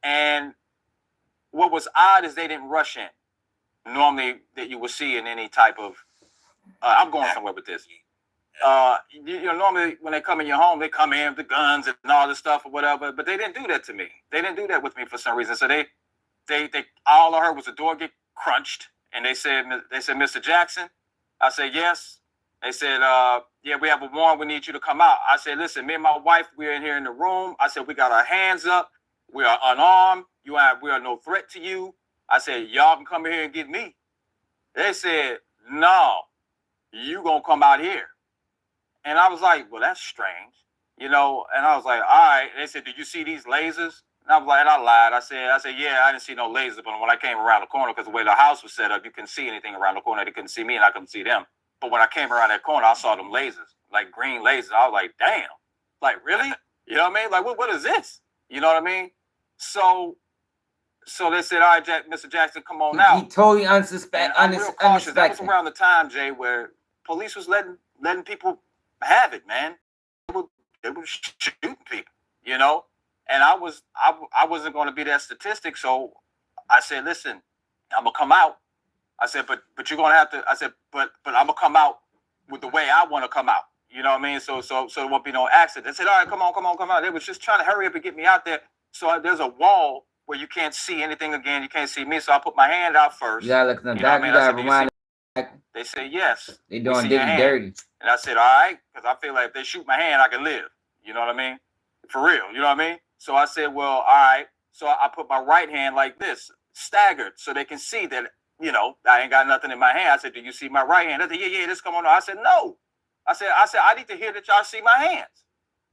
and what was odd is they didn't rush in. Normally, that you will see in any type of. I'm going somewhere with this. Normally when they come in your home, they come in with the guns and all this stuff or whatever. But they didn't do that to me. They didn't do that with me for some reason. So they all I heard was the door get crunched, and they said, Mr. Jackson. I said, yes. They said, yeah, we have a warrant. We need you to come out. I said, listen, me and my wife, we're in here in the room. I said, we got our hands up. We are unarmed. We are no threat to you. I said, y'all can come here and get me. They said, no, you gonna come out here. And I was like, well, that's strange, and I was like, all right. They said, did you see these lasers? And I was like, and I lied. I said, yeah, I didn't see no lasers, but when I came around the corner, because the way the house was set up, you couldn't see anything around the corner. They couldn't see me, and I couldn't see them. But when I came around that corner, I saw them lasers, like green lasers. I was like, damn, like really? You know what I mean? Like, what is this? You know what I mean? So they said, all right, Mr. Jackson, come on out. He totally unsuspected. I'm real cautious. That was around the time, Jay, where police was letting people have it, man. They were shooting people, And I wasn't going to be that statistic, so I said, listen, I'm gonna come out. I said, but you're gonna have to. I said, but I'm gonna come out with the way I want to come out. You know what I mean? So there won't be no accident. They said, all right, come on. They was just trying to hurry up and get me out there. So there's a wall where you can't see anything again. You can't see me. So I put my hand out first. You gotta look in the back. You gotta remind. They say yes. They doing Diddy dirty. And I said, all right, because I feel like if they shoot my hand, I can live. You know what I mean? For real. You know what I mean? So I said, well, all right. So I put my right hand like this, staggered, so they can see that, I ain't got nothing in my hand. I said, do you see my right hand? They said, yeah, this come on. I said, no. I said, I need to hear that y'all see my hands.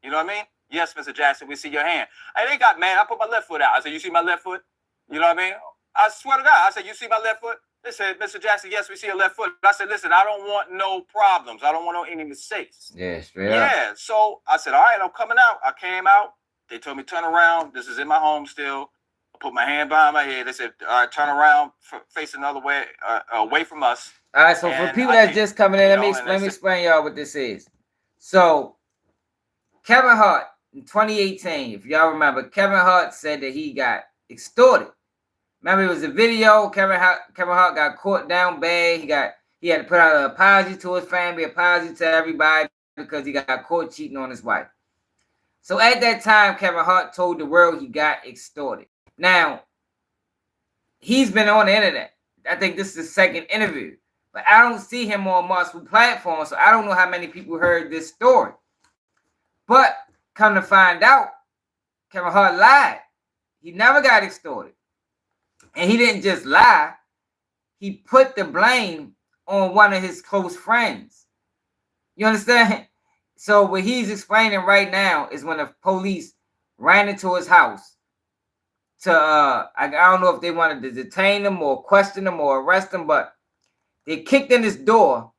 You know what I mean? Yes, Mr. Jackson, we see your hand. And they got mad. I put my left foot out. I said, you see my left foot? You know what I mean? I swear to God. I said, you see my left foot? They said, Mr. Jackson, yes, we see your left foot. I said, listen, I don't want no problems. I don't want any mistakes. Yeah, straight up. Yeah, so I said, all right, I'm coming out. I came out. They told me, turn around. This is in my home still. I put my hand behind my head. They said, all right, turn around, face another way, away from us. All right, so for people that's just coming in, let me explain y'all what this is. So, Kevin Hart, in 2018, if y'all remember, Kevin Hart said that he got extorted. Remember, it was a video. Kevin Hart got caught down bad. He had to put out an apology to his family, apology to everybody because he got caught cheating on his wife. So at that time, Kevin Hart told the world he got extorted. Now, he's been on the internet. I think this is the second interview. But I don't see him on multiple platforms, so I don't know how many people heard this story. But come to find out, Kevin Hart lied. He never got extorted. And he didn't just lie. He put the blame on one of his close friends. You understand? So what he's explaining right now is when the police ran into his house to, I don't know if they wanted to detain him or question him or arrest him, but they kicked in his door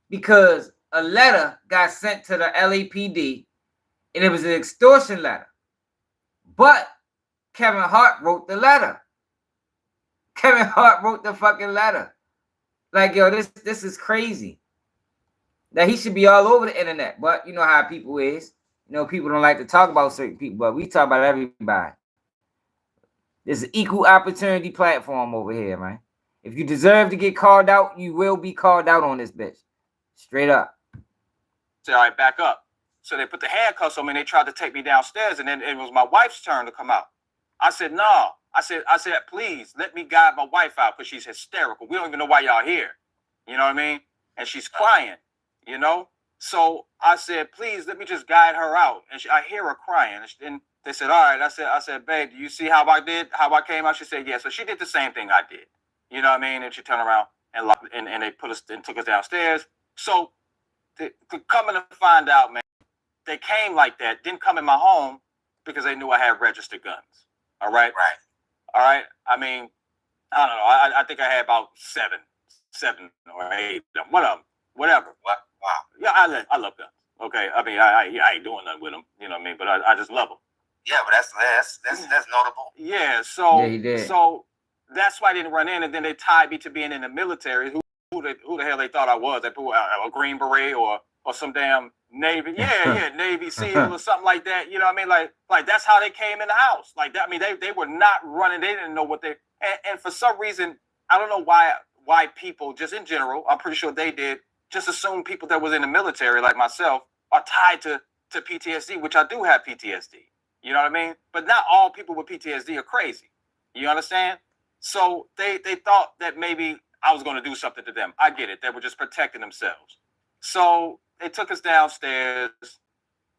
because a letter got sent to the LAPD and it was an extortion letter. But Kevin Hart wrote the letter. Kevin Hart wrote the fucking letter. Like, yo, this is crazy. That he should be all over the internet. But you know how people is. People don't like to talk about certain people, but we talk about everybody. There's an equal opportunity platform over here, man. If you deserve to get called out, you will be called out on this bitch. Straight up. Say, all right, back up. So they put the handcuffs on me and they tried to take me downstairs, and then it was my wife's turn to come out. I said, no. I said, please let me guide my wife out because she's hysterical. We don't even know why y'all here. You know what I mean? And she's crying, So I said, please let me just guide her out. And I hear her crying. And they said, all right. I said, babe, do you see how I came out? She said, yeah. So she did the same thing I did. You know what I mean? And she turned around and they put us and took us downstairs. So coming to find out, man, they came like that, didn't come in my home because they knew I had registered guns. All right? Right. All right. I mean, I don't know. I think I had about seven or eight. One of them, whatever. What? Wow. Yeah, I love guns. Okay. I mean, I ain't doing nothing with them. You know what I mean? But I just love them. Yeah, but that's notable. Yeah. So yeah, he did. So that's why I didn't run in, and then they tied me to being in the military. Who the hell they thought I was? They put a Green Beret or some damn Navy. Yeah, Navy SEAL or something like that. You know what I mean? Like that's how they came in the house. Like that. I mean, they were not running. They didn't know what they. And for some reason, I don't know why people just in general. I'm pretty sure they did. Just assume people that was in the military like myself are tied to PTSD, which I do have PTSD. You know what I mean? But not all people with PTSD are crazy. You understand? So they thought that maybe I was going to do something to them. I get it. They were just protecting themselves. So they took us downstairs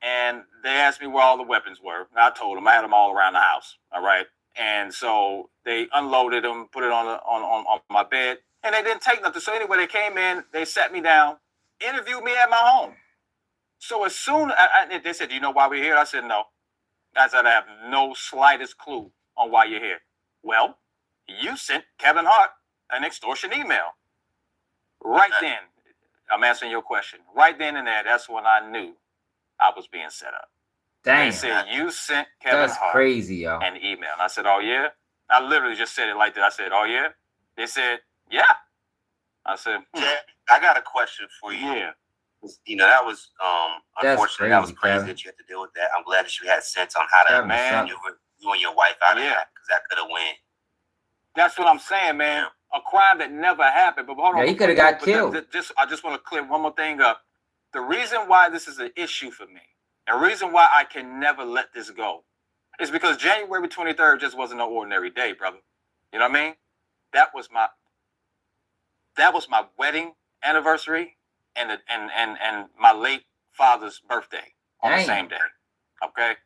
and they asked me where all the weapons were. And I told them I had them all around the house. All right. And so they unloaded them, put it on my bed, and they didn't take nothing. So anyway, they came in, they sat me down, interviewed me at my home. So as soon as they said, "Do you know why we're here?" I said, "No." I said, "I have no slightest clue on why you're here." "Well, you sent Kevin Hart an extortion email." Right then, I'm answering your question. Right then and there, that's when I knew I was being set up. Damn. They said, "You sent Kevin Hart crazy, yo. an email." And I said, "Oh, yeah?" I literally just said it like that. I said, "Oh, yeah?" They said, "Yeah." I said, Jack, I got a question for you. Yeah. You know, that was unfortunately, that was crazy Kevin. that you had to deal with that. I'm glad that you had sense on how to maneuver you and your wife out of that, because that could have went. That's what I'm saying, man. A crime that never happened. But hold on. Yeah, he could have got killed. I just want to clear one more thing up. The reason why this is an issue for me, and the reason why I can never let this go, is because January 23rd just wasn't an ordinary day, brother. You know what I mean? That was my wedding anniversary and my late father's birthday on the same day. Okay?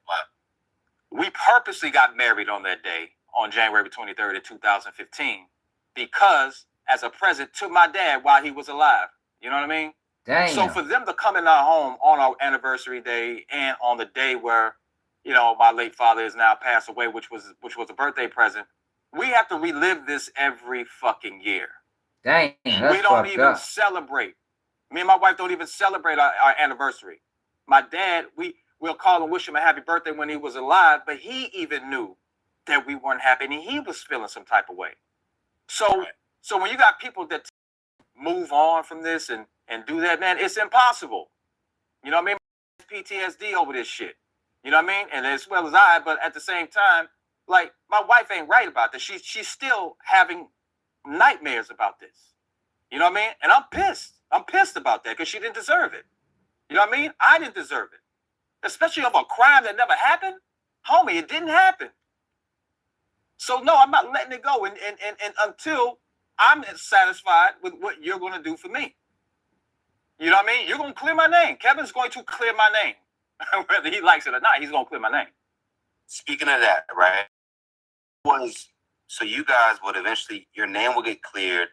We purposely got married on that day, on January 23rd of 2015, because as a present to my dad while he was alive. You know what I mean? Damn. So for them to come in our home on our anniversary day and on the day where, you know, my late father is now passed away, which was a birthday present, we have to relive this every fucking year. Dang, that's we don't fucked even up. celebrate. Me and my wife don't even celebrate our anniversary. My dad, we'll call and wish him a happy birthday when he was alive, but he even knew that we weren't happy and he was feeling some type of way. So when you got people that move on from this and do that, man, it's impossible. You know what I mean? PTSD over this shit. You know what I mean? And as well as I, but at the same time, like, my wife ain't right about this. She's still having nightmares about this. You know what I mean? And I'm pissed. I'm pissed about that because she didn't deserve it. You know what I mean? I didn't deserve it. Especially of a crime that never happened. Homie, it didn't happen. So no, I'm not letting it go and until I'm satisfied with what you're going to do for me. You know what I mean? You're going to clear my name. Kevin's going to clear my name. Whether he likes it or not, he's going to clear my name. Speaking of that, right? So you guys would eventually, your name will get cleared,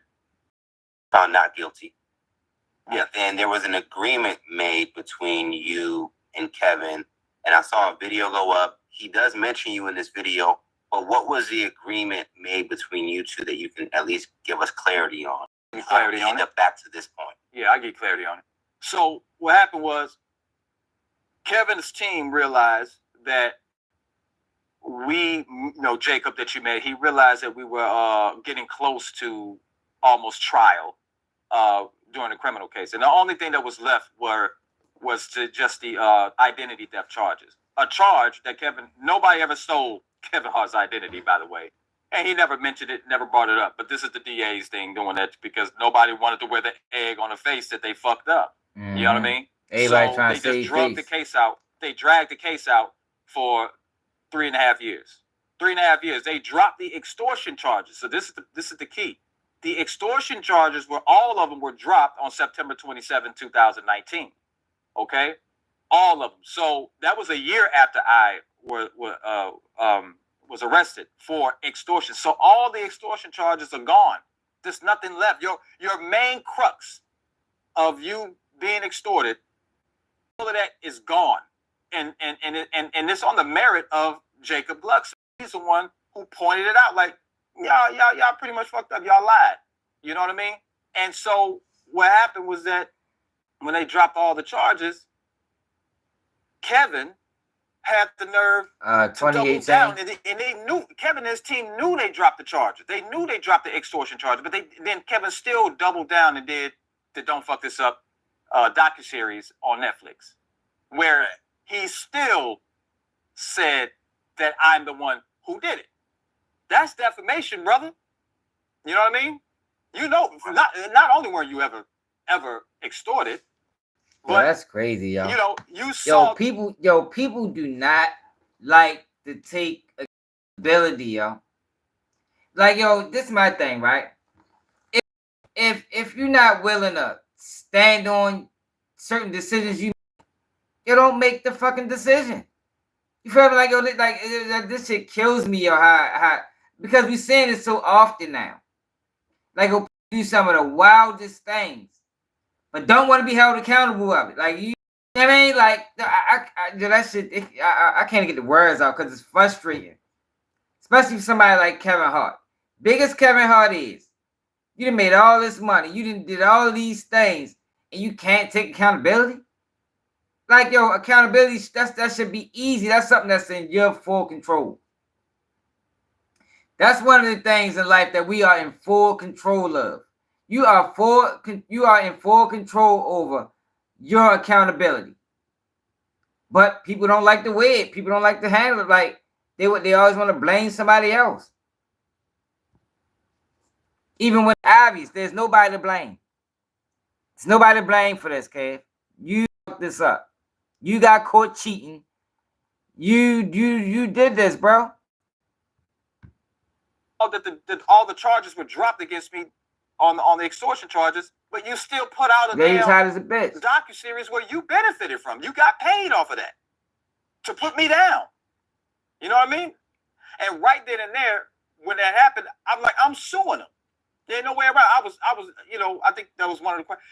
found not guilty. Yeah. And there was an agreement made between you and Kevin, and I saw a video go up. He does mention you in this video, but what was the agreement made between you two that you can at least give us clarity on? End up back to this point. Yeah, I get clarity on it. So what happened was Kevin's team realized that Jacob that you met, he realized that we were getting close to almost trial during the criminal case. And the only thing that was left was just the identity theft charges. A charge that nobody ever stole Kevin Hart's identity, by the way. And he never mentioned it, never brought it up. But this is the DA's thing doing that because nobody wanted to wear the egg on the face that they fucked up. Mm-hmm. You know what I mean? Everybody so trying they to just drugged the case out. They dragged the case out for 3.5 years. 3.5 years. They dropped the extortion charges. So this is the key. The extortion charges all of them were dropped on September 27, 2019. Okay? All of them. So that was a year after I was arrested for extortion. So all the extortion charges are gone. There's nothing left. Your main crux of you being extorted, all of that is gone. And it's on the merit of Jacob Gluckson. He's the one who pointed it out. Like, y'all pretty much fucked up. Y'all lied. You know what I mean? And so what happened was that when they dropped all the charges, Kevin had the nerve to double down, and they knew, Kevin and his team knew they dropped the charges. They knew they dropped the extortion charges, but then Kevin still doubled down and did the Don't Fuck This Up docuseries on Netflix, where he still said that I'm the one who did it. That's defamation, brother. You know what I mean? You know, not only were you ever extorted, but that's crazy, yo. You know, you saw people do not like to take accountability, yo. Like, yo, this is my thing, right? If you're not willing to stand on certain decisions, you don't make the fucking decision. You feel me? Like, yo, like this shit kills me, yo. How because we seeing it so often now. Like, go do some of the wildest things, but don't want to be held accountable of it. Like, you know what I mean? Like, that shit. I can't get the words out because it's frustrating, especially for somebody like Kevin Hart. Big as Kevin Hart is, you done made all this money. You done did all of these things, and you can't take accountability. Like, yo, accountability, that should be easy. That's something that's in your full control. That's one of the things in life that we are in full control of. You are in full control over your accountability. But people don't like to weigh it. People don't like to handle it. Like, they always want to blame somebody else. Even when it's obvious, there's nobody to blame. There's nobody to blame for this, Kev. You fucked this up. You got caught cheating. You did this, bro. All the charges were dropped against me on the extortion charges, but you still put out a damn docuseries where you benefited from. You got paid off of that to put me down. You know what I mean? And right then and there, when that happened, I'm like, I'm suing them. There's no way around. I was, you know, I think that was one of the questions.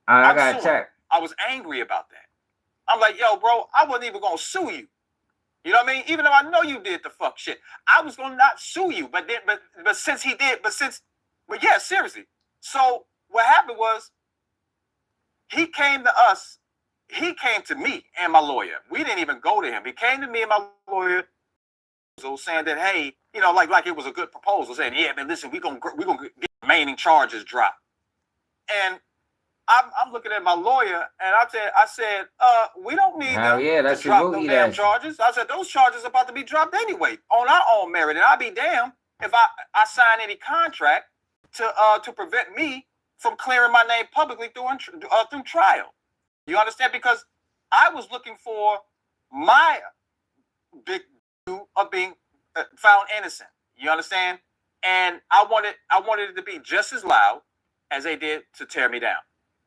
I gotta check. I was angry about that. I'm like, yo, bro, I wasn't even gonna sue you. You know what I mean? Even though I know you did the fuck shit, I was gonna not sue you. But since he did, but yeah, seriously. So what happened was, he came to us. He came to me and my lawyer. We didn't even go to him. He came to me and my lawyer, saying that, hey, you know, like it was a good proposal, saying, yeah, man, listen, we gonna get remaining charges dropped. And I'm looking at my lawyer, and I said, we don't need to drop those damn charges. I said, those charges are about to be dropped anyway on our own merit, and I'll be damned if I sign any contract to prevent me from clearing my name publicly through trial. You understand? Because I was looking for my big due of being found innocent. You understand? And I wanted it to be just as loud as they did to tear me down.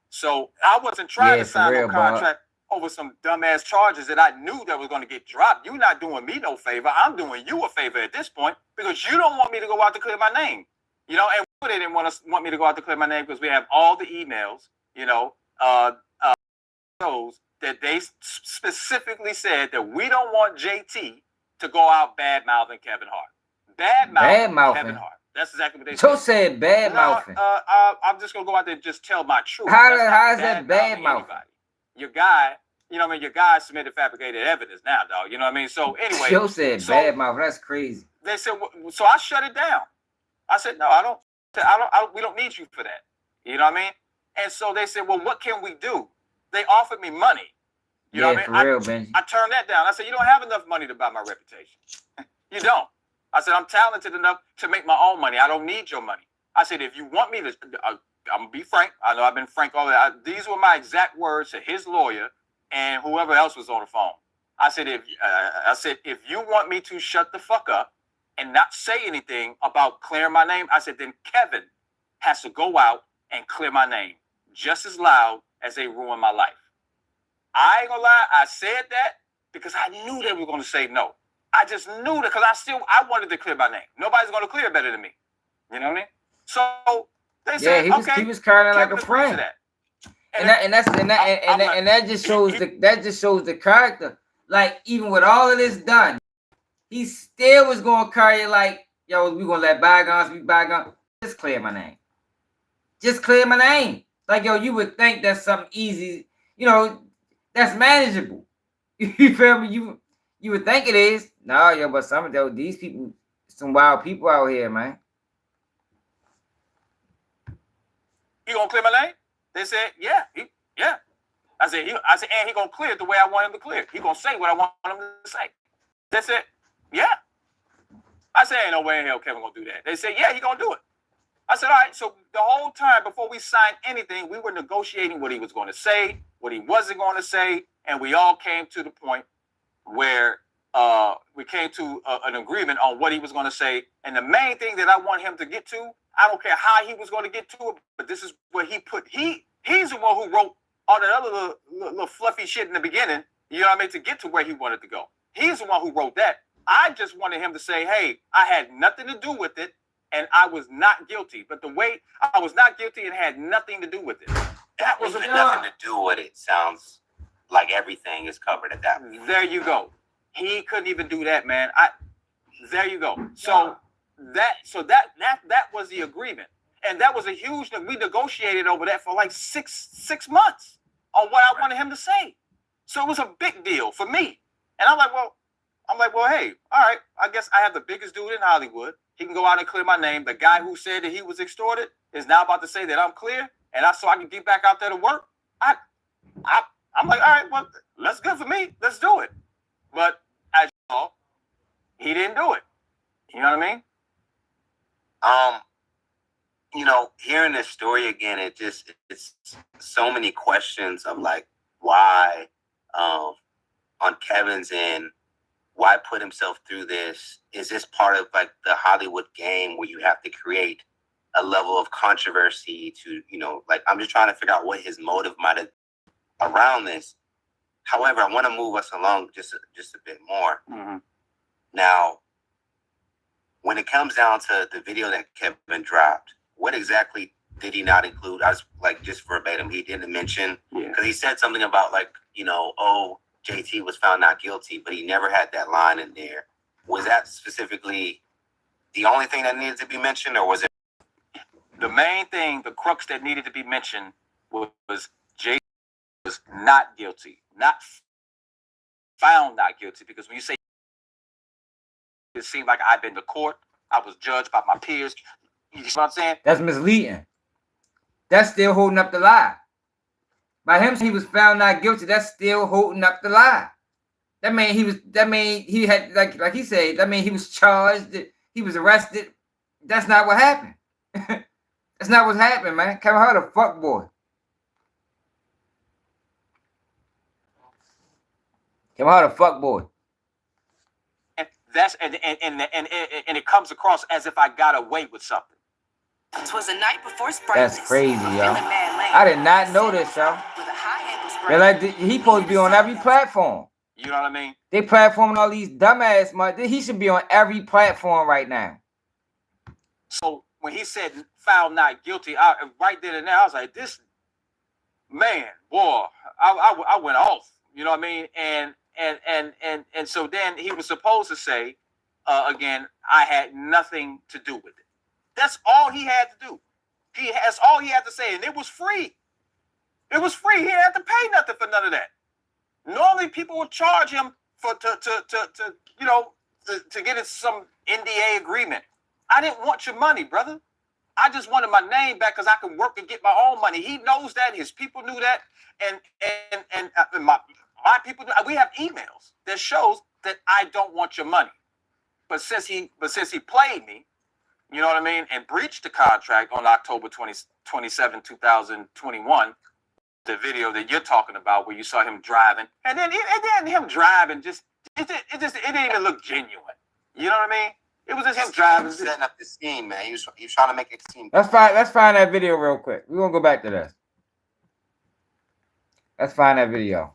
So I wasn't trying to sign a contract over some dumbass charges that I knew that was going to get dropped. You're not doing me no favor. I'm doing you a favor at this point because you don't want me to go out to clear my name. You know, and they didn't want me to go out to clear my name because we have all the emails, you know, shows that they specifically said that we don't want JT to go out bad-mouthing Kevin Hart. Bad-mouthing Kevin Hart. That's exactly what they said. So said bad-mouthing. I'm just going to go out there and just tell my truth. How is that bad-mouthing? Your guy, you know what I mean? Your guy submitted fabricated evidence now, dog. You know what I mean? So anyway. Joe said bad-mouthing. That's crazy. They said, so I shut it down. I said, no, we don't need you for that. You know what I mean? And so they said, well, what can we do? They offered me money. You know what I mean? For real, Benji. I turned that down. I said, you don't have enough money to buy my reputation. You don't. I said, I'm talented enough to make my own money. I don't need your money. I said, if you want me to, I'm going to be frank. I know I've been frank all that. These were my exact words to his lawyer and whoever else was on the phone. I said, if you want me to shut the fuck up and not say anything about clearing my name, I said, then Kevin has to go out and clear my name just as loud as they ruined my life. I ain't gonna lie, I said that because I knew they were gonna say no. I just knew that because I wanted to clear my name. Nobody's gonna clear better than me. You know what I mean? So they said, he was kind of like a friend. And that just shows the character. Like, even with all of this done, he still was gonna carry like, yo, we gonna let bygones be bygones. Just clear my name. Just clear my name. Like, yo, you would think that's something easy, you know, that's manageable. You feel me? You would think it is. No, yo, but some of these people, some wild people out here, man. You gonna clear my name? They said, yeah. I said, and he gonna clear it the way I want him to clear it. He gonna say what I want him to say. They said, yeah. I said, ain't no way in hell Kevin gonna do that. They said, yeah, he gonna do it. I said, all right, so the whole time before we signed anything, we were negotiating what he was going to say, what he wasn't going to say, and we all came to the point where we came to an agreement on what he was going to say. And the main thing that I want him to get to, I don't care how he was going to get to it, but this is what he put. He's the one who wrote all that other little fluffy shit in the beginning, you know what I mean, to get to where he wanted to go. He's the one who wrote that. I just wanted him to say, hey, I had nothing to do with it, and I was not guilty. But the way I was not guilty and had nothing to do with it. That was nothing to do with it. Sounds like everything is covered at that point. There you go. He couldn't even do that, man. There you go. So that was the agreement. And that was a huge, we negotiated over that for like six months on what I wanted him to say. So it was a big deal for me. And I'm like, well, hey, all right, I guess I have the biggest dude in Hollywood. He can go out and clear my name. The guy who said that he was extorted is now about to say that I'm clear, and so I can get back out there to work. I'm like, all right, well, that's good for me. Let's do it. But as you saw, he didn't do it. You know what I mean? You know, hearing this story again, it's so many questions of like, why on Kevin's end, why put himself through this? Is this part of like the Hollywood game where you have to create a level of controversy to, you know, like, I'm just trying to figure out what his motive might have around this. However, I want to move us along just a bit more. Mm-hmm. Now, when it comes down to the video that Kevin dropped, what exactly did he not include? I was like, just verbatim, he didn't mention, because he said something about like, you know, oh, JT was found not guilty, but he never had that line in there. Was that specifically the only thing that needed to be mentioned, or was it? The main thing, the crux that needed to be mentioned was JT was not guilty, not found not guilty, because when you say it seemed like I've been to court, I was judged by my peers. You know what I'm saying? That's misleading. That's still holding up the lie. By him saying he was found not guilty, that's still holding up the lie. That mean he had like he said, that mean he was charged, he was arrested. That's not what happened. That's not what happened, man. Kevin Hart a fuck boy. Kevin Hart a fuck boy. And that's and it comes across as if I got away with something. It was the night before Sprite. That's crazy, y'all. I did not know this, y'all. They're like, he supposed to be on every platform. You know what I mean? They platforming all these dumbass. He should be on every platform right now. So when he said found not guilty, right then and there, I was like, this man, boy, I went off. You know what I mean? And so then he was supposed to say, again, I had nothing to do with it. That's all he had to do. That's all he had to say, and it was free. It was free. He didn't have to pay nothing for none of that. Normally, people would charge him for to get in some NDA agreement. I didn't want your money, brother. I just wanted my name back because I could work and get my own money. He knows that. His people knew that, and my people. We have emails that shows that I don't want your money. But since he played me, you know what I mean, and breached the contract on October 27, 2021, the video that you're talking about where you saw him driving, and then him driving it didn't even look genuine. You know what I mean? It was just him driving. Setting up the scene, man. He was trying to make it seem. Let's find that video real quick. We're gonna go back to this. Let's find that video.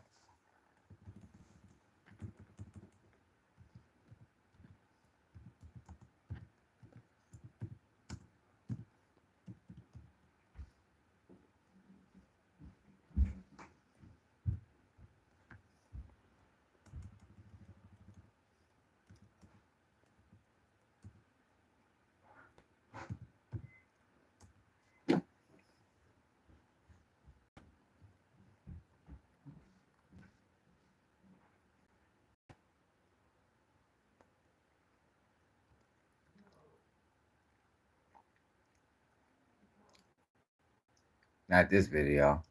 Not this video.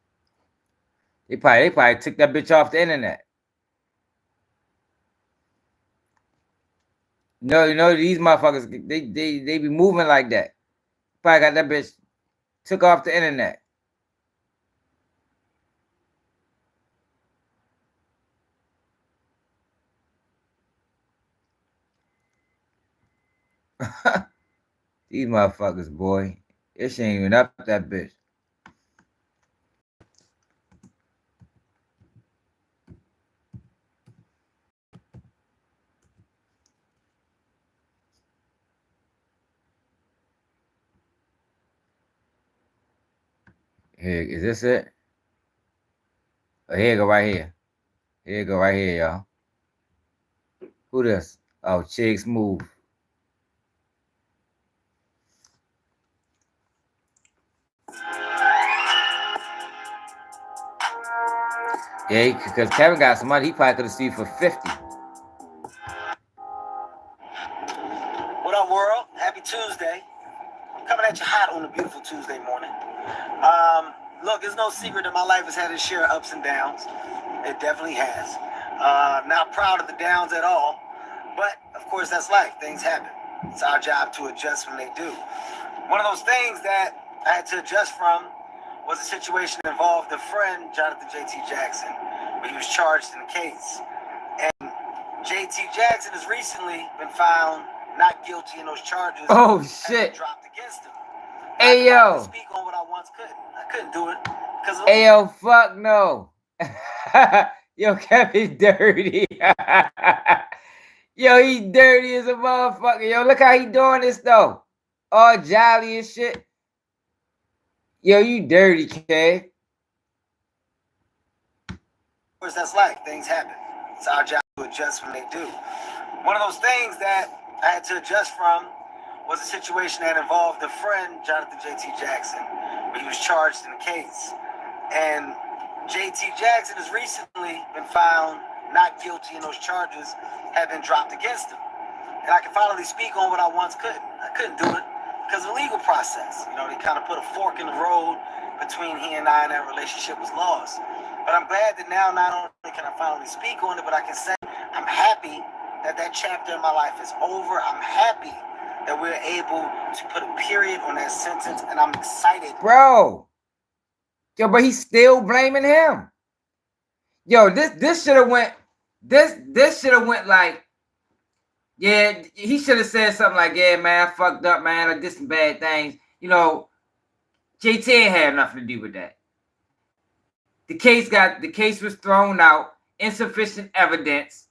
They probably took that bitch off the internet. No, these motherfuckers, they be moving like that. Probably got that bitch took off the internet. These motherfuckers, boy. This shit ain't even up that bitch. Here, is this it? Oh, here you go right here. Here you go right here, y'all. Who this? Oh, Chig's Move. Yeah, because Kevin got some money. He probably could have sued for 50. What up, world? Happy Tuesday. I'm coming at you hot on a beautiful Tuesday morning. Look, it's no secret that my life has had its share of ups and downs. It definitely has. Not proud of the downs at all, but of course that's life. Things happen. It's our job to adjust when they do. One of those things that I had to adjust from was a situation that involved a friend, Jonathan J.T. Jackson, where he was charged in a case. And J.T. Jackson has recently been found not guilty in those charges. Oh shit! Dropped against him. Hey yo! Speak on what I once couldn't. I couldn't do it because. Hey yo! Fuck no! Yo, Kevin dirty. Yo, he dirty as a motherfucker. Yo, look how he doing this though. All jolly and shit. Yo, you dirty, Kev. Of course, that's life. Things happen. It's our job to adjust when they do. One of those things that I had to adjust from was a situation that involved a friend, Jonathan J.T. Jackson, where he was charged in a case. And J.T. Jackson has recently been found not guilty in those charges have been dropped against him. And I can finally speak on what I once couldn't. I couldn't do it because of the legal process. You know, they kind of put a fork in the road between he and I, and that relationship was lost. But I'm glad that now not only can I finally speak on it, but I can say I'm happy that that chapter in my life is over. I'm happy that we're able to put a period on that sentence, and I'm excited. Bro. Yo, but he's still blaming him. Yo, this should have went, this should have went like, yeah, he should have said something like, yeah, man, I fucked up, man, I did some bad things. You know, JT had nothing to do with that. The case was thrown out, insufficient evidence.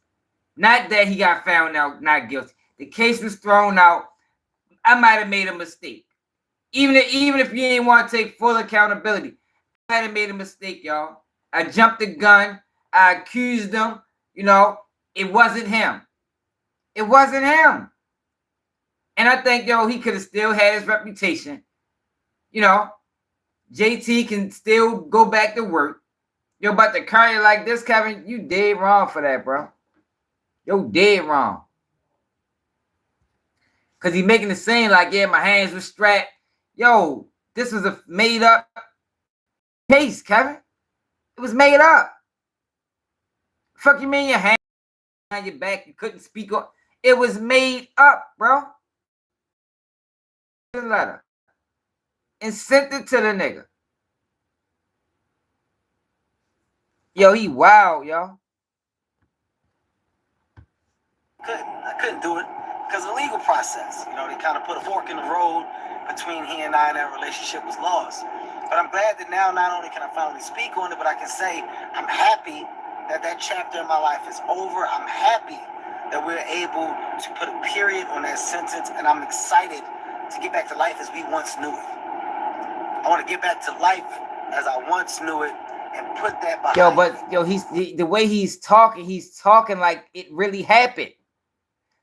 Not that he got found out not guilty. The case was thrown out. I might have made a mistake. Even if you didn't want to take full accountability, I might have made a mistake, y'all. I jumped the gun. I accused him. You know, it wasn't him. It wasn't him. And I think, yo, he could have still had his reputation. You know, JT can still go back to work. Yo, but to carry like this, Kevin, you dead wrong for that, bro. Yo, dead wrong. Because he making it seem like, yeah, my hands were strapped. Yo, this was a made up case, Kevin. It was made up. Fuck you mean your hands on your back, you couldn't speak on. It was made up, bro. The letter. And sent it to the nigga. Yo, he wild, yo. I couldn't do it because of the legal process. You know, they kind of put a fork in the road between he and I, and that relationship was lost. But I'm glad that now not only can I finally speak on it, but I can say I'm happy that that chapter in my life is over. I'm happy that we're able to put a period on that sentence, and I'm excited to get back to life as we once knew it. I want to get back to life as I once knew it and put that behind. Yo, but yo, the way he's talking like it really happened.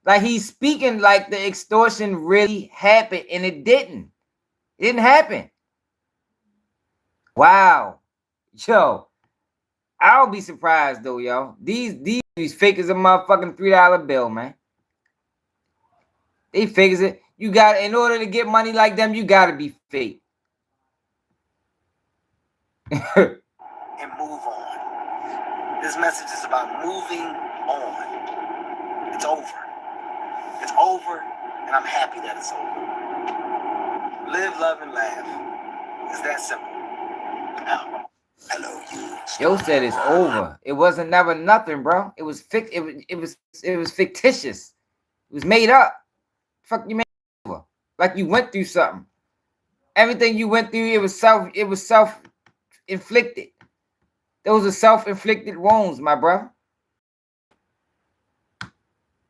Like he's speaking like the extortion really happened, and it didn't. It didn't happen. Wow. Yo, I'll be surprised though, yo. These fake as a motherfucking $3 bill, man. They figures it. You got, in order to get money like them, you gotta be fake. And move on. This message is about moving on. It's over. It's over, and I'm happy that it's over. Live, love, and laugh. It's that simple. Out. Hello, you. Yo said it's over. It wasn't never nothing, bro. It was fictitious. It was made up. Fuck you, man. Like you went through something. Everything you went through, it was self-inflicted. Those are self-inflicted wounds, my brother.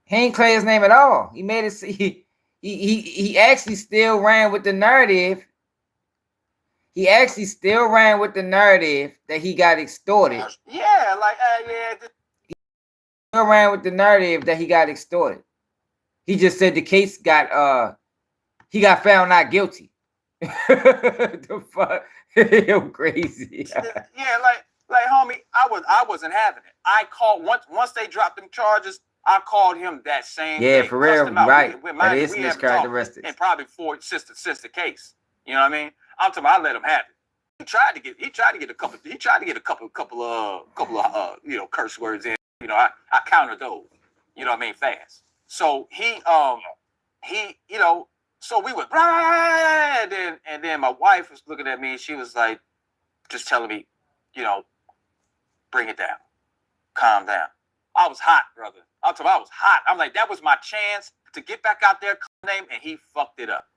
He ain't clear his name at all. He made it. He actually still ran with the narrative. He actually still ran with the narrative that he got extorted. Yeah, like He still ran with the narrative that he got extorted. He just said the case got he got found not guilty. The fuck, yo, crazy. Yeah, like homie, I wasn't having it. I called once they dropped them charges. I called him that same day. For real, right? That is mischaracteristics. And probably for sister case. You know what I mean? I'm talking about I let him have it. He tried to get a couple curse words in. You know, I countered those. You know what I mean? Fast. So he so we would and then my wife was looking at me and she was like, just telling me, bring it down. Calm down. I was hot, brother. I was hot. I'm like, that was my chance to get back out there, name, and he fucked it up.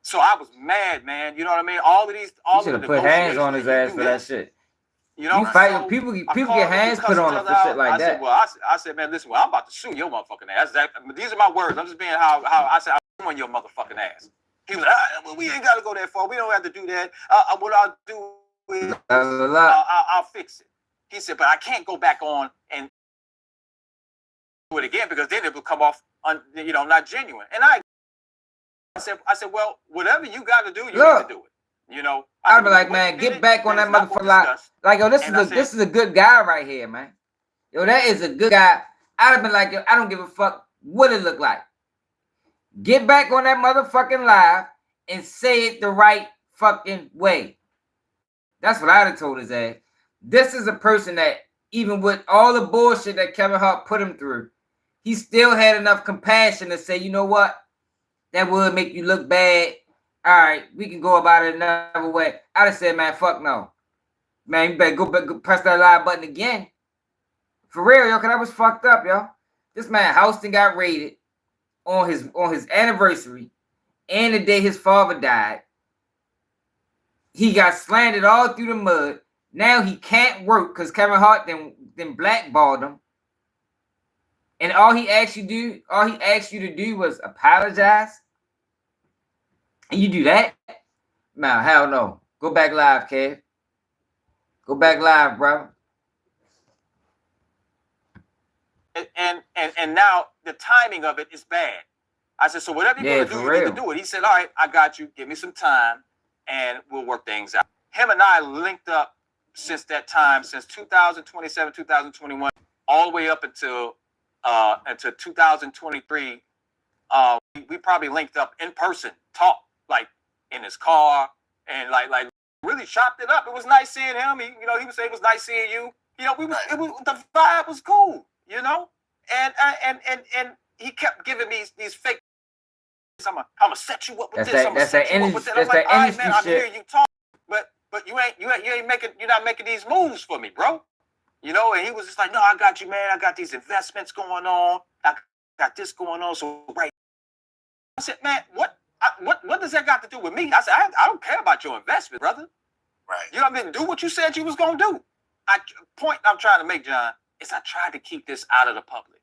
So I was mad, man. You know what I mean? You should have put hands on his ass for that shit. You fight, so people get hands put on him for shit like that. I said, man, listen, I'm about to sue your motherfucking ass. These are my words. I'm just being how I said, I'm suing your motherfucking ass. He was like, we ain't got to go that far. We don't have to do that. What I'll do is I'll fix it. He said, but I can't go back on and do it again because then it will come off, not genuine. And I said, well, whatever you got to do, you need to do it. I'd be like, man, get back on that motherfucker. Like, yo, this is a good guy right here, man. Yo, that is a good guy. I'd have been like, yo, I don't give a fuck what it look like. Get back on that motherfucking live and say it the right fucking way. That's what I'd have told his ass. This is a person that, even with all the bullshit that Kevin Hart put him through, he still had enough compassion to say, you know what? That would make you look bad. All right, we can go about it another way. I'd have said, man, fuck no. Man, you better go press that live button again. For real, yo, because that was fucked up, yo. This man Houston got raided on his anniversary and the day his father died. He got slandered all through the mud. Now he can't work because Kevin Hart then blackballed him. And all he asked you to do was apologize. And you do that? Man, hell no. Go back live, Kev. Go back live, bro. And now the timing of it is bad. I said, so whatever you're gonna do, you need to do it. He said, all right, I got you. Give me some time and we'll work things out. Him and I linked up since that time, since 2027, 2021, all the way up until 2023. We probably linked up in person, talked like in his car, and like really chopped it up. It was nice seeing him. He would say it was nice seeing you. The vibe was cool, and he kept giving me these fake. I'm gonna set you up with this. That's that industry shit. I'm hearing you talk, but you're not making these moves for me, bro. And he was just like, no, I got you, man. I got these investments going on. I got this going on. So right. I said, man, what does that got to do with me? I said, I don't care about your investment, brother. Right. You know what I mean? Do what you said you was gonna do. Point I'm trying to make, John, is I tried to keep this out of the public.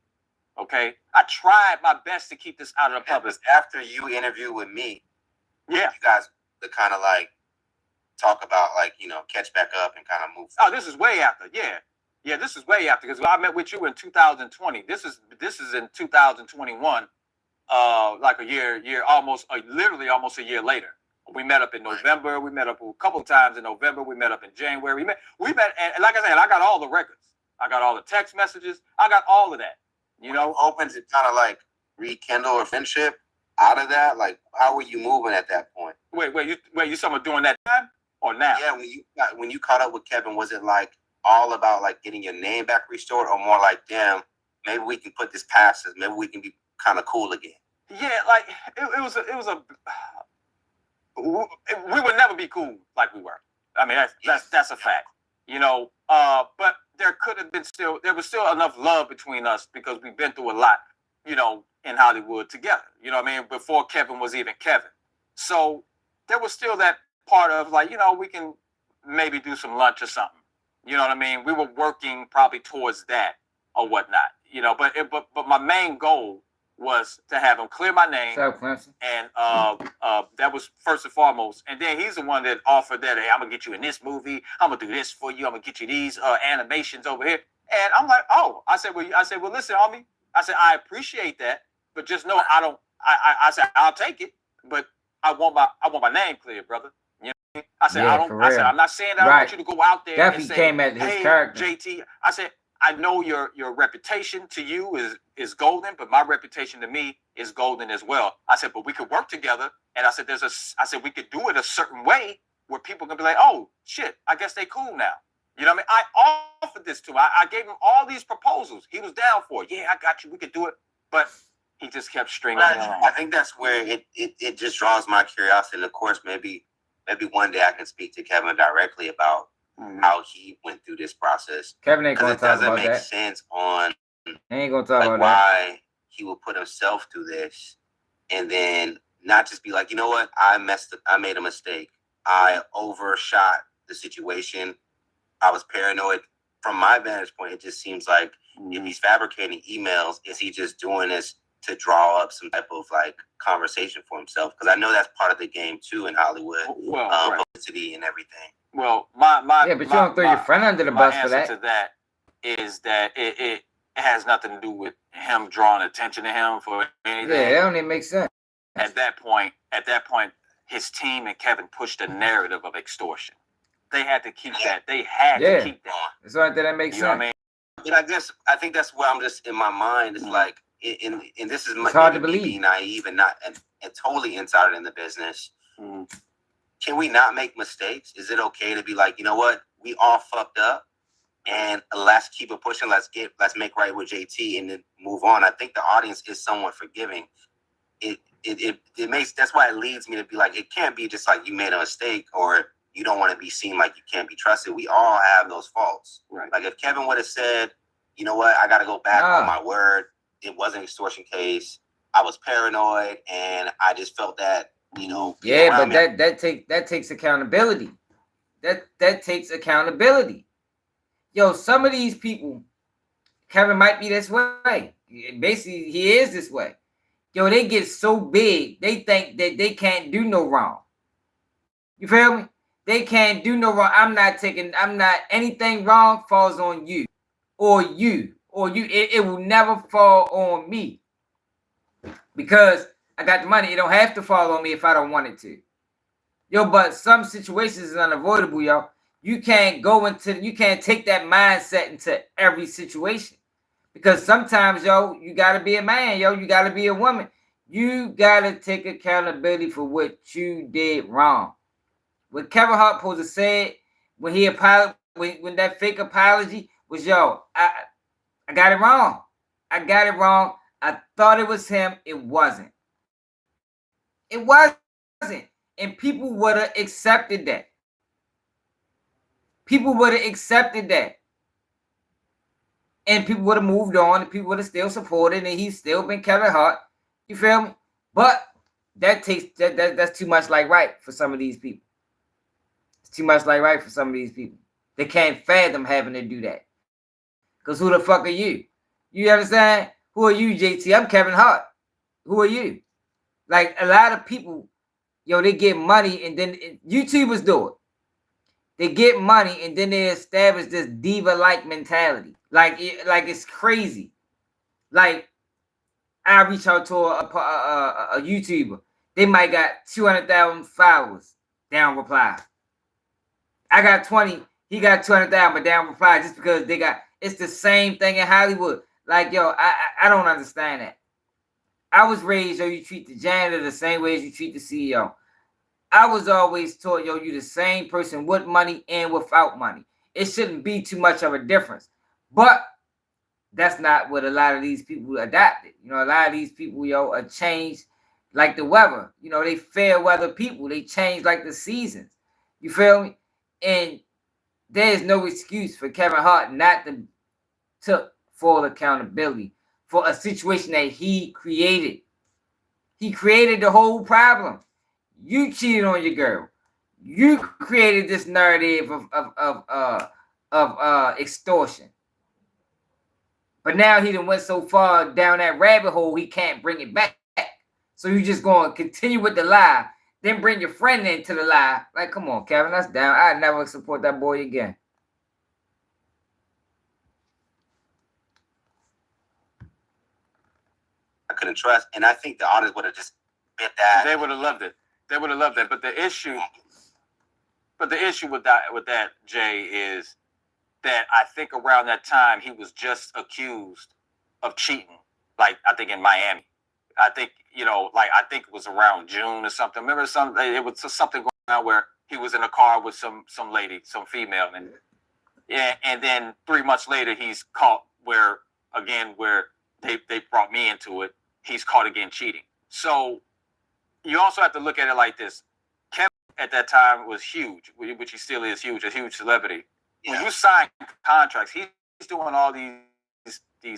Okay? I tried my best to keep this out of the public. After you interview with me, yeah, you guys to kind of like talk about catch back up and kind of move. Oh, this is way after. Yeah, this is way after because I met with you in 2020. This is in 2021. Like literally almost a year later. We met up in November. We met up a couple of times in November. We met up in January. We met, and like I said, I got all the records. I got all the text messages. I got all of that. Open to kind of like rekindle a friendship out of that. Like, how were you moving at that point? Wait, you someone doing that time or now? Yeah, when you caught up with Kevin, was it like all about like getting your name back restored, or more like, damn, maybe we can put this past us. Maybe we can be kind of cool again. Yeah, like we would never be cool like we were. I mean, that's a fact, but there was still enough love between us because we've been through a lot, in Hollywood together. You know what I mean? Before Kevin was even Kevin. So there was still that part of like, you know, we can maybe do some lunch or something. You know what I mean? We were working probably towards that or whatnot, you know, but my main goal was to have him clear my name. And that was first and foremost. And then he's the one that offered that, hey, I'm gonna get you in this movie, I'm gonna do this for you, I'm gonna get you these animations over here. And I'm like, oh, I said, well, listen, homie, I said, I appreciate that, but just know I said, I'll take it, but I want my name clear, brother. You know, I said, I'm not saying that I want you to go out there and say, came at his character. JT, I said, I know your reputation to you is golden, but my reputation to me is golden as well. I said, but we could work together. And I said, I said we could do it a certain way where people can be like, oh shit, I guess they cool now. You know what I mean? I offered this to him. I gave him all these proposals. He was down for it. Yeah, I got you. We could do it. But he just kept stringing me along. I think that's where it just draws my curiosity. And of course, maybe one day I can speak to Kevin directly about how he went through this process. Kevin ain't gonna talk about that. It doesn't make sense on he ain't gonna talk about why he would put himself through this and then not just be like, you know what, I made a mistake. I overshot the situation. I was paranoid. From my vantage point, it just seems like if he's fabricating emails, is he just doing this to draw up some type of like conversation for himself? Because I know that's part of the game too in Hollywood, publicity and everything. Well, my but you don't throw your friend under the bus for that. My answer to that is that it has nothing to do with him drawing attention to him for anything. Yeah, that don't even make sense. At that point, his team and Kevin pushed a narrative of extortion. They had to keep that. They had to keep that. That's why that makes sense. Know what I mean? But I think that's where I'm just in my mind. It's like, and this is hard to believe. Being naive and not and totally insider in the business. Can we not make mistakes? Is it okay to be like, you know what, we all fucked up, and let's keep it pushing. Let's make right with JT and then move on. I think the audience is somewhat forgiving. It makes, that's why it leads me to be like, it can't be just like you made a mistake or you don't want to be seen like you can't be trusted. We all have those faults. Right. Like if Kevin would have said, you know what, I got to go back on my word. It was an extortion case. I was paranoid and I just felt that, you know. Yeah, but that takes accountability. That takes accountability. Yo, some of these people, Kevin might be this way. Basically, he is this way. Yo, they get so big, they think that they can't do no wrong. You feel me? They can't do no wrong. I'm not anything wrong falls on you. Or you. It will never fall on me. Because I got the money. It don't have to fall on me if I don't want it to. Yo, but some situations is unavoidable, yo. You can't take that mindset into every situation. Because sometimes, yo, you got to be a man, yo. You got to be a woman. You got to take accountability for what you did wrong. What Kevin Hart supposed to say when he when that fake apology was, yo, I got it wrong. I thought it was him. It wasn't. It wasn't. And people would have accepted that. And people would have moved on, and people would have still supported, and he's still been Kevin Hart. You feel me? But that's too much like right for some of these people. It's too much like right for some of these people. They can't fathom having to do that. Because who the fuck are you? You understand? Who are you, JT? I'm Kevin Hart. Who are you? Like a lot of people, yo, they get money and then YouTubers do it. They get money and then they establish this diva-like mentality. Like it's crazy. Like I reach out to a YouTuber. They might got 200,000 followers. Down reply. I got 20. He got 200,000, but down reply just because it's the same thing in Hollywood. Like, yo, I don't understand that. I was raised, yo, you treat the janitor the same way as you treat the CEO. I was always taught, yo, you the same person with money and without money. It shouldn't be too much of a difference. But that's not what a lot of these people adopted. You know, a lot of these people, yo, are changed like the weather. You know, they fair weather people. They change like the seasons. You feel me? And there's no excuse for Kevin Hart not to take full accountability for a situation that he created. He created the whole problem. You cheated on your girl. You created this narrative of extortion. But now he done went so far down that rabbit hole, he can't bring it back. So you just going to continue with the lie, then bring your friend into the lie. Like, come on, Kevin, that's down. I never support that boy again. I couldn't trust, and I think the audience would have just bit that. They would have loved it. They would have loved it. But the issue with that, Jay, is that I think around that time he was just accused of cheating. Like, I think in Miami. I think, I think it was around June or something. Remember it was something going on where he was in a car with some lady, some female, and then 3 months later he's caught where they brought me into it. He's caught again cheating. So you also have to look at it like this. Kevin at that time was huge, which he still is huge, a huge celebrity. Yeah. When you sign contracts, he's doing all these he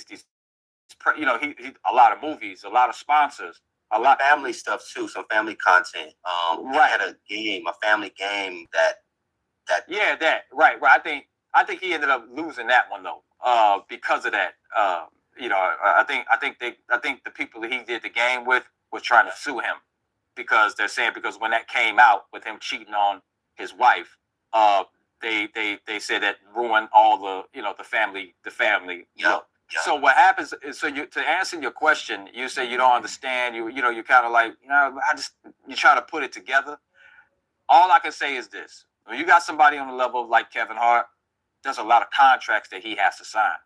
a lot of movies, a lot of sponsors, a lot of family stuff too, some family content. Right. Had a family game that. Right. I think he ended up losing that one though, because of that. I think the people that he did the game with was trying to sue him because they're saying because when that came out with him cheating on his wife, they said that ruined all the family. Yeah. Yeah. So what happens is, to answer your question, you say you don't understand. You kind of like, you try to put it together. All I can say is this: when you got somebody on the level of like Kevin Hart, there's a lot of contracts that he has to sign.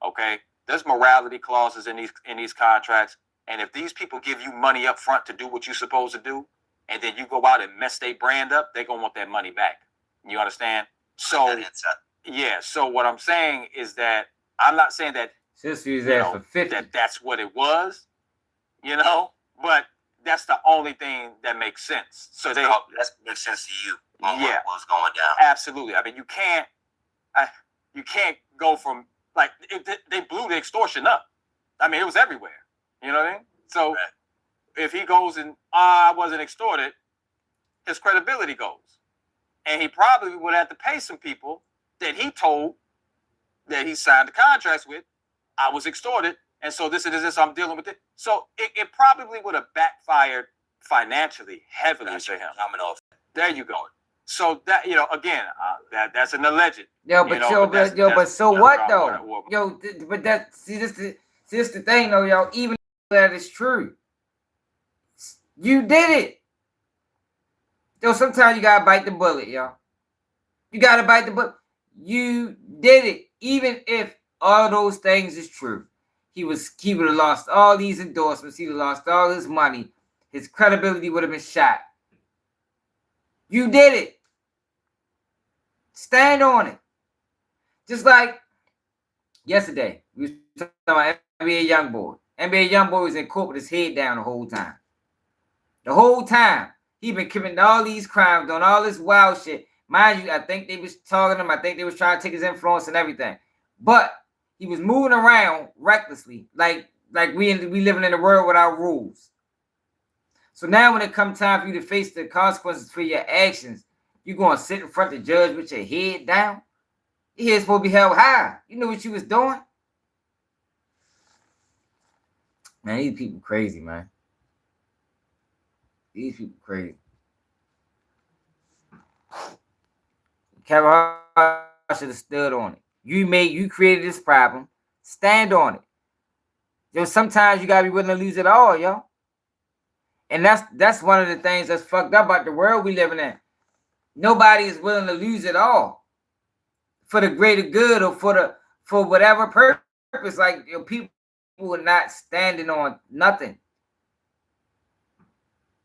Okay, there's morality clauses in these contracts, and if these people give you money up front to do what you're supposed to do, and then you go out and mess their brand up, they're gonna want that money back. You understand? So yeah. So what I'm saying is that I'm not saying that. Just use that for 50. That's what it was, but that's the only thing that makes sense. So that makes sense to you. What was going down? Absolutely. I mean, you can't go from like they blew the extortion up. I mean, it was everywhere. You know what I mean? So if he goes and I wasn't extorted, his credibility goes, and he probably would have to pay some people that he told that he signed the contracts with. I was extorted, and so this is this. I'm dealing with it. So it probably would have backfired financially heavily to him. There you go. So that again, that's an alleged. But so what though? But this the thing though, y'all. Even that is true. You did it. Sometimes you gotta bite the bullet, y'all. You gotta bite the bullet. You did it, even if. All those things is true. He would have lost all these endorsements. He would have lost all his money. His credibility would have been shot. You did it. Stand on it. Just like yesterday, we was talking about NBA Youngboy. NBA Youngboy was in court with his head down the whole time. The whole time. He been committing all these crimes, doing all this wild shit. Mind you, I think they was targeting him. I think they was trying to take his influence and everything. But he was moving around recklessly, like we living in a world without rules. So now when it comes time for you to face the consequences for your actions, you're going to sit in front of the judge with your head down? Your head's supposed to be held high. You know what you was doing? Man, these people crazy, man. These people crazy. Kevin Hart should have stood on it. You created this problem. Stand on it. Sometimes you gotta be willing to lose it all, yo. And that's one of the things that's fucked up about the world we living in. Nobody is willing to lose it all for the greater good or for whatever purpose. Like people are not standing on nothing.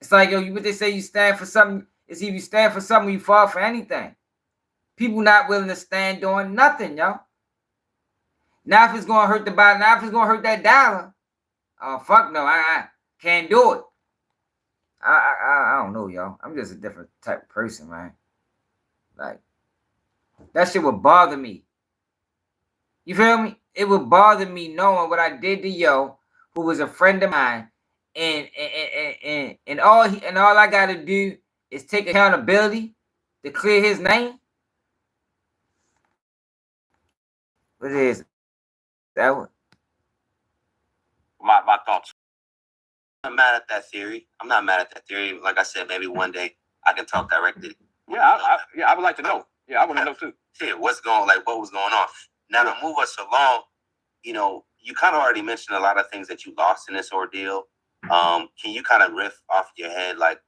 It's like what they say, you stand for something. It's either you stand for something or you fall for anything. People not willing to stand on nothing, y'all. Now if it's gonna hurt the body, now if it's gonna hurt that dollar, oh fuck no, I can't do it. I don't know, y'all. I'm just a different type of person, man. Like that shit would bother me. You feel me? It would bother me knowing what I did to yo, who was a friend of mine, and all I gotta do is take accountability to clear his name. What is that one? My thoughts. I'm not mad at that theory. Like I said, maybe one day I can talk directly. Yeah, I would like to know. Yeah, I want to know too. Yeah, what was going on. Now to move us along, you kind of already mentioned a lot of things that you lost in this ordeal. Can you kind of riff off your head, like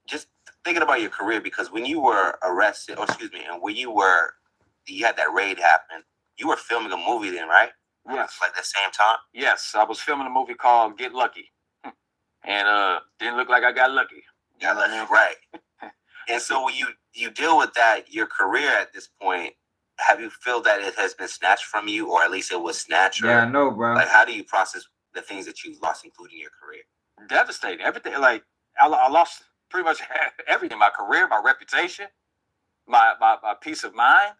just thinking about your career? Because when you were arrested, and when you had that raid happen, you were filming a movie then, right? Yes. Like the same time? Yes, I was filming a movie called Get Lucky. And didn't look like I got lucky. Right. And so when you deal with that, your career at this point, have you feel that it has been snatched from you, or at least it was snatched? Yeah, I know, bro. Like, how do you process the things that you've lost, including your career? Devastating. Everything. Like, I lost pretty much everything: my career, my reputation, my peace of mind.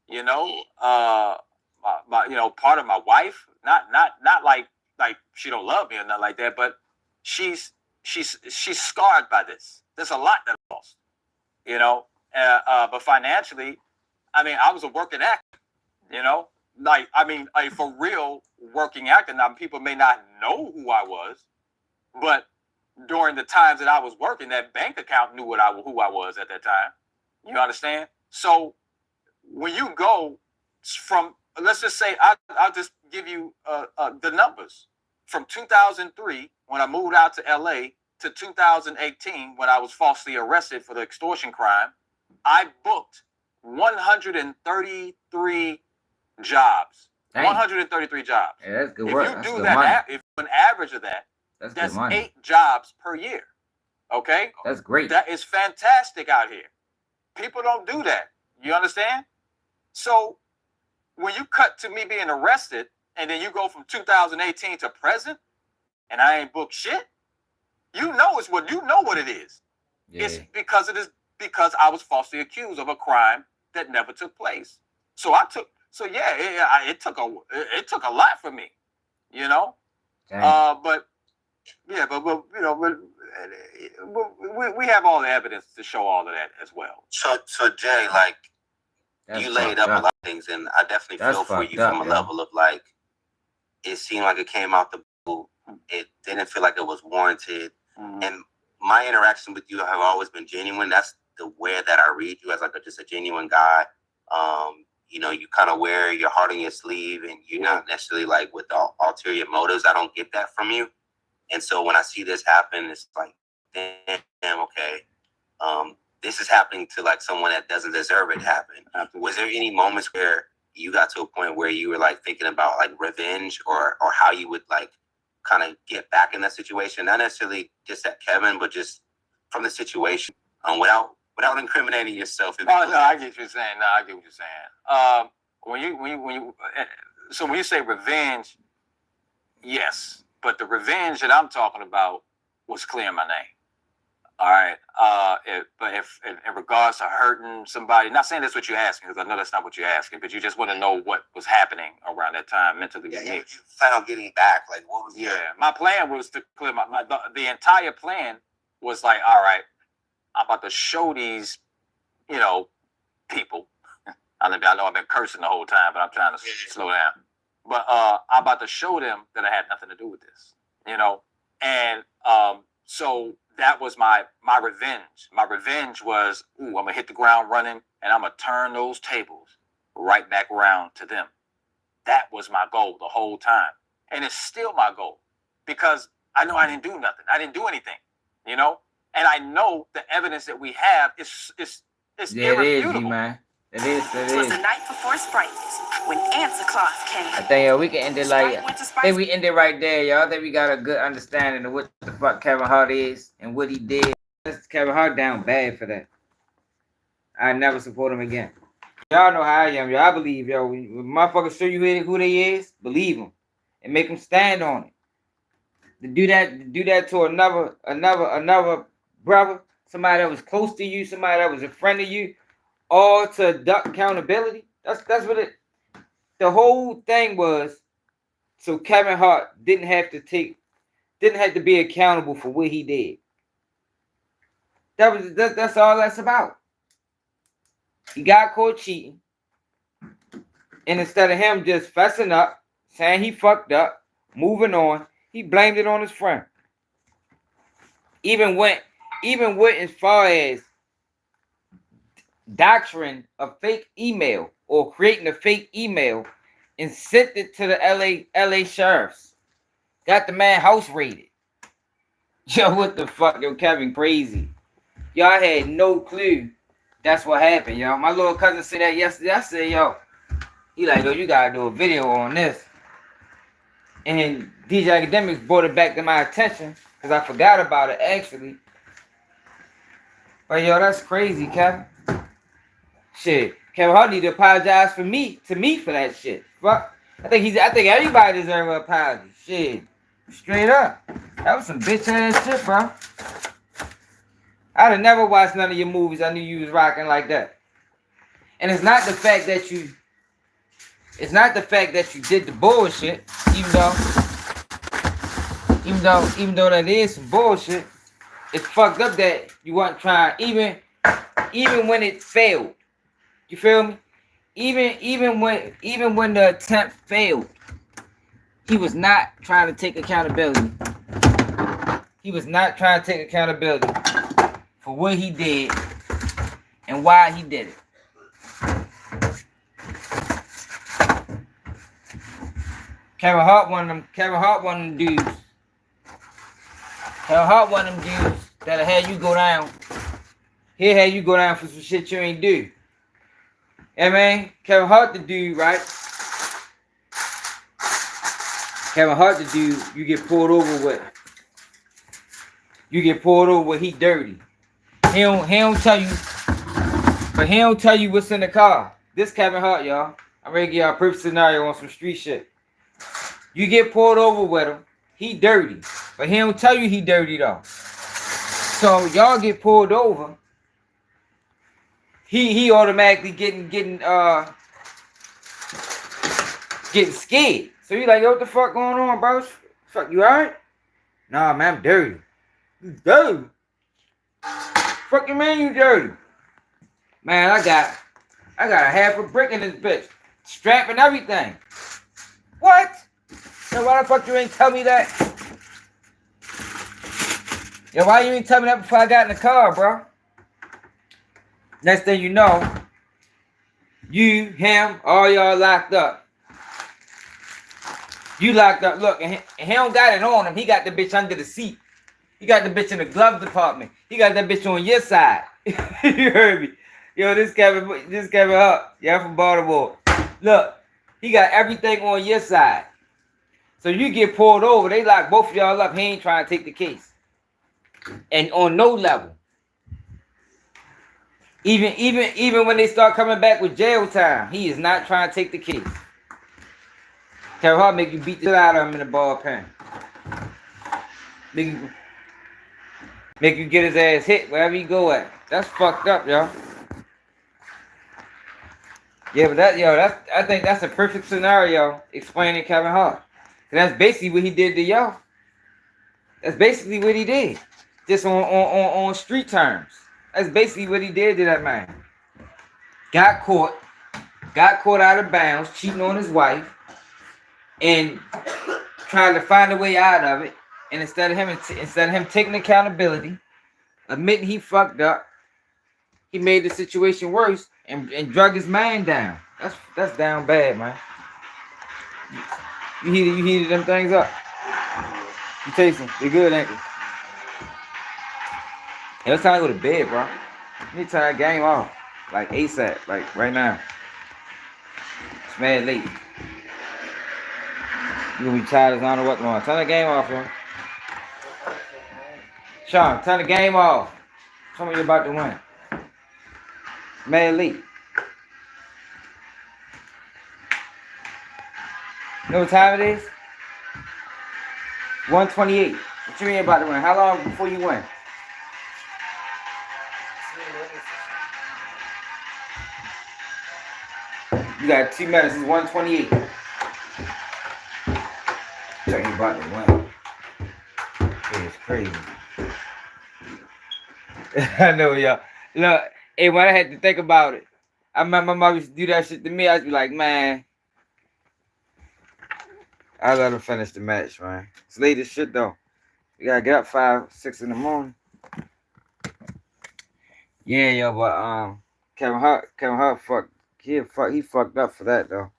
My part of my wife. Not like she don't love me or nothing like that, but she's scarred by this. There's a lot that I lost. But financially, I mean, I was a working actor, a for real working actor. Now, people may not know who I was, but during the times that I was working, that bank account knew who I was at that time. You understand? So when you go from, let's just say, I'll just give you the numbers. From 2003, when I moved out to LA, to 2018, when I was falsely arrested for the extortion crime, I booked 133 jobs. Dang. 133 jobs. Yeah, that's good work. If you do that, if an average of that, that's 8 jobs per year. Okay? That's great. That is fantastic out here. People don't do that. You understand? So when you cut to me being arrested, and then you go from 2018 to present, and I ain't booked shit, you know what it is. Yeah. It's because I was falsely accused of a crime that never took place. It took a lot for me, But we have all the evidence to show all of that as well. So Jay, like, you laid up a lot of things, and I definitely feel for you from a level of, like, it seemed like it came out the blue. It didn't feel like it was warranted. Mm-hmm. And my interaction with you have always been genuine. That's the way that I read you, as like just a genuine guy. You kind of wear your heart on your sleeve, and you're not necessarily like with ulterior motives. I don't get that from you. And so when I see this happen, it's like, damn, okay. This is happening to like someone that doesn't deserve it to happen. Absolutely. Was there any moments where you got to a point where you were like thinking about like revenge or how you would like kind of get back in that situation? Not necessarily just at Kevin, but just from the situation, without incriminating yourself. I get what you're saying. I get what you're saying. When you say revenge, yes, but the revenge that I'm talking about was clearing my name. All right. But if in regards to hurting somebody, not saying that's what you're asking, because I know that's not what you're asking, but you just want to know what was happening around that time mentally. Yeah, you plan on getting back. Like, what was? Yeah, my plan was to clear the entire plan was like, all right, I'm about to show these, people. I know I've been cursing the whole time, but I'm trying to slow down. But I'm about to show them that I had nothing to do with this, and so that was my revenge. My revenge was, I'm going to hit the ground running, and I'm going to turn those tables right back around to them. That was my goal the whole time. And it's still my goal, because I know I didn't do nothing. I didn't do anything, And I know the evidence that we have is irrefutable. It is, man. It is. It was the night before Sprite when Santa Claus came. I think we can end it I think we end it right there, y'all. I think we got a good understanding of what the fuck Kevin Hart is and what he did. Kevin Hart down bad for that. I never support him again. Y'all know how I am, y'all. I believe, yo. When motherfuckers show you who they is, believe them and make them stand on it. To do that to another brother, somebody that was close to you, somebody that was a friend of you, all to duck accountability. That's what it. The whole thing was, so Kevin Hart didn't have to take didn't have to be accountable for what he did. That's all that's about. He got caught cheating. And instead of him just fessing up, saying he fucked up, moving on, he blamed it on his friend. Even went as far as doctoring a fake email or creating a fake email and sent it to the LA sheriffs. Got the man house raided. Yo, what the fuck? Yo, Kevin crazy. Y'all had no clue that's what happened, yo. My little cousin said that yesterday. I said, yo, he like, yo, you gotta do a video on this. And DJ Academics brought it back to my attention because I forgot about it actually. But yo, that's crazy, Kevin. Shit, Kevin Hart need to apologize to me for that shit. Fuck. I think everybody deserves an apology. Shit. Straight up. That was some bitch ass shit, bro. I'd have never watched none of your movies. I knew you was rocking like that. And it's not the fact that you did the bullshit, even though that is some bullshit. It's fucked up that you weren't trying, even when it failed. You feel me? Even when the attempt failed, he was not trying to take accountability. He was not trying to take accountability for what he did and why he did it. Kevin Hart one of them dudes. Kevin Hart one of them dudes that'll have you go down. He'll have you go down for some shit you ain't do. Yeah, man. Kevin Hart the dude, right? Kevin Hart the dude you get pulled over with. You get pulled over with he dirty. He don't tell you, but he don't tell you what's in the car. This Kevin Hart, y'all. I'm ready to give y'all a perfect scenario on some street shit. You get pulled over with him. He dirty. But he don't tell you he dirty though. So y'all get pulled over. He automatically getting scared. So you like, yo, what the fuck going on, bro? Fuck, you alright? Nah, man, I'm dirty. You dirty? Fuck you mean you dirty? Man, I got a half a brick in this bitch. Strap and everything. What? Yo, why the fuck you ain't tell me that? Yo, why you ain't tell me that before I got in the car, bro? Next thing you know, you, him, all y'all locked up. You locked up. Look, and he don't got it on him. He got the bitch under the seat. He got the bitch in the glove department. He got that bitch on your side. You heard me? Yo, this Kevin Hart. Yeah, from Baltimore. Look, he got everything on your side. So you get pulled over. They lock both of y'all up. He ain't trying to take the case. And on no level. Even when they start coming back with jail time, he is not trying to take the case. Kevin Hart make you beat the shit out of him in the ball pen. Make you get his ass hit wherever you go at. That's fucked up, y'all. Yeah, but I think that's a perfect scenario explaining Kevin Hart. And that's basically what he did to y'all. That's basically what he did. Just on street terms. That's basically what he did to that man. Got caught out of bounds, cheating on his wife, and trying to find a way out of it. And instead of him taking accountability, admitting he fucked up, he made the situation worse and drug his man down. That's down bad, man. You heated them things up. You taste them. They're good, ain't they? Hey, it's time to go to bed, bro. You need to turn that game off. Like ASAP. Like right now. It's mad late. You're gonna be tired as I don't know what tomorrow. Turn the game off, bro. Sean, turn the game off. Tell me you're about to win. Mad late. You know what time it is? 1:28. What you mean about to win? How long before you win? You got 2 minutes. It's 1:28. Tell you about to win. crazy. I know, y'all. Look, hey, when I had to think about it, I remember my mom used to do that shit to me. I'd be like, man, I let him finish the match, man. It's late as shit though. You gotta get up 5, 6 in the morning. Yeah, yo, but Kevin Hart he fucked up for that though.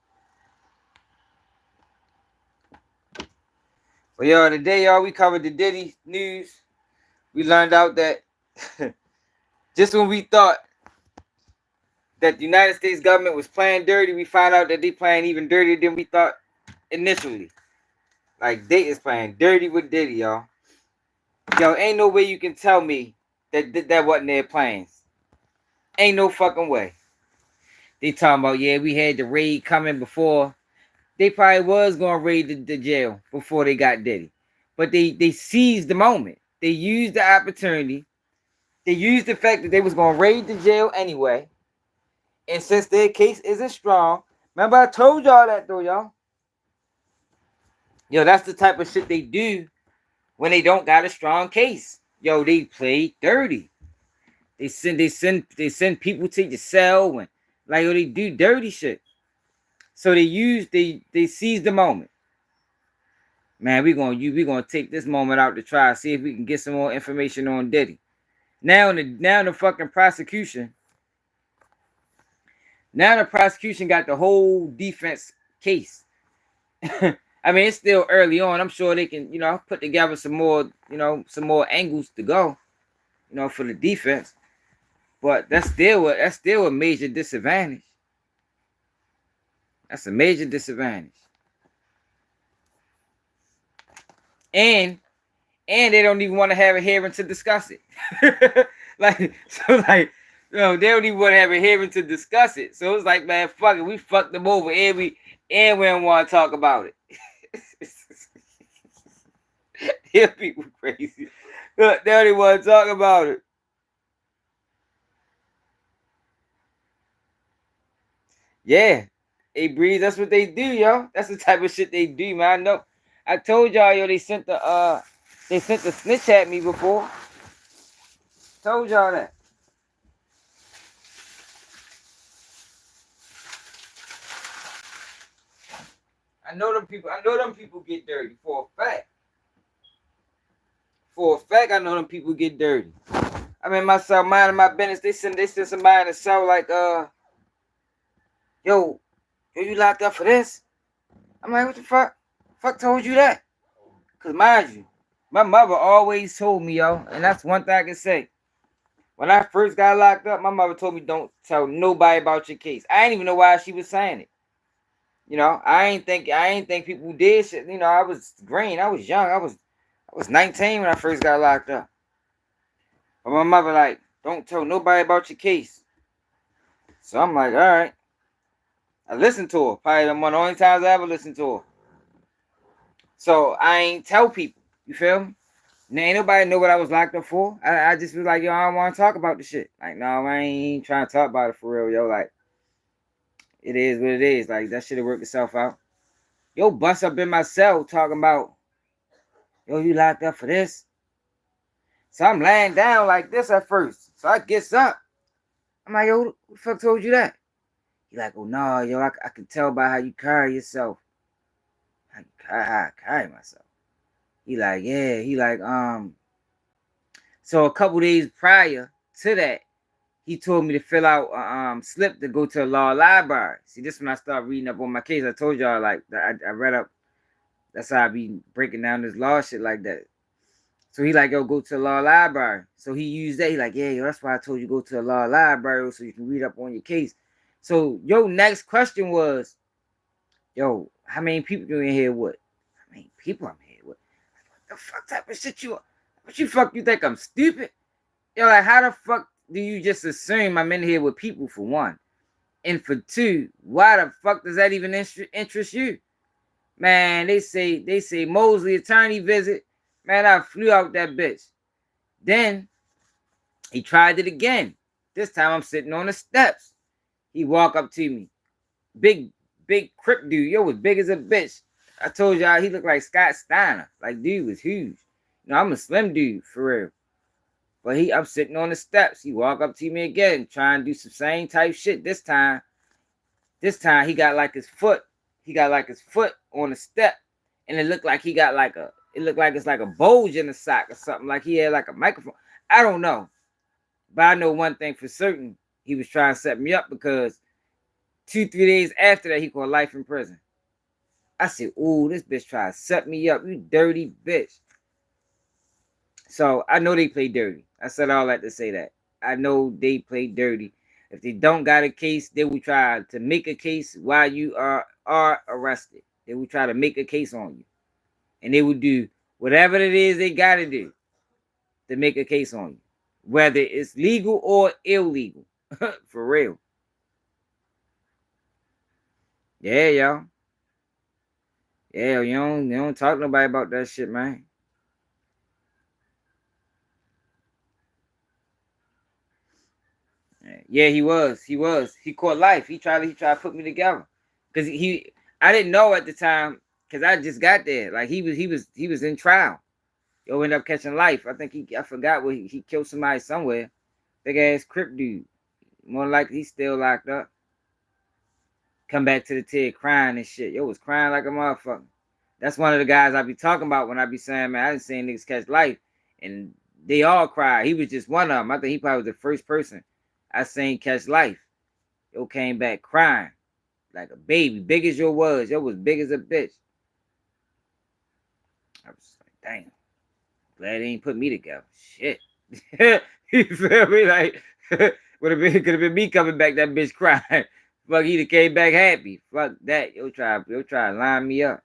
But yo, today, y'all, we covered the Diddy news. We learned out that just when we thought that the United States government was playing dirty, we found out that they playing even dirtier than we thought initially. Like, they is playing dirty with Diddy, y'all. Yo, ain't no way you can tell me that wasn't their plans. Ain't no fucking way. They talking about, yeah, we had the raid coming before. They probably was going to raid the jail before they got Diddy. But they seized the moment. They used the opportunity. They used the fact that they was going to raid the jail anyway. And since their case isn't strong, remember I told y'all that though, y'all. Yo, that's the type of shit they do when they don't got a strong case. Yo, they play dirty. They send people to your cell and like, yo, they do dirty shit. So they seize the moment. Man, we gonna take this moment out to try to see if we can get some more information on Diddy. Now the fucking prosecution. Now the prosecution got the whole defense case. I mean, it's still early on. I'm sure they can, put together some more angles to go, for the defense. But that's still a major disadvantage. That's a major disadvantage. And they don't even want to have a hearing to discuss it. they don't even want to have a hearing to discuss it. So it's like, man, fuck it, we fucked them over, and we don't want to talk about it. Yeah, people crazy. Look, they don't even want to talk about it. Yeah. Hey, Breeze, that's what they do, yo. That's the type of shit they do, man. I know. I told y'all, yo, they sent the snitch at me before. Told y'all that. I know them people get dirty for a fact. For a fact, I know them people get dirty. I'm in my cell, minding my business. They send somebody in the cell like, yo, you locked up for this? I'm like, what the fuck? Fuck told you that? Cause mind you, my mother always told me, yo, and that's one thing I can say. When I first got locked up, my mother told me don't tell nobody about your case. I didn't even know why she was saying it. I ain't think people did shit. I was green. I was young. I was 19 when I first got locked up. But my mother like, don't tell nobody about your case. So I'm like, all right. I listened to her. Probably one of the only times I ever listened to her. So I ain't tell people. You feel me? Now, ain't nobody know what I was locked up for. I just was like, yo, I don't want to talk about the shit. Like, no, I ain't trying to talk about it for real, yo. Like, it is what it is. Like, that shit will work itself out. Yo, bust up in my cell talking about, yo, you locked up for this? So I'm laying down like this at first. So I gets up. I'm like, yo, who the fuck told you that? He like, oh, no, yo, I can tell by how you carry yourself. How I carry myself. He like, yeah. He like, so a couple days prior to that, he told me to fill out a slip to go to a law library. See, this when I started reading up on my case. I told y'all, like, I read up. That's how I be breaking down this law shit like that. So he like, yo, go to the law library. So he used that. He like, yeah, yo, that's why I told you go to the law library so you can read up on your case. So your next question was, yo, how many people you in here with? How many people I'm here with? What the fuck type of shit you? What you fuck you think I'm stupid? Yo, like, how the fuck do you just assume I'm in here with people, for one? And for two, why the fuck does that even interest you? Man, they say Mosley attorney visit. Man, I flew out that bitch. Then he tried it again. This time I'm sitting on the steps. He walk up to me. Big crip dude. Yo, was big as a bitch. I told y'all he looked like Scott Steiner. Like, dude was huge. No, I'm a slim dude, for real. But I'm sitting on the steps. He walk up to me again, trying to do some same type shit. This time he got like his foot. He got like his foot on the step. And it looked like it's like a bulge in the sock or something. Like he had like a microphone. I don't know. But I know one thing for certain. He was trying to set me up because 2-3 days after that, he called life in prison. I said, ooh, this bitch tried to set me up. You dirty bitch. So I know they play dirty. I said all that to say that. I know they play dirty. If they don't got a case, they will try to make a case while you are arrested. They will try to make a case on you. And they will do whatever it is they got to do to make a case on you. Whether it's legal or illegal. For real. Yeah, y'all. Yeah, you don't talk to nobody about that shit, man. Yeah, he was. He caught life. He tried to put me together. Cause I didn't know at the time, cause I just got there. Like he was in trial. Yo, ended up catching life. I think I forgot where he killed somebody somewhere. Big ass Crip dude. More likely he's still locked up. Come back to the TED crying and shit. Yo was crying like a motherfucker. That's one of the guys I be talking about when I be saying, man, I didn't see niggas catch life. And they all cried. He was just one of them. I think he probably was the first person I seen catch life. Yo came back crying like a baby. Big as yo was. Yo was big as a bitch. I was like, damn. Glad they ain't put me together. Shit. You feel me? Like, could have been me coming back, that bitch crying. Fuck, he'd have came back happy. Fuck that. Yo try to line me up.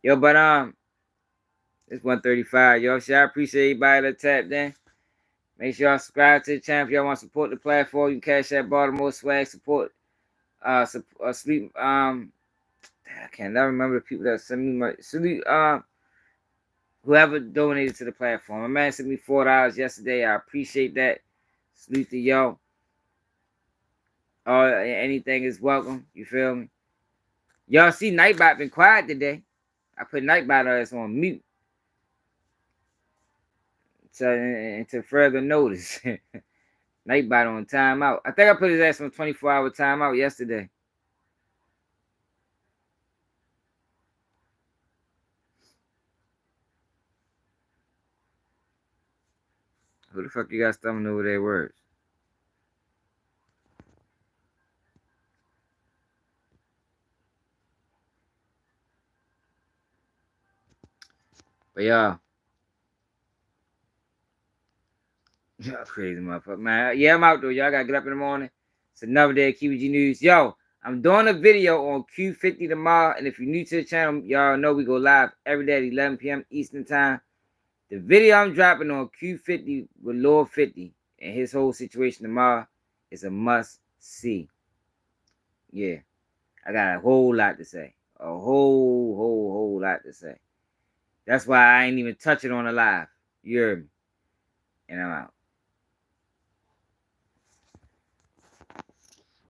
Yo, but it's 1:35. Yo, shit, I appreciate everybody that tapped in. Make sure y'all subscribe to the channel if y'all want to support the platform. You can cash that Baltimore swag support. Sleep. I can't never remember the people that sent me my salute. Whoever donated to the platform. My man sent me $4 yesterday. I appreciate that. Salute to y'all. Anything is welcome. You feel me? Y'all see Nightbot been quiet today. I put Nightbot ass on mute. So to further notice. Nightbot on timeout. I think I put his ass on 24-hour timeout yesterday. Who the fuck you got stumbling over their words? But y'all crazy motherfucker, man. Yeah, I'm out though. Y'all gotta get up in the morning. It's another day of QBG News. Yo, I'm doing a video on Q50 tomorrow. And if you're new to the channel, y'all know we go live every day at 11 p.m. Eastern time. The video I'm dropping on Q50 with Lord 50 and his whole situation tomorrow is a must see. Yeah. I got a whole lot to say. A whole lot to say. That's why I ain't even touch it on the live. You heard me. And I'm out.